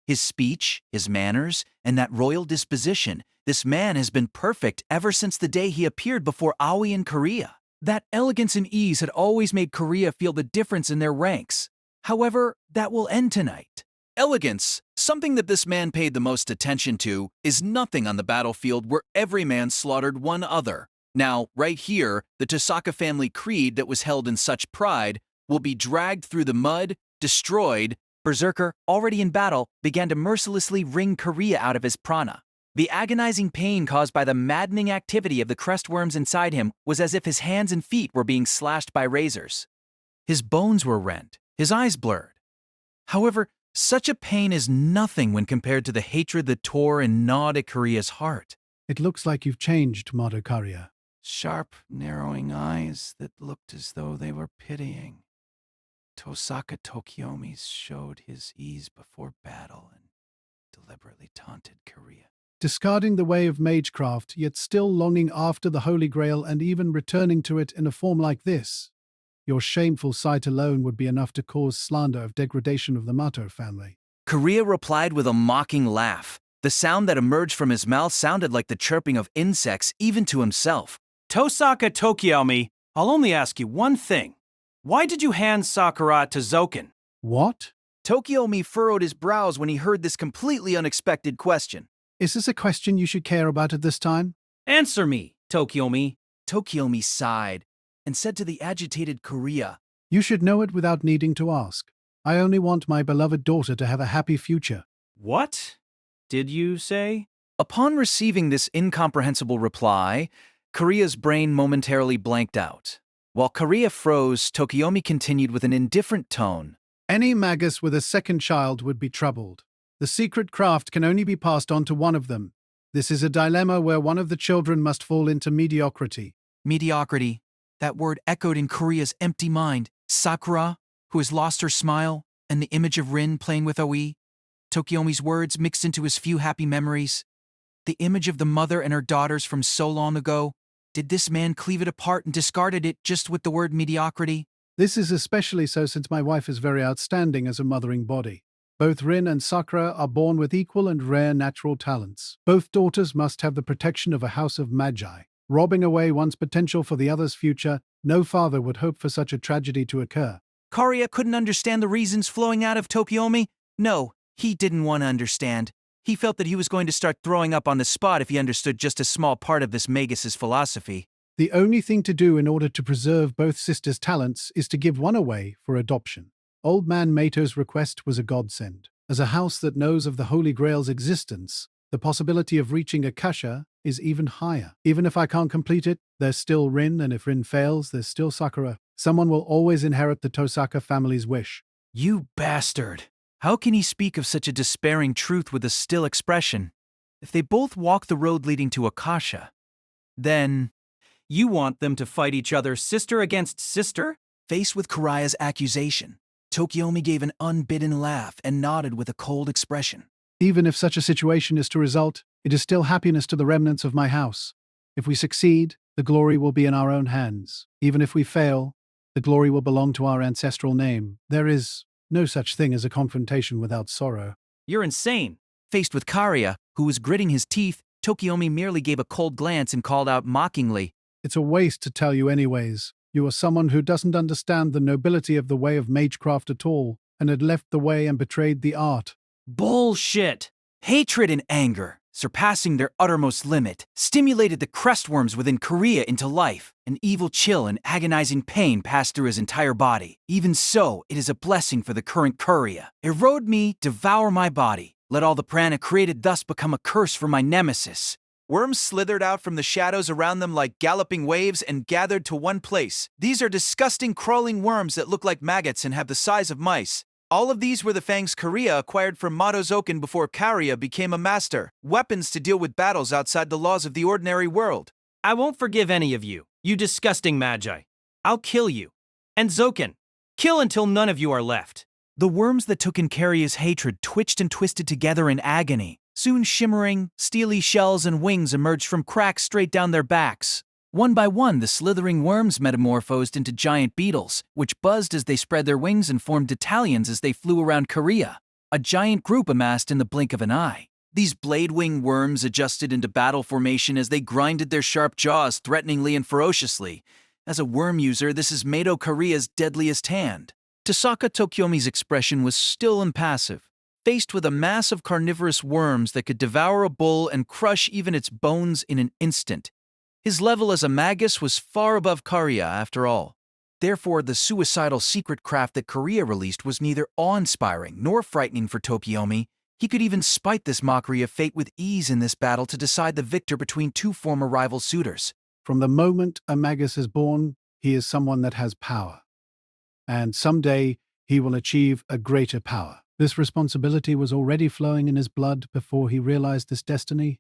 His speech, his manners, and that royal disposition, this man has been perfect ever since the day he appeared before Aoi in Korea. That elegance and ease had always made Korea feel the difference in their ranks. However, that will end tonight. Elegance, something that this man paid the most attention to, is nothing on the battlefield where every man slaughtered one other. Now, right here, the Tosaka family creed that was held in such pride will be dragged through the mud, destroyed. Berserker, already in battle, began to mercilessly wring Korea out of his prana. The agonizing pain caused by the maddening activity of the crestworms inside him was as if his hands and feet were being slashed by razors. His bones were rent, his eyes blurred. However, such a pain is nothing when compared to the hatred that tore and gnawed at Korea's heart. It looks like you've changed, Mato Karia. Sharp, narrowing eyes that looked as though they were pitying. Tosaka Tokiomi showed his ease before battle and deliberately taunted Korea. Discarding the way of magecraft, yet still longing after the Holy Grail and even returning to it in a form like this. Your shameful sight alone would be enough to cause slander of degradation of the Mato family. Korea replied with a mocking laugh. The sound that emerged from his mouth sounded like the chirping of insects, even to himself. Tosaka Tokiomi, I'll only ask you one thing. Why did you hand Sakura to Zoken? What? Tokiomi furrowed his brows when he heard this completely unexpected question. Is this a question you should care about at this time? Answer me, Tokiomi. Tokiomi sighed and said to the agitated Korea, You should know it without needing to ask. I only want my beloved daughter to have a happy future. What did you say? Upon receiving this incomprehensible reply, Korea's brain momentarily blanked out. While Korea froze, Tokiomi continued with an indifferent tone. Any magus with a second child would be troubled. The secret craft can only be passed on to one of them. This is a dilemma where one of the children must fall into mediocrity. Mediocrity. That word echoed in Korea's empty mind. Sakura, who has lost her smile, and the image of Rin playing with Oi. Tokiomi's words mixed into his few happy memories. The image of the mother and her daughters from so long ago. Did this man cleave it apart and discarded it just with the word mediocrity? This is especially so since my wife is very outstanding as a mothering body. Both Rin and Sakura are born with equal and rare natural talents. Both daughters must have the protection of a house of magi. Robbing away one's potential for the other's future, no father would hope for such a tragedy to occur. Korea couldn't understand the reasons flowing out of Tokiomi? No, he didn't want to understand. He felt that he was going to start throwing up on the spot if he understood just a small part of this Magus's philosophy. The only thing to do in order to preserve both sisters' talents is to give one away for adoption. Old Man Mato's request was a godsend. As a house that knows of the Holy Grail's existence, the possibility of reaching Akasha is even higher. Even if I can't complete it, there's still Rin, and if Rin fails, there's still Sakura. Someone will always inherit the Tosaka family's wish. You bastard! How can he speak of such a despairing truth with a still expression? If they both walk the road leading to Akasha, then... You want them to fight each other sister against sister? Faced with Karaya's accusation, Tokiomi gave an unbidden laugh and nodded with a cold expression. Even if such a situation is to result, it is still happiness to the remnants of my house. If we succeed, the glory will be in our own hands. Even if we fail, the glory will belong to our ancestral name. There is no such thing as a confrontation without sorrow. You're insane. Faced with Karia, who was gritting his teeth, Tokiomi merely gave a cold glance and called out mockingly, It's a waste to tell you anyways. You are someone who doesn't understand the nobility of the way of magecraft at all, and had left the way and betrayed the art. Bullshit! Hatred and anger, surpassing their uttermost limit, stimulated the crestworms within Korea into life. An evil chill and agonizing pain passed through his entire body. Even so, it is a blessing for the current Korea. Erode me, devour my body. Let all the prana created thus become a curse for my nemesis. Worms slithered out from the shadows around them like galloping waves and gathered to one place. These are disgusting crawling worms that look like maggots and have the size of mice. All of these were the fangs Korea acquired from Madozoken before Karia became a master, weapons to deal with battles outside the laws of the ordinary world. I won't forgive any of you, you disgusting magi. I'll kill you. And Zoken, kill until none of you are left. The worms that took in Karia's hatred twitched and twisted together in agony. Soon shimmering, steely shells and wings emerged from cracks straight down their backs. One by one, the slithering worms metamorphosed into giant beetles, which buzzed as they spread their wings and formed battalions as they flew around Korea. A giant group amassed in the blink of an eye. These blade-wing worms adjusted into battle formation as they grinded their sharp jaws threateningly and ferociously. As a worm user, this is Mato Korea's deadliest hand. Tasaka Tokyomi's expression was still impassive, faced with a mass of carnivorous worms that could devour a bull and crush even its bones in an instant. His level as a magus was far above Kariya, after all. Therefore, the suicidal secret craft that Kariya released was neither awe-inspiring nor frightening for Tokyomi. He could even spite this mockery of fate with ease in this battle to decide the victor between two former rival suitors. From the moment a magus is born, he is someone that has power. And someday he will achieve a greater power. This responsibility was already flowing in his blood before he realized this destiny.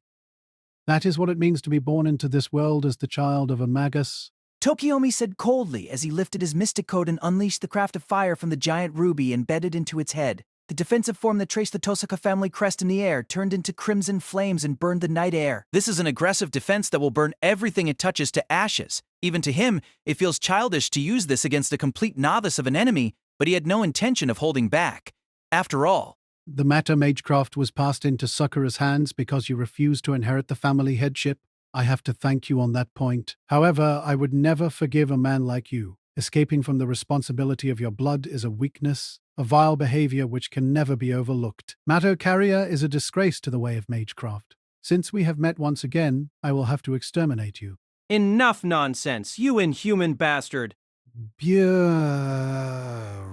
That is what it means to be born into this world as the child of a magus. Tokyomi said coldly as he lifted his mystic code and unleashed the craft of fire from the giant ruby embedded into its head. The defensive form that traced the Tosaka family crest in the air turned into crimson flames and burned the night air. This is an aggressive defense that will burn everything it touches to ashes. Even to him, it feels childish to use this against a complete novice of an enemy, but he had no intention of holding back. After all, the Matter Magecraft was passed into Sakura's hands because you refused to inherit the family headship. I have to thank you on that point. However, I would never forgive a man like you. Escaping from the responsibility of your blood is a weakness, a vile behavior which can never be overlooked. Mato Carrier is a disgrace to the way of Magecraft. Since we have met once again, I will have to exterminate you. Enough nonsense, you inhuman bastard.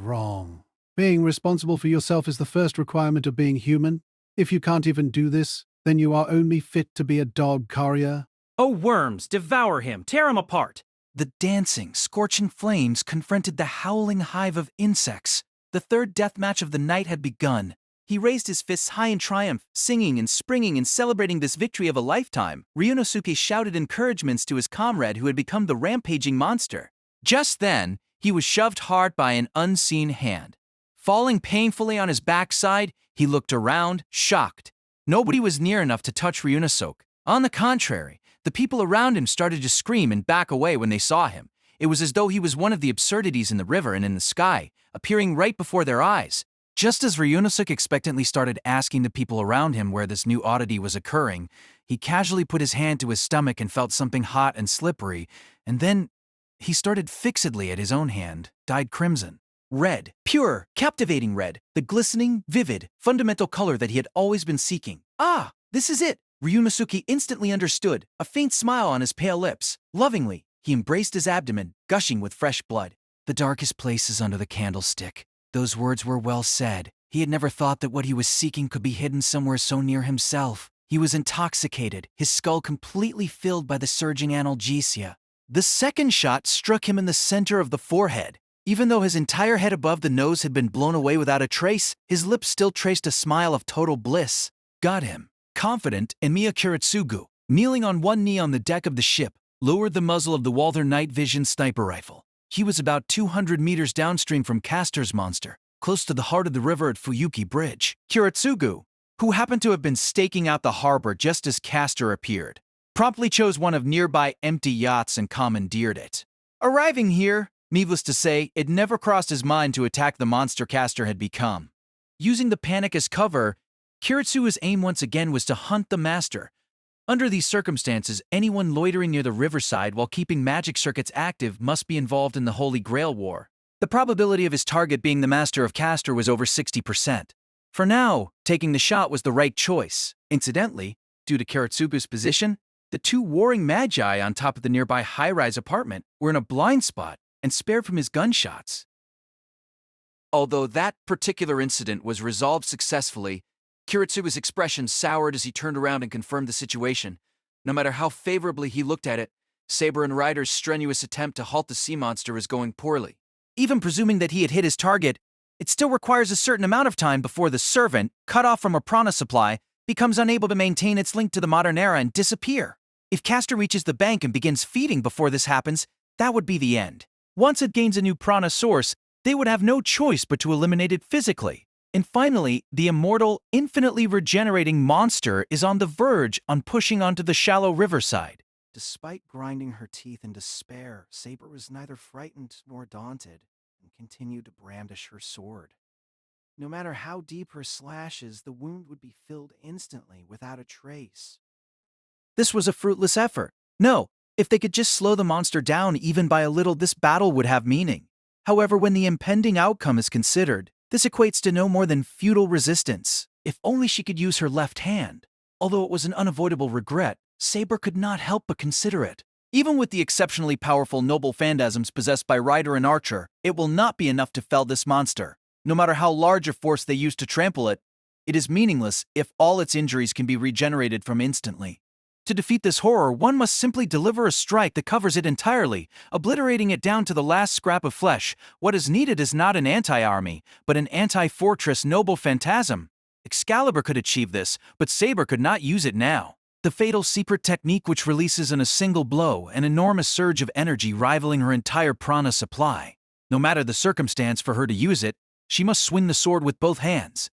Wrong. Being responsible for yourself is the first requirement of being human. If you can't even do this, then you are only fit to be a dog, Carrier. Oh, worms, devour him, tear him apart. The dancing, scorching flames confronted the howling hive of insects. The third death match of the night had begun. He raised his fists high in triumph, singing and springing and celebrating this victory of a lifetime. Ryunosuke shouted encouragements to his comrade who had become the rampaging monster. Just then, he was shoved hard by an unseen hand. Falling painfully on his backside, he looked around, shocked. Nobody was near enough to touch Ryunosuke. On the contrary, the people around him started to scream and back away when they saw him. It was as though he was one of the absurdities in the river and in the sky, appearing right before their eyes. Just as Ryunosuke expectantly started asking the people around him where this new oddity was occurring, he casually put his hand to his stomach and felt something hot and slippery, and then he started fixedly at his own hand, dyed crimson. Red, pure, captivating red, the glistening, vivid, fundamental color that he had always been seeking. Ah, this is it! Ryunosuke instantly understood, a faint smile on his pale lips. Lovingly, he embraced his abdomen, gushing with fresh blood. The darkest place is under the candlestick. Those words were well said. He had never thought that what he was seeking could be hidden somewhere so near himself. He was intoxicated, his skull completely filled by the surging analgesia. The second shot struck him in the center of the forehead. Even though his entire head above the nose had been blown away without a trace, his lips still traced a smile of total bliss. Got him. Confident, Emiya Kuretsugu, kneeling on one knee on the deck of the ship, lowered the muzzle of the Walther Night Vision sniper rifle. He was about 200 meters downstream from Castor's monster, close to the heart of the river at Fuyuki Bridge. Kuretsugu, who happened to have been staking out the harbor just as Castor appeared, promptly chose one of nearby empty yachts and commandeered it. Arriving here, needless to say, it never crossed his mind to attack the monster Castor had become. Using the panic as cover, Kuretsugu's aim once again was to hunt the master. Under these circumstances, anyone loitering near the riverside while keeping magic circuits active must be involved in the Holy Grail War. The probability of his target being the master of Castor was over 60%. For now, taking the shot was the right choice. Incidentally, due to Kuretsugu's position, the two warring magi on top of the nearby high-rise apartment were in a blind spot and spared from his gunshots. Although that particular incident was resolved successfully, Kuretsugu's expression soured as he turned around and confirmed the situation. No matter how favorably he looked at it, Saber and Ryder's strenuous attempt to halt the sea monster is going poorly. Even presuming that he had hit his target, it still requires a certain amount of time before the servant, cut off from a prana supply, becomes unable to maintain its link to the modern era and disappear. If Castor reaches the bank and begins feeding before this happens, that would be the end. Once it gains a new prana source, they would have no choice but to eliminate it physically. And finally, the immortal, infinitely regenerating monster is on the verge on pushing onto the shallow riverside. Despite grinding her teeth in despair, Saber was neither frightened nor daunted and continued to brandish her sword. No matter how deep her slashes, the wound would be filled instantly without a trace. This was a fruitless effort. No, if they could just slow the monster down even by a little, this battle would have meaning. However, when the impending outcome is considered, this equates to no more than futile resistance. If only she could use her left hand. Although it was an unavoidable regret, Saber could not help but consider it. Even with the exceptionally powerful noble phantasms possessed by Ryder and Archer, it will not be enough to fell this monster. No matter how large a force they use to trample it, it is meaningless if all its injuries can be regenerated from instantly. To defeat this horror, one must simply deliver a strike that covers it entirely, obliterating it down to the last scrap of flesh. What is needed is not an anti-army, but an anti-fortress noble phantasm. Excalibur could achieve this, but Saber could not use it now. The fatal secret technique which releases in a single blow an enormous surge of energy rivaling her entire prana supply. No matter the circumstance for her to use it, she must swing the sword with both hands.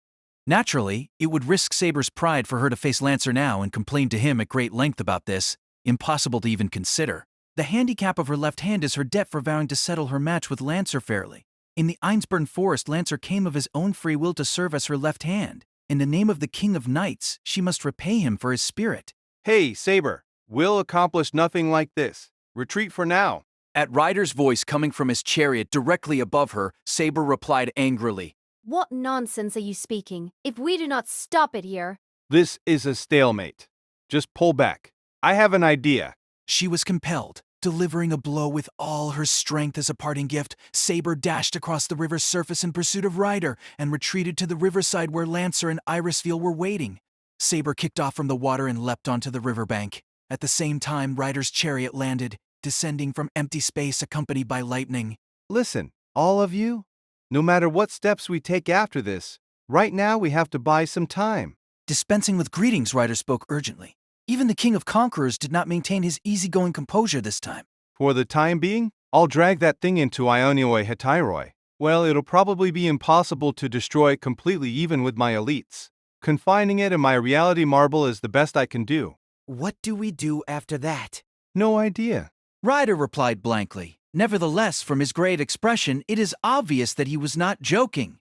Naturally, it would risk Saber's pride for her to face Lancer now and complain to him at great length about this, impossible to even consider. The handicap of her left hand is her debt for vowing to settle her match with Lancer fairly. In the Einsburn forest, Lancer came of his own free will to serve as her left hand. In the name of the King of Knights, she must repay him for his spirit. Hey, Saber, we'll accomplish nothing like this. Retreat for now. At Ryder's voice coming from his chariot directly above her, Saber replied angrily, What nonsense are you speaking? If we do not stop it here... This is a stalemate. Just pull back. I have an idea. She was compelled. Delivering a blow with all her strength as a parting gift, Saber dashed across the river's surface in pursuit of Ryder and retreated to the riverside where Lancer and Irisfield were waiting. Saber kicked off from the water and leapt onto the riverbank. At the same time, Ryder's chariot landed, descending from empty space accompanied by lightning. Listen, all of you, no matter what steps we take after this, right now we have to buy some time. Dispensing with greetings, Ryder spoke urgently. Even the King of Conquerors did not maintain his easygoing composure this time. For the time being, I'll drag that thing into Ionioi Hetairoi. Well, it'll probably be impossible to destroy it completely even with my elites. Confining it in my reality marble is the best I can do. What do we do after that? No idea. Ryder replied blankly. Nevertheless, from his great expression, it is obvious that he was not joking.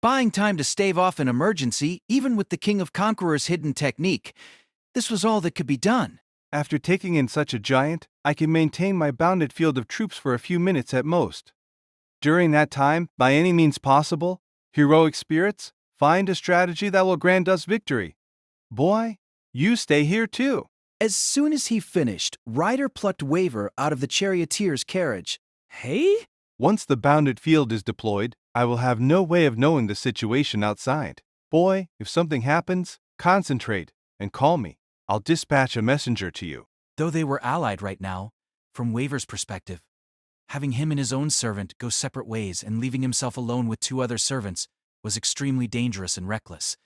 Buying time to stave off an emergency, even with the King of Conquerors' hidden technique, this was all that could be done. After taking in such a giant, I can maintain my bounded field of troops for a few minutes at most. During that time, by any means possible, heroic spirits, find a strategy that will grant us victory. Boy, you stay here too. As soon as he finished, Ryder plucked Waver out of the charioteer's carriage. Hey? Once the bounded field is deployed, I will have no way of knowing the situation outside. Boy, if something happens, concentrate and call me. I'll dispatch a messenger to you. Though they were allied right now, from Waver's perspective, having him and his own servant go separate ways and leaving himself alone with two other servants was extremely dangerous and reckless.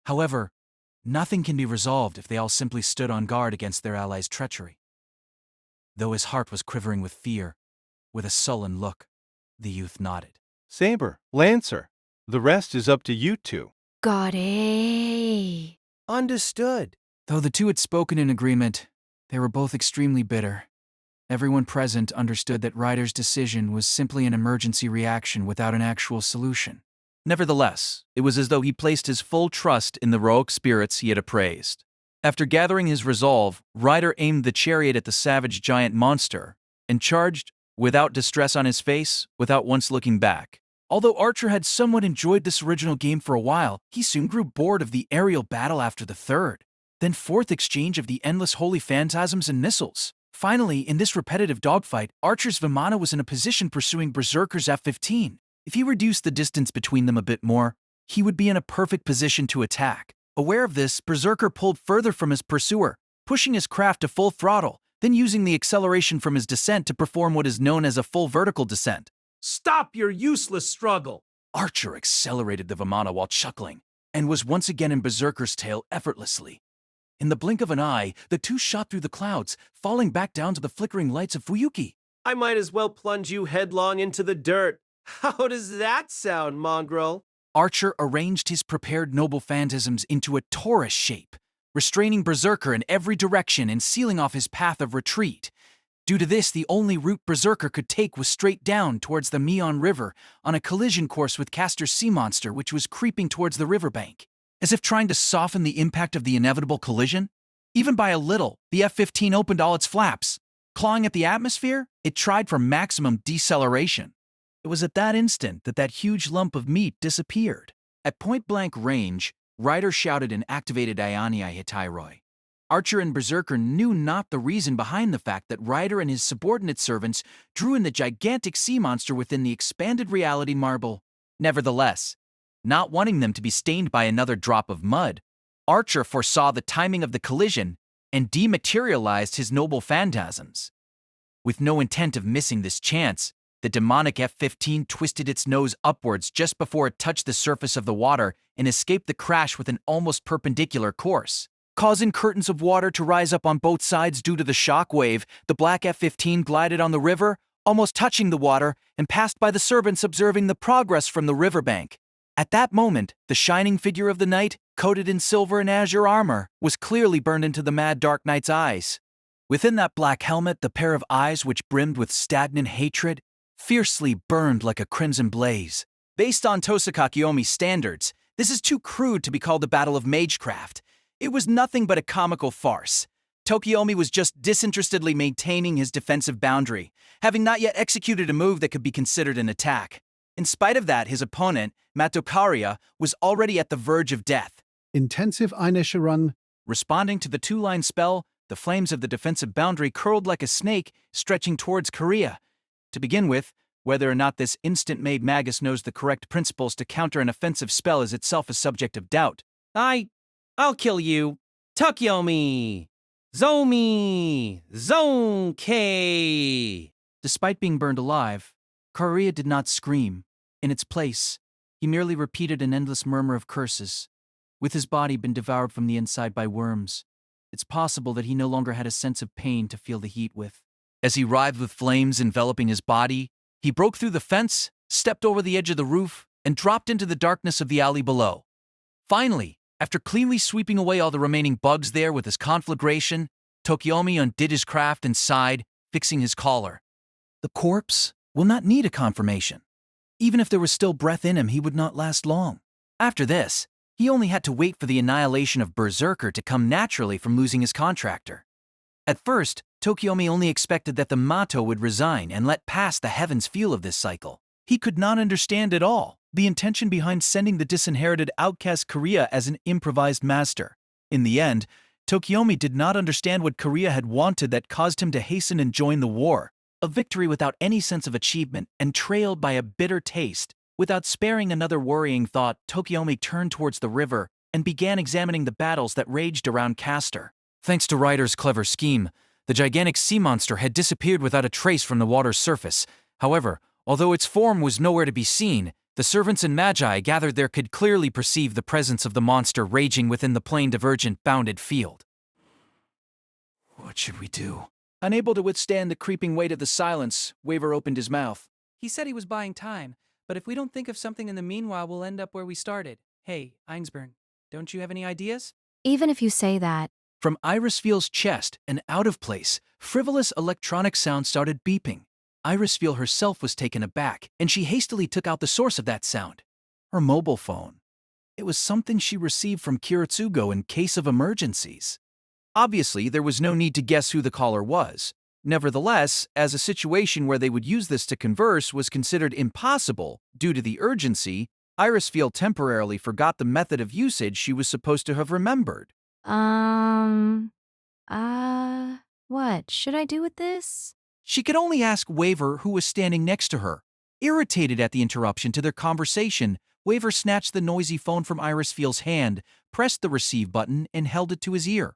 However, nothing can be resolved if they all simply stood on guard against their allies' treachery. Though his heart was quivering with fear, with a sullen look, the youth nodded. Saber, Lancer, the rest is up to you two. Got it. Understood. Though the two had spoken in agreement, they were both extremely bitter. Everyone present understood that Ryder's decision was simply an emergency reaction without an actual solution. Nevertheless, it was as though he placed his full trust in the heroic spirits he had appraised. After gathering his resolve, Ryder aimed the chariot at the savage giant monster and charged, without distress on his face, without once looking back. Although Archer had somewhat enjoyed this original game for a while, he soon grew bored of the aerial battle after the third, then fourth exchange of the endless holy phantasms and missiles. Finally, in this repetitive dogfight, Archer's Vimana was in a position pursuing Berserker's F-15. If he reduced the distance between them a bit more, he would be in a perfect position to attack. Aware of this, Berserker pulled further from his pursuer, pushing his craft to full throttle, then using the acceleration from his descent to perform what is known as a full vertical descent. Stop your useless struggle! Archer accelerated the Vimana while chuckling, and was once again in Berserker's tail effortlessly. In the blink of an eye, the two shot through the clouds, falling back down to the flickering lights of Fuyuki. I might as well plunge you headlong into the dirt. How does that sound, mongrel? Archer arranged his prepared noble phantasms into a torus shape, restraining Berserker in every direction and sealing off his path of retreat. Due to this, the only route Berserker could take was straight down towards the Mion River on a collision course with Castor's sea monster, which was creeping towards the riverbank. As if trying to soften the impact of the inevitable collision, even by a little, the F-15 opened all its flaps. Clawing at the atmosphere, it tried for maximum deceleration. It was at that instant that that huge lump of meat disappeared. At point-blank range, Ryder shouted and activated Ioniai Hetairoi. Archer and Berserker knew not the reason behind the fact that Ryder and his subordinate servants drew in the gigantic sea monster within the expanded reality marble. Nevertheless, not wanting them to be stained by another drop of mud, Archer foresaw the timing of the collision and dematerialized his noble phantasms. With no intent of missing this chance, the demonic F-15 twisted its nose upwards just before it touched the surface of the water and escaped the crash with an almost perpendicular course. Causing curtains of water to rise up on both sides due to the shock wave, the black F-15 glided on the river, almost touching the water, and passed by the servants observing the progress from the riverbank. At that moment, the shining figure of the knight, coated in silver and azure armor, was clearly burned into the mad Dark Knight's eyes. Within that black helmet, the pair of eyes which brimmed with stagnant hatred fiercely burned like a crimson blaze. Based on Tosakakiyomi's standards, this is too crude to be called a battle of magecraft. It was nothing but a comical farce. Tokiyomi was just disinterestedly maintaining his defensive boundary, having not yet executed a move that could be considered an attack. In spite of that, his opponent, Matokaria, was already at the verge of death. Intensive Einisha run. Responding to the two-line spell, the flames of the defensive boundary curled like a snake, stretching towards Korea. To begin with, whether or not this instant-made magus knows the correct principles to counter an offensive spell is itself a subject of doubt. I'll kill you. Tokiyomi! Zomi! Zonke! Despite being burned alive, Korea did not scream. In its place, he merely repeated an endless murmur of curses. With his body been devoured from the inside by worms, it's possible that he no longer had a sense of pain to feel the heat with. As he writhed with flames enveloping his body, he broke through the fence, stepped over the edge of the roof, and dropped into the darkness of the alley below. Finally, after cleanly sweeping away all the remaining bugs there with his conflagration, Tokiyomi undid his craft and sighed, fixing his collar. The corpse will not need a confirmation. Even if there was still breath in him, he would not last long. After this, he only had to wait for the annihilation of Berserker to come naturally from losing his contractor. At first, Tokiyomi only expected that the Mato would resign and let pass the heavens feel of this cycle. He could not understand at all the intention behind sending the disinherited outcast Korea as an improvised master. In the end, Tokiyomi did not understand what Korea had wanted that caused him to hasten and join the war. A victory without any sense of achievement and trailed by a bitter taste. Without sparing another worrying thought, Tokiyomi turned towards the river and began examining the battles that raged around Castor. Thanks to Ryder's clever scheme, the gigantic sea monster had disappeared without a trace from the water's surface. However, although its form was nowhere to be seen, the servants and magi gathered there could clearly perceive the presence of the monster raging within the plain divergent bounded field. What should we do? Unable to withstand the creeping weight of the silence, Waver opened his mouth. He said he was buying time, but if we don't think of something in the meanwhile, we'll end up where we started. Hey, Einsburn, don't you have any ideas? Even if you say that. From Irisfield's chest and out of place, frivolous electronic sound started beeping. Irisfield herself was taken aback, and she hastily took out the source of that sound. Her mobile phone. It was something she received from Kiritsugo in case of emergencies. Obviously, there was no need to guess who the caller was. Nevertheless, as a situation where they would use this to converse was considered impossible due to the urgency, Irisfield temporarily forgot the method of usage she was supposed to have remembered. What should I do with this? She could only ask Waver, who was standing next to her. Irritated at the interruption to their conversation, Waver snatched the noisy phone from Irisfield's hand, pressed the receive button, and held it to his ear.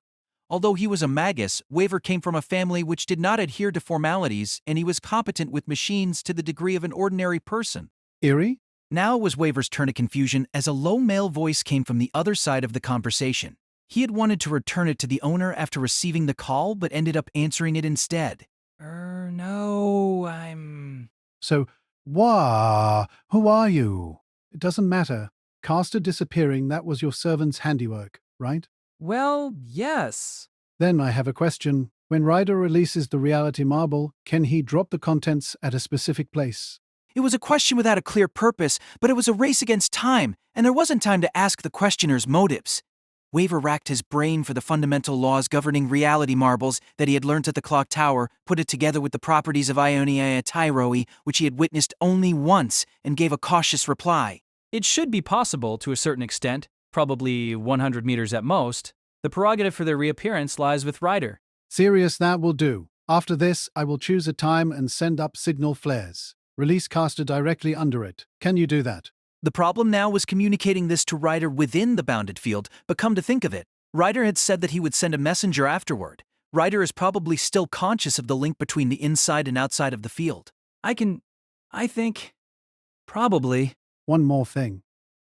Although he was a magus, Waver came from a family which did not adhere to formalities, and he was competent with machines to the degree of an ordinary person. Eerie? Now was Waver's turn of confusion as a low male voice came from the other side of the conversation. He had wanted to return it to the owner after receiving the call, but ended up answering it instead. No, I'm... So, who are you? It doesn't matter. Castor disappearing, that was your servant's handiwork, right? Well, yes. Then I have a question. When Ryder releases the reality marble, can he drop the contents at a specific place? It was a question without a clear purpose, but it was a race against time, and there wasn't time to ask the questioner's motives. Waver racked his brain for the fundamental laws governing reality marbles that he had learnt at the clock tower, put it together with the properties of Ionia Tyroe, which he had witnessed only once, and gave a cautious reply. It should be possible to a certain extent, probably 100 meters at most. The prerogative for their reappearance lies with Ryder. Sirius, that will do. After this, I will choose a time and send up signal flares. Release caster directly under it. Can you do that? The problem now was communicating this to Ryder within the bounded field, but come to think of it, Ryder had said that he would send a messenger afterward. Ryder is probably still conscious of the link between the inside and outside of the field. Probably. One more thing.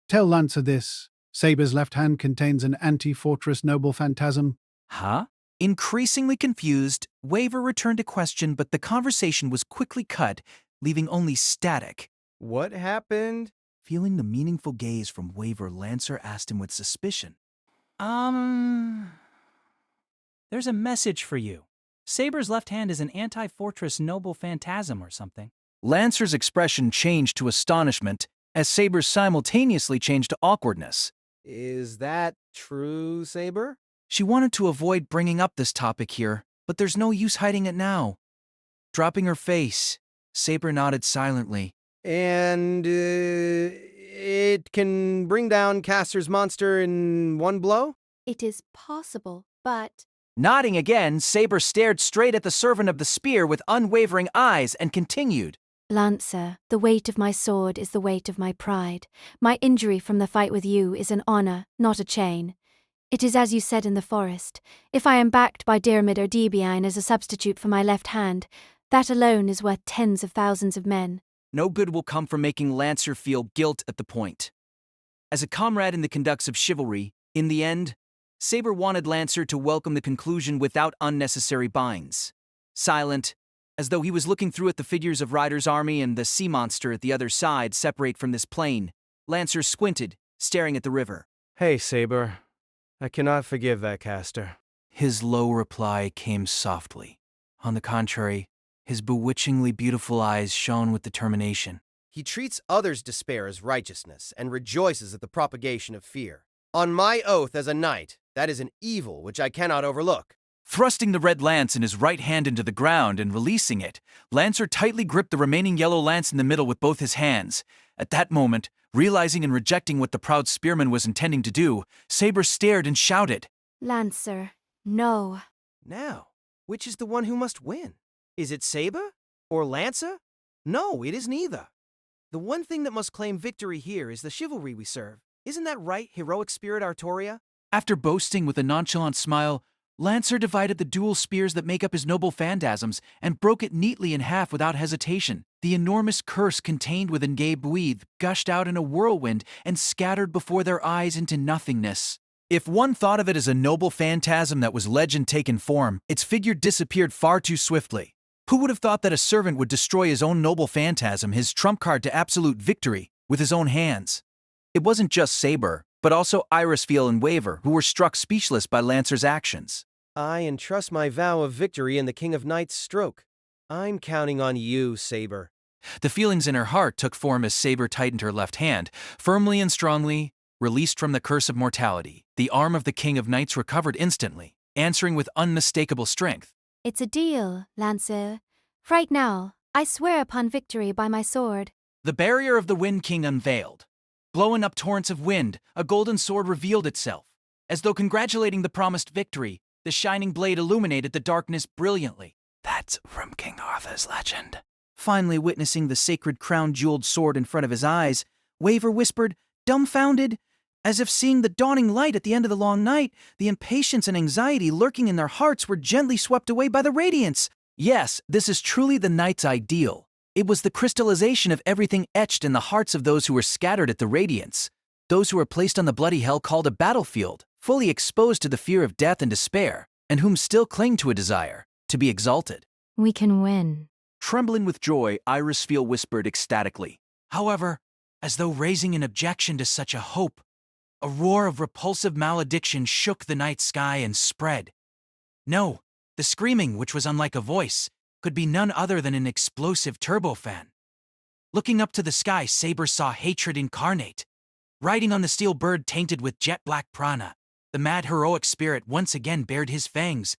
Tell Lancer this. Saber's left hand contains an anti-fortress noble phantasm. Huh? Increasingly confused, Waver returned a question, but the conversation was quickly cut, leaving only static. What happened? Feeling the meaningful gaze from Waver, Lancer asked him with suspicion. There's a message for you. Saber's left hand is an anti-fortress noble phantasm or something. Lancer's expression changed to astonishment, as Saber's simultaneously changed to awkwardness. Is that true, Saber? She wanted to avoid bringing up this topic here, but there's no use hiding it now. Dropping her face, Saber nodded silently. And it can bring down Caster's monster in one blow? It is possible, but... Nodding again, Saber stared straight at the servant of the spear with unwavering eyes and continued. Lancer, the weight of my sword is the weight of my pride. My injury from the fight with you is an honor, not a chain. It is as you said in the forest. If I am backed by Diarmid or Debiine as a substitute for my left hand, that alone is worth tens of thousands of men. No good will come from making Lancer feel guilt at the point. As a comrade in the conducts of chivalry, in the end, Saber wanted Lancer to welcome the conclusion without unnecessary binds. Silent, as though he was looking through at the figures of Ryder's army and the sea monster at the other side separate from this plain, Lancer squinted, staring at the river. Hey, Saber. I cannot forgive that caster. His low reply came softly. On the contrary, his bewitchingly beautiful eyes shone with determination. He treats others' despair as righteousness and rejoices at the propagation of fear. On my oath as a knight, that is an evil which I cannot overlook. Thrusting the red lance in his right hand into the ground and releasing it, Lancer tightly gripped the remaining yellow lance in the middle with both his hands. At that moment, realizing and rejecting what the proud spearman was intending to do, Saber stared and shouted, Lancer, no. Now, which is the one who must win? Is it Saber? Or Lancer? No, it is neither. The one thing that must claim victory here is the chivalry we serve. Isn't that right, heroic spirit Artoria? After boasting with a nonchalant smile, Lancer divided the dual spears that make up his noble phantasms and broke it neatly in half without hesitation. The enormous curse contained within Gay Buith gushed out in a whirlwind and scattered before their eyes into nothingness. If one thought of it as a noble phantasm that was legend taken form, its figure disappeared far too swiftly. Who would have thought that a servant would destroy his own noble phantasm, his trump card to absolute victory, with his own hands? It wasn't just Saber, but also Irisfiel and Waver, who were struck speechless by Lancer's actions. I entrust my vow of victory in the King of Knights' stroke. I'm counting on you, Saber. The feelings in her heart took form as Saber tightened her left hand. Firmly and strongly, released from the curse of mortality, the arm of the King of Knights recovered instantly, answering with unmistakable strength. It's a deal, Lancer. Right now, I swear upon victory by my sword. The barrier of the Wind King unveiled. Blowing up torrents of wind, a golden sword revealed itself. As though congratulating the promised victory, the shining blade illuminated the darkness brilliantly. That's from King Arthur's legend. Finally witnessing the sacred crown-jeweled sword in front of his eyes, Waver whispered, dumbfounded, as if seeing the dawning light at the end of the long night, the impatience and anxiety lurking in their hearts were gently swept away by the radiance. Yes, this is truly the knight's ideal. It was the crystallization of everything etched in the hearts of those who were scattered at the radiance, those who were placed on the bloody hell called a battlefield, fully exposed to the fear of death and despair, and whom still cling to a desire to be exalted. We can win. Trembling with joy, Irisfiel whispered ecstatically. However, as though raising an objection to such a hope, a roar of repulsive malediction shook the night sky and spread. No, the screaming, which was unlike a voice, could be none other than an explosive turbofan. Looking up to the sky, Saber saw hatred incarnate. Riding on the steel bird tainted with jet black prana, The mad heroic spirit once again bared his fangs.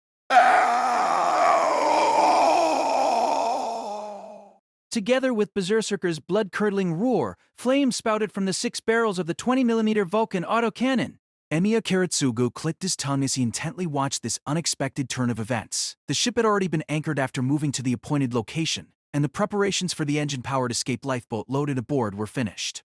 Together with Berserker's blood-curdling roar, flames spouted from the 6 barrels of the 20mm Vulcan autocannon. Emiya Kiritsugu clicked his tongue as he intently watched this unexpected turn of events. The ship had already been anchored after moving to the appointed location, and the preparations for the engine-powered escape lifeboat loaded aboard were finished.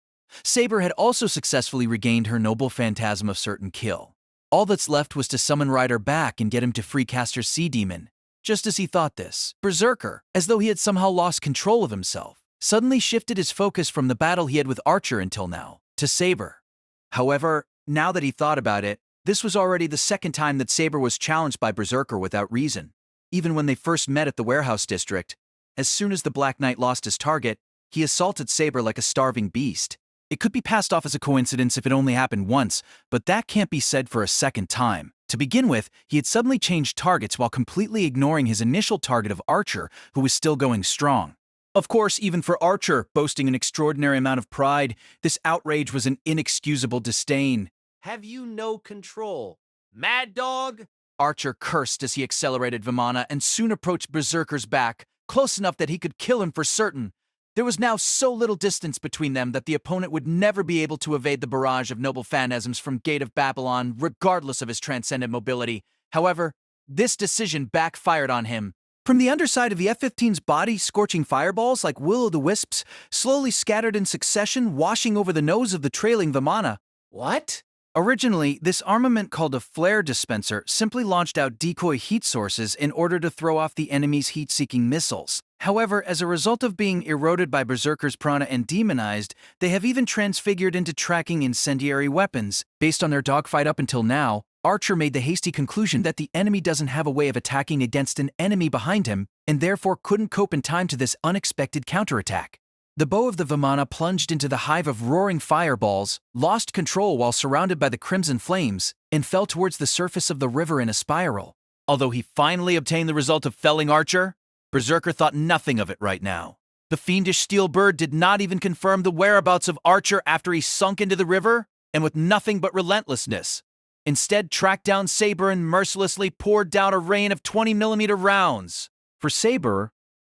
Saber had also successfully regained her noble phantasm of certain kill. All that's left was to summon Ryder back and get him to free Castor's Sea Demon. Just as he thought this, Berserker, as though he had somehow lost control of himself, suddenly shifted his focus from the battle he had with Archer until now, to Saber. However, now that he thought about it, this was already the second time that Saber was challenged by Berserker without reason. Even when they first met at the warehouse district, as soon as the Black Knight lost his target, he assaulted Saber like a starving beast. It could be passed off as a coincidence if it only happened once, but that can't be said for a second time. To begin with, he had suddenly changed targets while completely ignoring his initial target of Archer, who was still going strong. Of course, even for Archer, boasting an extraordinary amount of pride, this outrage was an inexcusable disdain. Have you no control, mad dog? Archer cursed as he accelerated Vimana and soon approached Berserker's back, close enough that he could kill him for certain. There was now so little distance between them that the opponent would never be able to evade the barrage of noble phantasms from Gate of Babylon, regardless of his transcendent mobility. However, this decision backfired on him. From the underside of the F-15's body, scorching fireballs like will-o'-the-wisps slowly scattered in succession, washing over the nose of the trailing Vimana. What? Originally, this armament called a flare dispenser simply launched out decoy heat sources in order to throw off the enemy's heat-seeking missiles. However, as a result of being eroded by Berserker's prana and demonized, they have even transfigured into tracking incendiary weapons. Based on their dogfight up until now, Archer made the hasty conclusion that the enemy doesn't have a way of attacking against an enemy behind him, and therefore couldn't cope in time to this unexpected counterattack. The bow of the Vimana plunged into the hive of roaring fireballs, lost control while surrounded by the crimson flames, and fell towards the surface of the river in a spiral. Although he finally obtained the result of felling Archer, Berserker thought nothing of it right now. The fiendish steel bird did not even confirm the whereabouts of Archer after he sunk into the river, and with nothing but relentlessness, instead tracked down Saber and mercilessly poured down a rain of 20mm rounds. For Saber,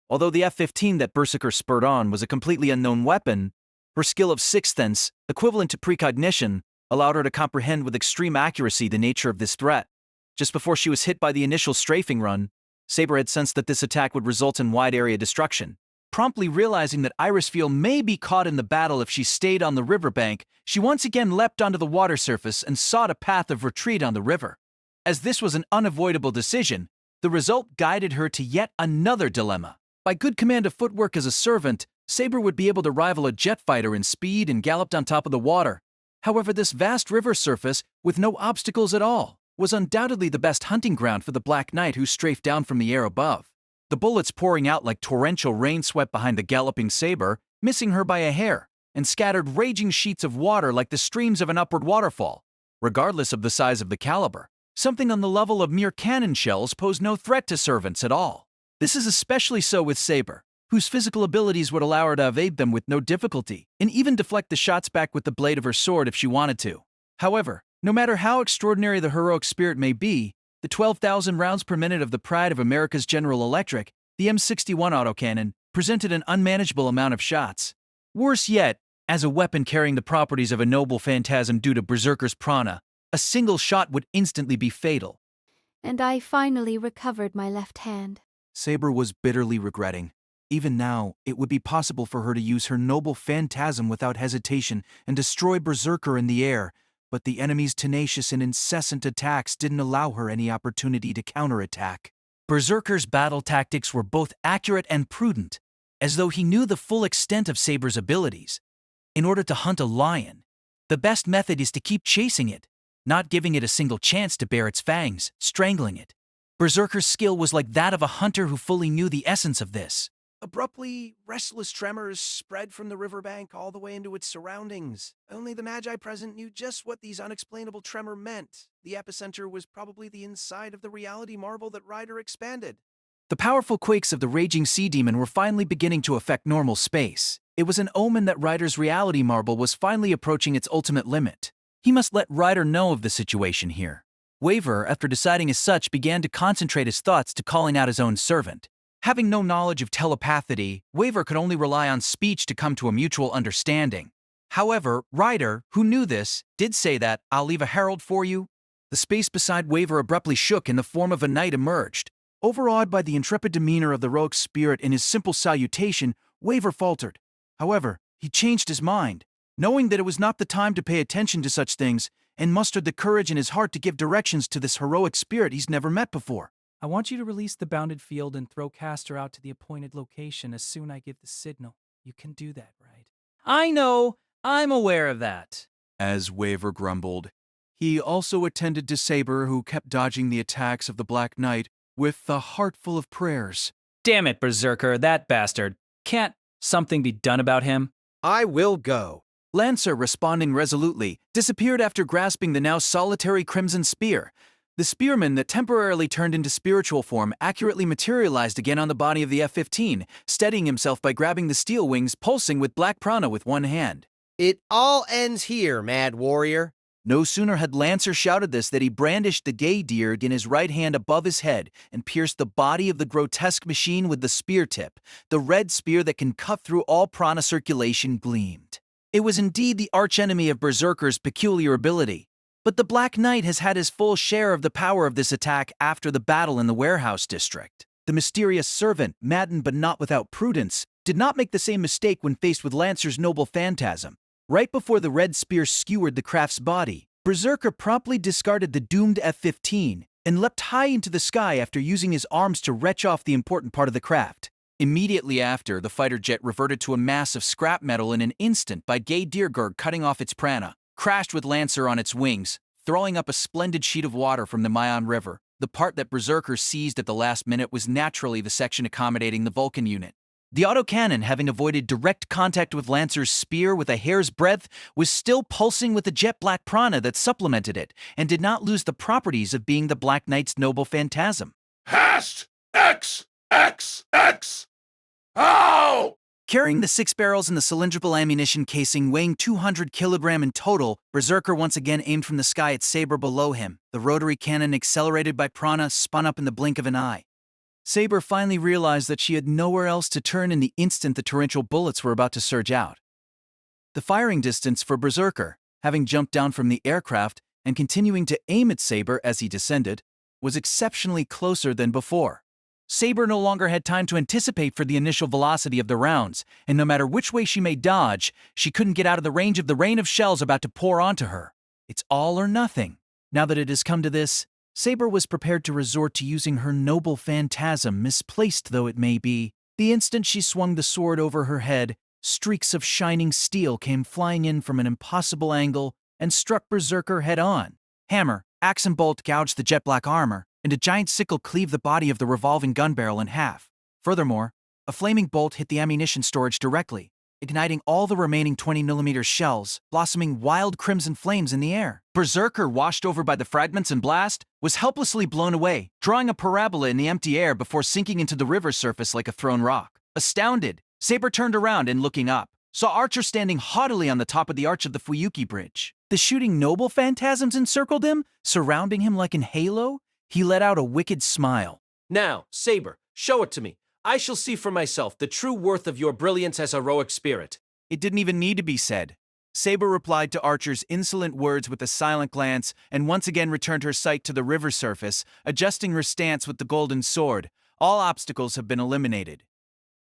although the F-15 that Berserker spurred on was a completely unknown weapon, her skill of sixth sense, equivalent to precognition, allowed her to comprehend with extreme accuracy the nature of this threat. Just before she was hit by the initial strafing run, Saber had sensed that this attack would result in wide-area destruction. Promptly realizing that Irisfield may be caught in the battle if she stayed on the riverbank, she once again leapt onto the water surface and sought a path of retreat on the river. As this was an unavoidable decision, the result guided her to yet another dilemma. By good command of footwork as a servant, Saber would be able to rival a jet fighter in speed and galloped on top of the water. However, this vast river surface, with no obstacles at all, was undoubtedly the best hunting ground for the Black Knight who strafed down from the air above. The bullets pouring out like torrential rain swept behind the galloping Saber, missing her by a hair, and scattered raging sheets of water like the streams of an upward waterfall. Regardless of the size of the caliber, something on the level of mere cannon shells posed no threat to servants at all. This is especially so with Saber, whose physical abilities would allow her to evade them with no difficulty, and even deflect the shots back with the blade of her sword if she wanted to. However, no matter how extraordinary the heroic spirit may be, the 12,000 rounds per minute of the pride of America's General Electric, the M61 autocannon, presented an unmanageable amount of shots. Worse yet, as a weapon carrying the properties of a noble phantasm due to Berserker's prana, a single shot would instantly be fatal. And I finally recovered my left hand. Saber was bitterly regretting. Even now, it would be possible for her to use her noble phantasm without hesitation and destroy Berserker in the air, but the enemy's tenacious and incessant attacks didn't allow her any opportunity to counterattack. Berserker's battle tactics were both accurate and prudent, as though he knew the full extent of Saber's abilities. In order to hunt a lion, the best method is to keep chasing it, not giving it a single chance to bare its fangs, strangling it. Berserker's skill was like that of a hunter who fully knew the essence of this. Abruptly, restless tremors spread from the riverbank all the way into its surroundings. Only the Magi present knew just what these unexplainable tremor meant. The epicenter was probably the inside of the reality marble that Ryder expanded. The powerful quakes of the raging sea demon were finally beginning to affect normal space. It was an omen that Ryder's reality marble was finally approaching its ultimate limit. He must let Ryder know of the situation here. Waver, after deciding as such, began to concentrate his thoughts to calling out his own servant. Having no knowledge of telepathy, Waver could only rely on speech to come to a mutual understanding. However, Ryder, who knew this, did say that, "I'll leave a herald for you." The space beside Waver abruptly shook and the form of a knight emerged. Overawed by the intrepid demeanor of the heroic spirit in his simple salutation, Waver faltered. However, he changed his mind, knowing that it was not the time to pay attention to such things, and mustered the courage in his heart to give directions to this heroic spirit he's never met before. I want you to release the bounded field and throw Castor out to the appointed location as soon as I give the signal. You can do that, right? I know! I'm aware of that. As Waver grumbled, he also attended to Saber, who kept dodging the attacks of the Black Knight with a heart full of prayers. Damn it, Berserker, that bastard. Can't something be done about him? I will go. Lancer, responding resolutely, disappeared after grasping the now solitary Crimson Spear. The spearman that temporarily turned into spiritual form accurately materialized again on the body of the F-15, steadying himself by grabbing the steel wings, pulsing with black prana with one hand. It all ends here, Mad Warrior. No sooner had Lancer shouted this that he brandished the gay Dirg in his right hand above his head and pierced the body of the grotesque machine with the spear tip. The red spear that can cut through all prana circulation gleamed. It was indeed the archenemy of Berserker's peculiar ability. But the Black Knight has had his full share of the power of this attack after the battle in the warehouse district. The mysterious servant, maddened but not without prudence, did not make the same mistake when faced with Lancer's noble phantasm. Right before the red spear skewered the craft's body, Berserker promptly discarded the doomed F-15 and leapt high into the sky after using his arms to wrench off the important part of the craft. Immediately after, the fighter jet reverted to a mass of scrap metal in an instant by Gay Dirgurg cutting off its prana, crashed with Lancer on its wings, throwing up a splendid sheet of water from the Mayan River. The part that Berserker seized at the last minute was naturally the section accommodating the Vulcan unit. The autocannon, having avoided direct contact with Lancer's spear with a hair's breadth, was still pulsing with the jet black prana that supplemented it, and did not lose the properties of being the Black Knight's noble phantasm. Hast X X X. Ow! Carrying the 6 barrels and the cylindrical ammunition casing weighing 200 kilogram in total, Berserker once again aimed from the sky at Saber below him. The rotary cannon, accelerated by prana, spun up in the blink of an eye. Saber finally realized that she had nowhere else to turn in the instant the torrential bullets were about to surge out. The firing distance for Berserker, having jumped down from the aircraft and continuing to aim at Saber as he descended, was exceptionally closer than before. Saber no longer had time to anticipate for the initial velocity of the rounds, and no matter which way she may dodge, she couldn't get out of the range of the rain of shells about to pour onto her. It's all or nothing. Now that it has come to this, Saber was prepared to resort to using her noble phantasm, misplaced though it may be. The instant she swung the sword over her head, streaks of shining steel came flying in from an impossible angle and struck Berserker head-on. Hammer, axe and bolt gouged the jet-black armor, and a giant sickle cleaved the body of the revolving gun barrel in half. Furthermore, a flaming bolt hit the ammunition storage directly, igniting all the remaining 20mm shells, blossoming wild crimson flames in the air. Berserker, washed over by the fragments and blast, was helplessly blown away, drawing a parabola in the empty air before sinking into the river surface like a thrown rock. Astounded, Saber turned around and, looking up, saw Archer standing haughtily on the top of the arch of the Fuyuki Bridge. The shooting noble phantasms encircled him, surrounding him like an halo. He let out a wicked smile. Now, Saber, show it to me. I shall see for myself the true worth of your brilliance as heroic spirit. It didn't even need to be said. Saber replied to Archer's insolent words with a silent glance and once again returned her sight to the river surface, adjusting her stance with the golden sword. All obstacles have been eliminated.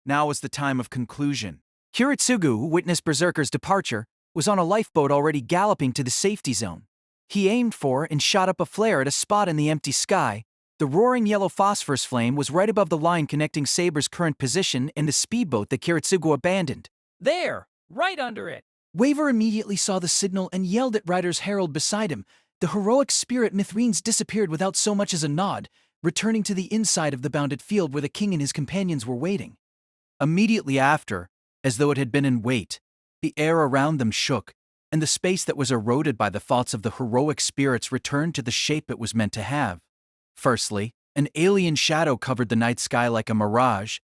Now was the time of conclusion. Kiritsugu, who witnessed Berserker's departure, was on a lifeboat already galloping to the safety zone. He aimed for and shot up a flare at a spot in the empty sky. The roaring yellow phosphorus flame was right above the line connecting Saber's current position and the speedboat that Kiritsugu abandoned. There! Right under it! Waver immediately saw the signal and yelled at Ryder's herald beside him. The heroic spirit Mithrenes disappeared without so much as a nod, returning to the inside of the bounded field where the king and his companions were waiting. Immediately after, as though it had been in wait, the air around them shook, and the space that was eroded by the thoughts of the heroic spirits returned to the shape it was meant to have. Firstly, an alien shadow covered the night sky like a mirage.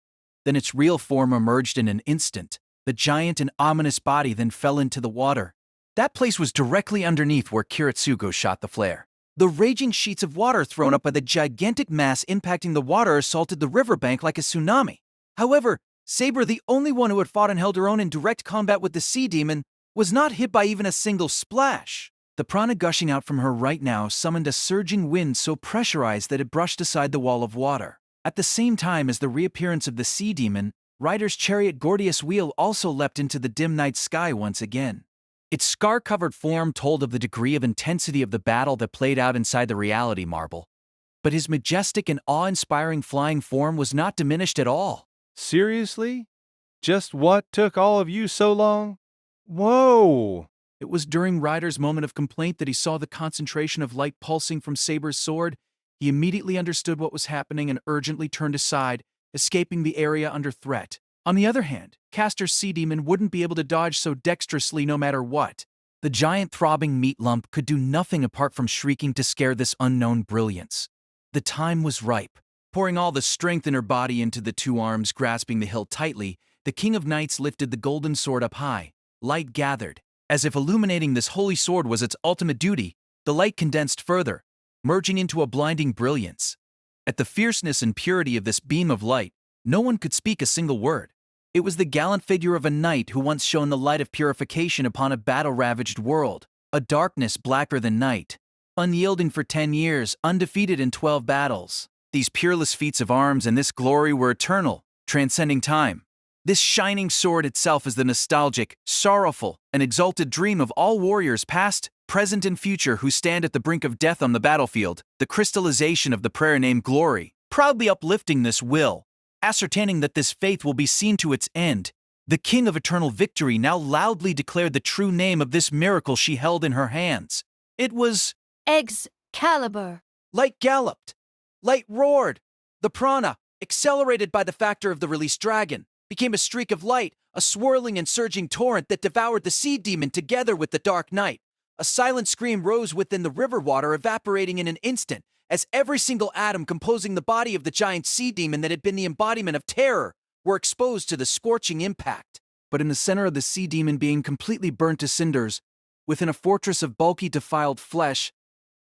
Then its real form emerged in an instant. The giant and ominous body then fell into the water. That place was directly underneath where Kiritsugo shot the flare. The raging sheets of water thrown up by the gigantic mass impacting the water assaulted the riverbank like a tsunami. However, Saber, the only one who had fought and held her own in direct combat with the sea demon, was not hit by even a single splash. The prana gushing out from her right now summoned a surging wind so pressurized that it brushed aside the wall of water. At the same time as the reappearance of the sea demon, Ryder's chariot Gordius wheel also leapt into the dim night sky once again. Its scar-covered form told of the degree of intensity of the battle that played out inside the reality marble. But his majestic and awe-inspiring flying form was not diminished at all. Seriously? Just what took all of you so long? Whoa! It was during Ryder's moment of complaint that he saw the concentration of light pulsing from Saber's sword. He immediately understood what was happening and urgently turned aside, escaping the area under threat. On the other hand, Castor's sea demon wouldn't be able to dodge so dexterously no matter what. The giant throbbing meat lump could do nothing apart from shrieking to scare this unknown brilliance. The time was ripe. Pouring all the strength in her body into the two arms grasping the hilt tightly, the King of Knights lifted the golden sword up high. Light gathered. As if illuminating this holy sword was its ultimate duty, the light condensed further, merging into a blinding brilliance. At the fierceness and purity of this beam of light, no one could speak a single word. It was the gallant figure of a knight who once shone the light of purification upon a battle-ravaged world, a darkness blacker than night, unyielding for 10 years, undefeated in 12 battles. These peerless feats of arms and this glory were eternal, transcending time. This shining sword itself is the nostalgic, sorrowful, and exalted dream of all warriors past, present, and future who stand at the brink of death on the battlefield, the crystallization of the prayer named glory, proudly uplifting this will, ascertaining that this faith will be seen to its end. The King of Eternal Victory now loudly declared the true name of this miracle she held in her hands. It was Excalibur. Light galloped. Light roared. The prana, accelerated by the factor of the released dragon, became a streak of light, a swirling and surging torrent that devoured the sea demon together with the dark night. A silent scream rose within the river water, evaporating in an instant, as every single atom composing the body of the giant sea demon that had been the embodiment of terror were exposed to the scorching impact. But in the center of the sea demon being completely burnt to cinders, within a fortress of bulky, defiled flesh,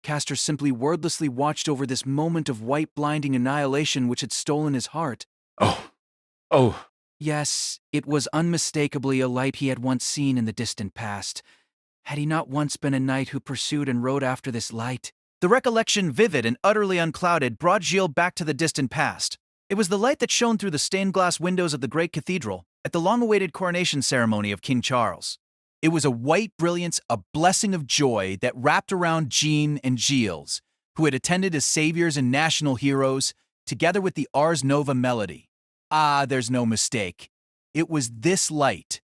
Castor simply wordlessly watched over this moment of white blinding annihilation which had stolen his heart. Oh. Yes, it was unmistakably a light he had once seen in the distant past. Had he not once been a knight who pursued and rode after this light? The recollection, vivid and utterly unclouded, brought Gilles back to the distant past. It was the light that shone through the stained glass windows of the great cathedral at the long-awaited coronation ceremony of King Charles. It was a white brilliance, a blessing of joy that wrapped around Jean and Gilles, who had attended as saviors and national heroes, together with the Ars Nova melody. Ah, there's no mistake. It was this light.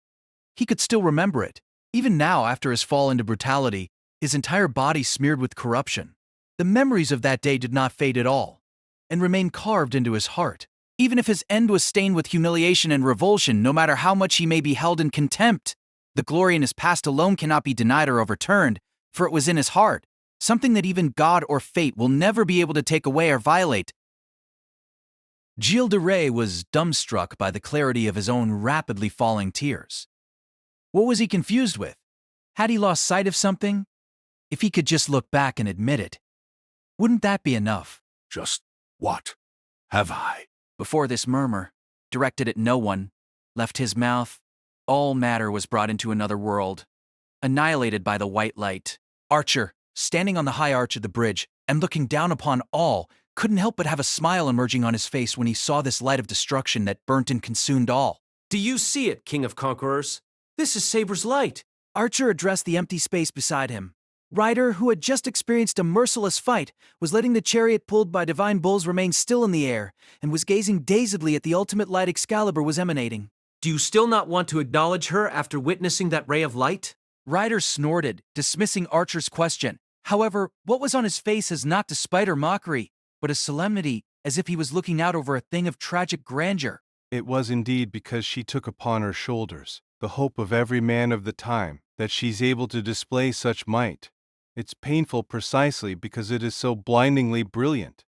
He could still remember it. Even now, after his fall into brutality, his entire body smeared with corruption. The memories of that day did not fade at all, and remained carved into his heart. Even if his end was stained with humiliation and revulsion, no matter how much he may be held in contempt, the glory in his past alone cannot be denied or overturned, for it was in his heart, something that even God or fate will never be able to take away or violate. Gilles de Rais was dumbstruck by the clarity of his own rapidly falling tears. What was he confused with? Had he lost sight of something? If he could just look back and admit it, wouldn't that be enough? Just what have I? Before this murmur, directed at no one, left his mouth, all matter was brought into another world, annihilated by the white light. Archer, standing on the high arch of the bridge and looking down upon all, couldn't help but have a smile emerging on his face when he saw this light of destruction that burnt and consumed all. Do you see it, King of Conquerors? This is Saber's light. Archer addressed the empty space beside him. Ryder, who had just experienced a merciless fight, was letting the chariot pulled by divine bulls remain still in the air, and was gazing dazedly at the ultimate light Excalibur was emanating. Do you still not want to acknowledge her after witnessing that ray of light? Ryder snorted, dismissing Archer's question. However, what was on his face is not despite or mockery, but a solemnity, as if he was looking out over a thing of tragic grandeur. It was indeed because she took upon her shoulders the hope of every man of the time that she's able to display such might. It's painful precisely because it is so blindingly brilliant.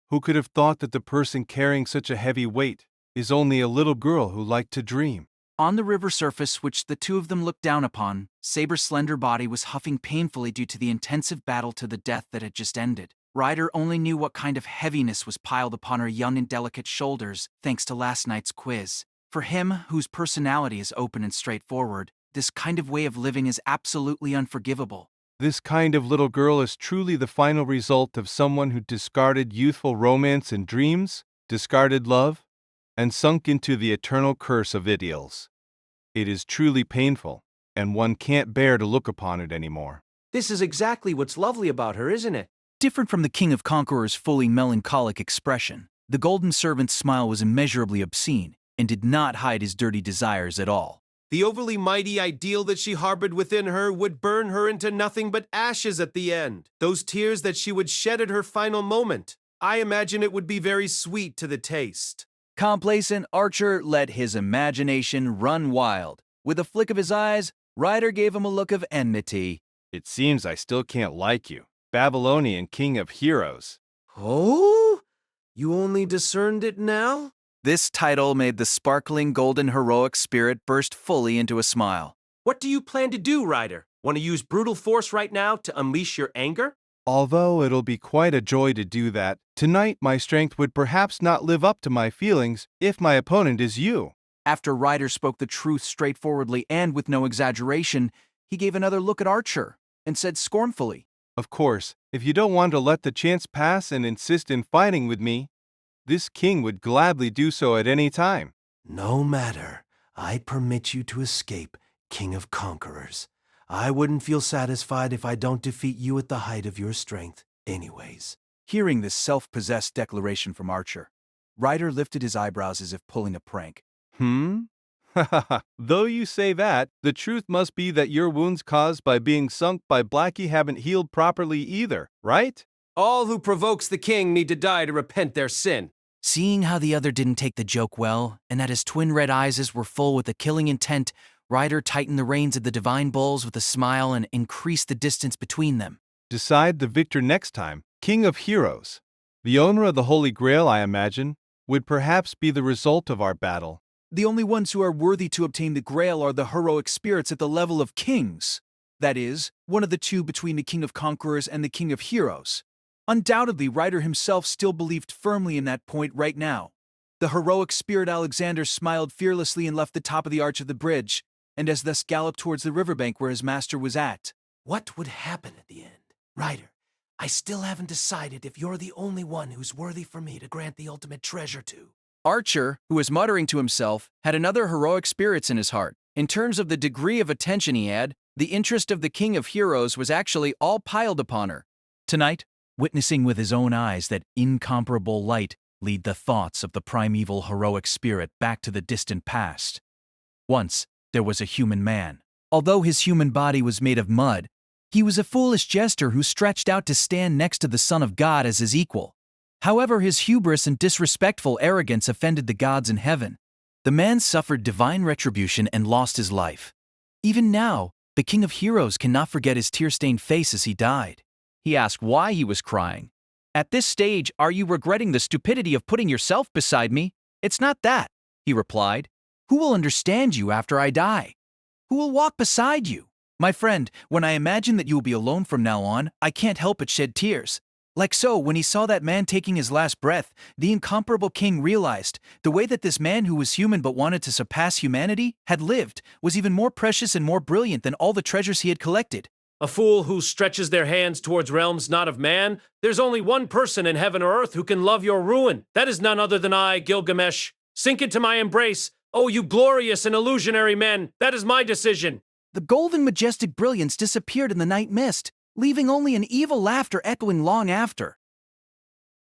Who could have thought that the person carrying such a heavy weight is only a little girl who liked to dream? On the river surface, which the two of them looked down upon, Saber's slender body was huffing painfully due to the intensive battle to the death that had just ended. Ryder only knew what kind of heaviness was piled upon her young and delicate shoulders thanks to last night's quiz. For him, whose personality is open and straightforward, this kind of way of living is absolutely unforgivable. This kind of little girl is truly the final result of someone who discarded youthful romance and dreams, discarded love, and sunk into the eternal curse of ideals. It is truly painful, and one can't bear to look upon it anymore. This is exactly what's lovely about her, isn't it? Different from the King of Conqueror's fully melancholic expression, the golden servant's smile was immeasurably obscene and did not hide his dirty desires at all. The overly mighty ideal that she harbored within her would burn her into nothing but ashes at the end. Those tears that she would shed at her final moment. I imagine it would be very sweet to the taste. Complacent Archer let his imagination run wild. With a flick of his eyes, Ryder gave him a look of enmity. It seems I still can't like you. Babylonian King of Heroes. Oh? You only discerned it now? This title made the sparkling golden heroic spirit burst fully into a smile. What do you plan to do, Ryder? Want to use brutal force right now to unleash your anger? Although it'll be quite a joy to do that, tonight my strength would perhaps not live up to my feelings if my opponent is you. After Ryder spoke the truth straightforwardly and with no exaggeration, he gave another look at Archer and said scornfully, Of course, if you don't want to let the chance pass and insist in fighting with me, this king would gladly do so at any time. No matter. I permit you to escape, King of Conquerors. I wouldn't feel satisfied if I don't defeat you at the height of your strength, anyways. Hearing this self-possessed declaration from Archer, Ryder lifted his eyebrows as if pulling a prank. Though you say that, the truth must be that your wounds caused by being sunk by Blackie haven't healed properly either, right? All who provokes the king need to die to repent their sin. Seeing how the other didn't take the joke well, and that his twin red eyes were full with a killing intent, Ryder tightened the reins of the divine bulls with a smile and increased the distance between them. Decide the victor next time, King of Heroes. The owner of the Holy Grail, I imagine, would perhaps be the result of our battle. The only ones who are worthy to obtain the Grail are the heroic spirits at the level of kings. That is, one of the two between the King of Conquerors and the King of Heroes. Undoubtedly, Ryder himself still believed firmly in that point right now. The heroic spirit Alexander smiled fearlessly and left the top of the arch of the bridge, and as thus galloped towards the riverbank where his master was at. What would happen at the end? Ryder, I still haven't decided if you're the only one who's worthy for me to grant the ultimate treasure to. Archer, who was muttering to himself, had another heroic spirits in his heart. In terms of the degree of attention he had, the interest of the King of Heroes was actually all piled upon her. Tonight, witnessing with his own eyes that incomparable light lead the thoughts of the primeval heroic spirit back to the distant past. Once, there was a human man. Although his human body was made of mud, he was a foolish jester who stretched out to stand next to the Son of God as his equal. However, his hubris and disrespectful arrogance offended the gods in heaven. The man suffered divine retribution and lost his life. Even now, the King of Heroes cannot forget his tear-stained face as he died. He asked why he was crying. At this stage, are you regretting the stupidity of putting yourself beside me? It's not that, he replied. Who will understand you after I die? Who will walk beside you? My friend, when I imagine that you will be alone from now on, I can't help but shed tears. Like so, when he saw that man taking his last breath, the incomparable king realized the way that this man who was human but wanted to surpass humanity had lived was even more precious and more brilliant than all the treasures he had collected. A fool who stretches their hands towards realms not of man? There's only one person in heaven or earth who can love your ruin. That is none other than I, Gilgamesh. Sink into my embrace. Oh, you glorious and illusionary men. That is my decision. The golden majestic brilliance disappeared in the night mist, leaving only an evil laughter echoing long after.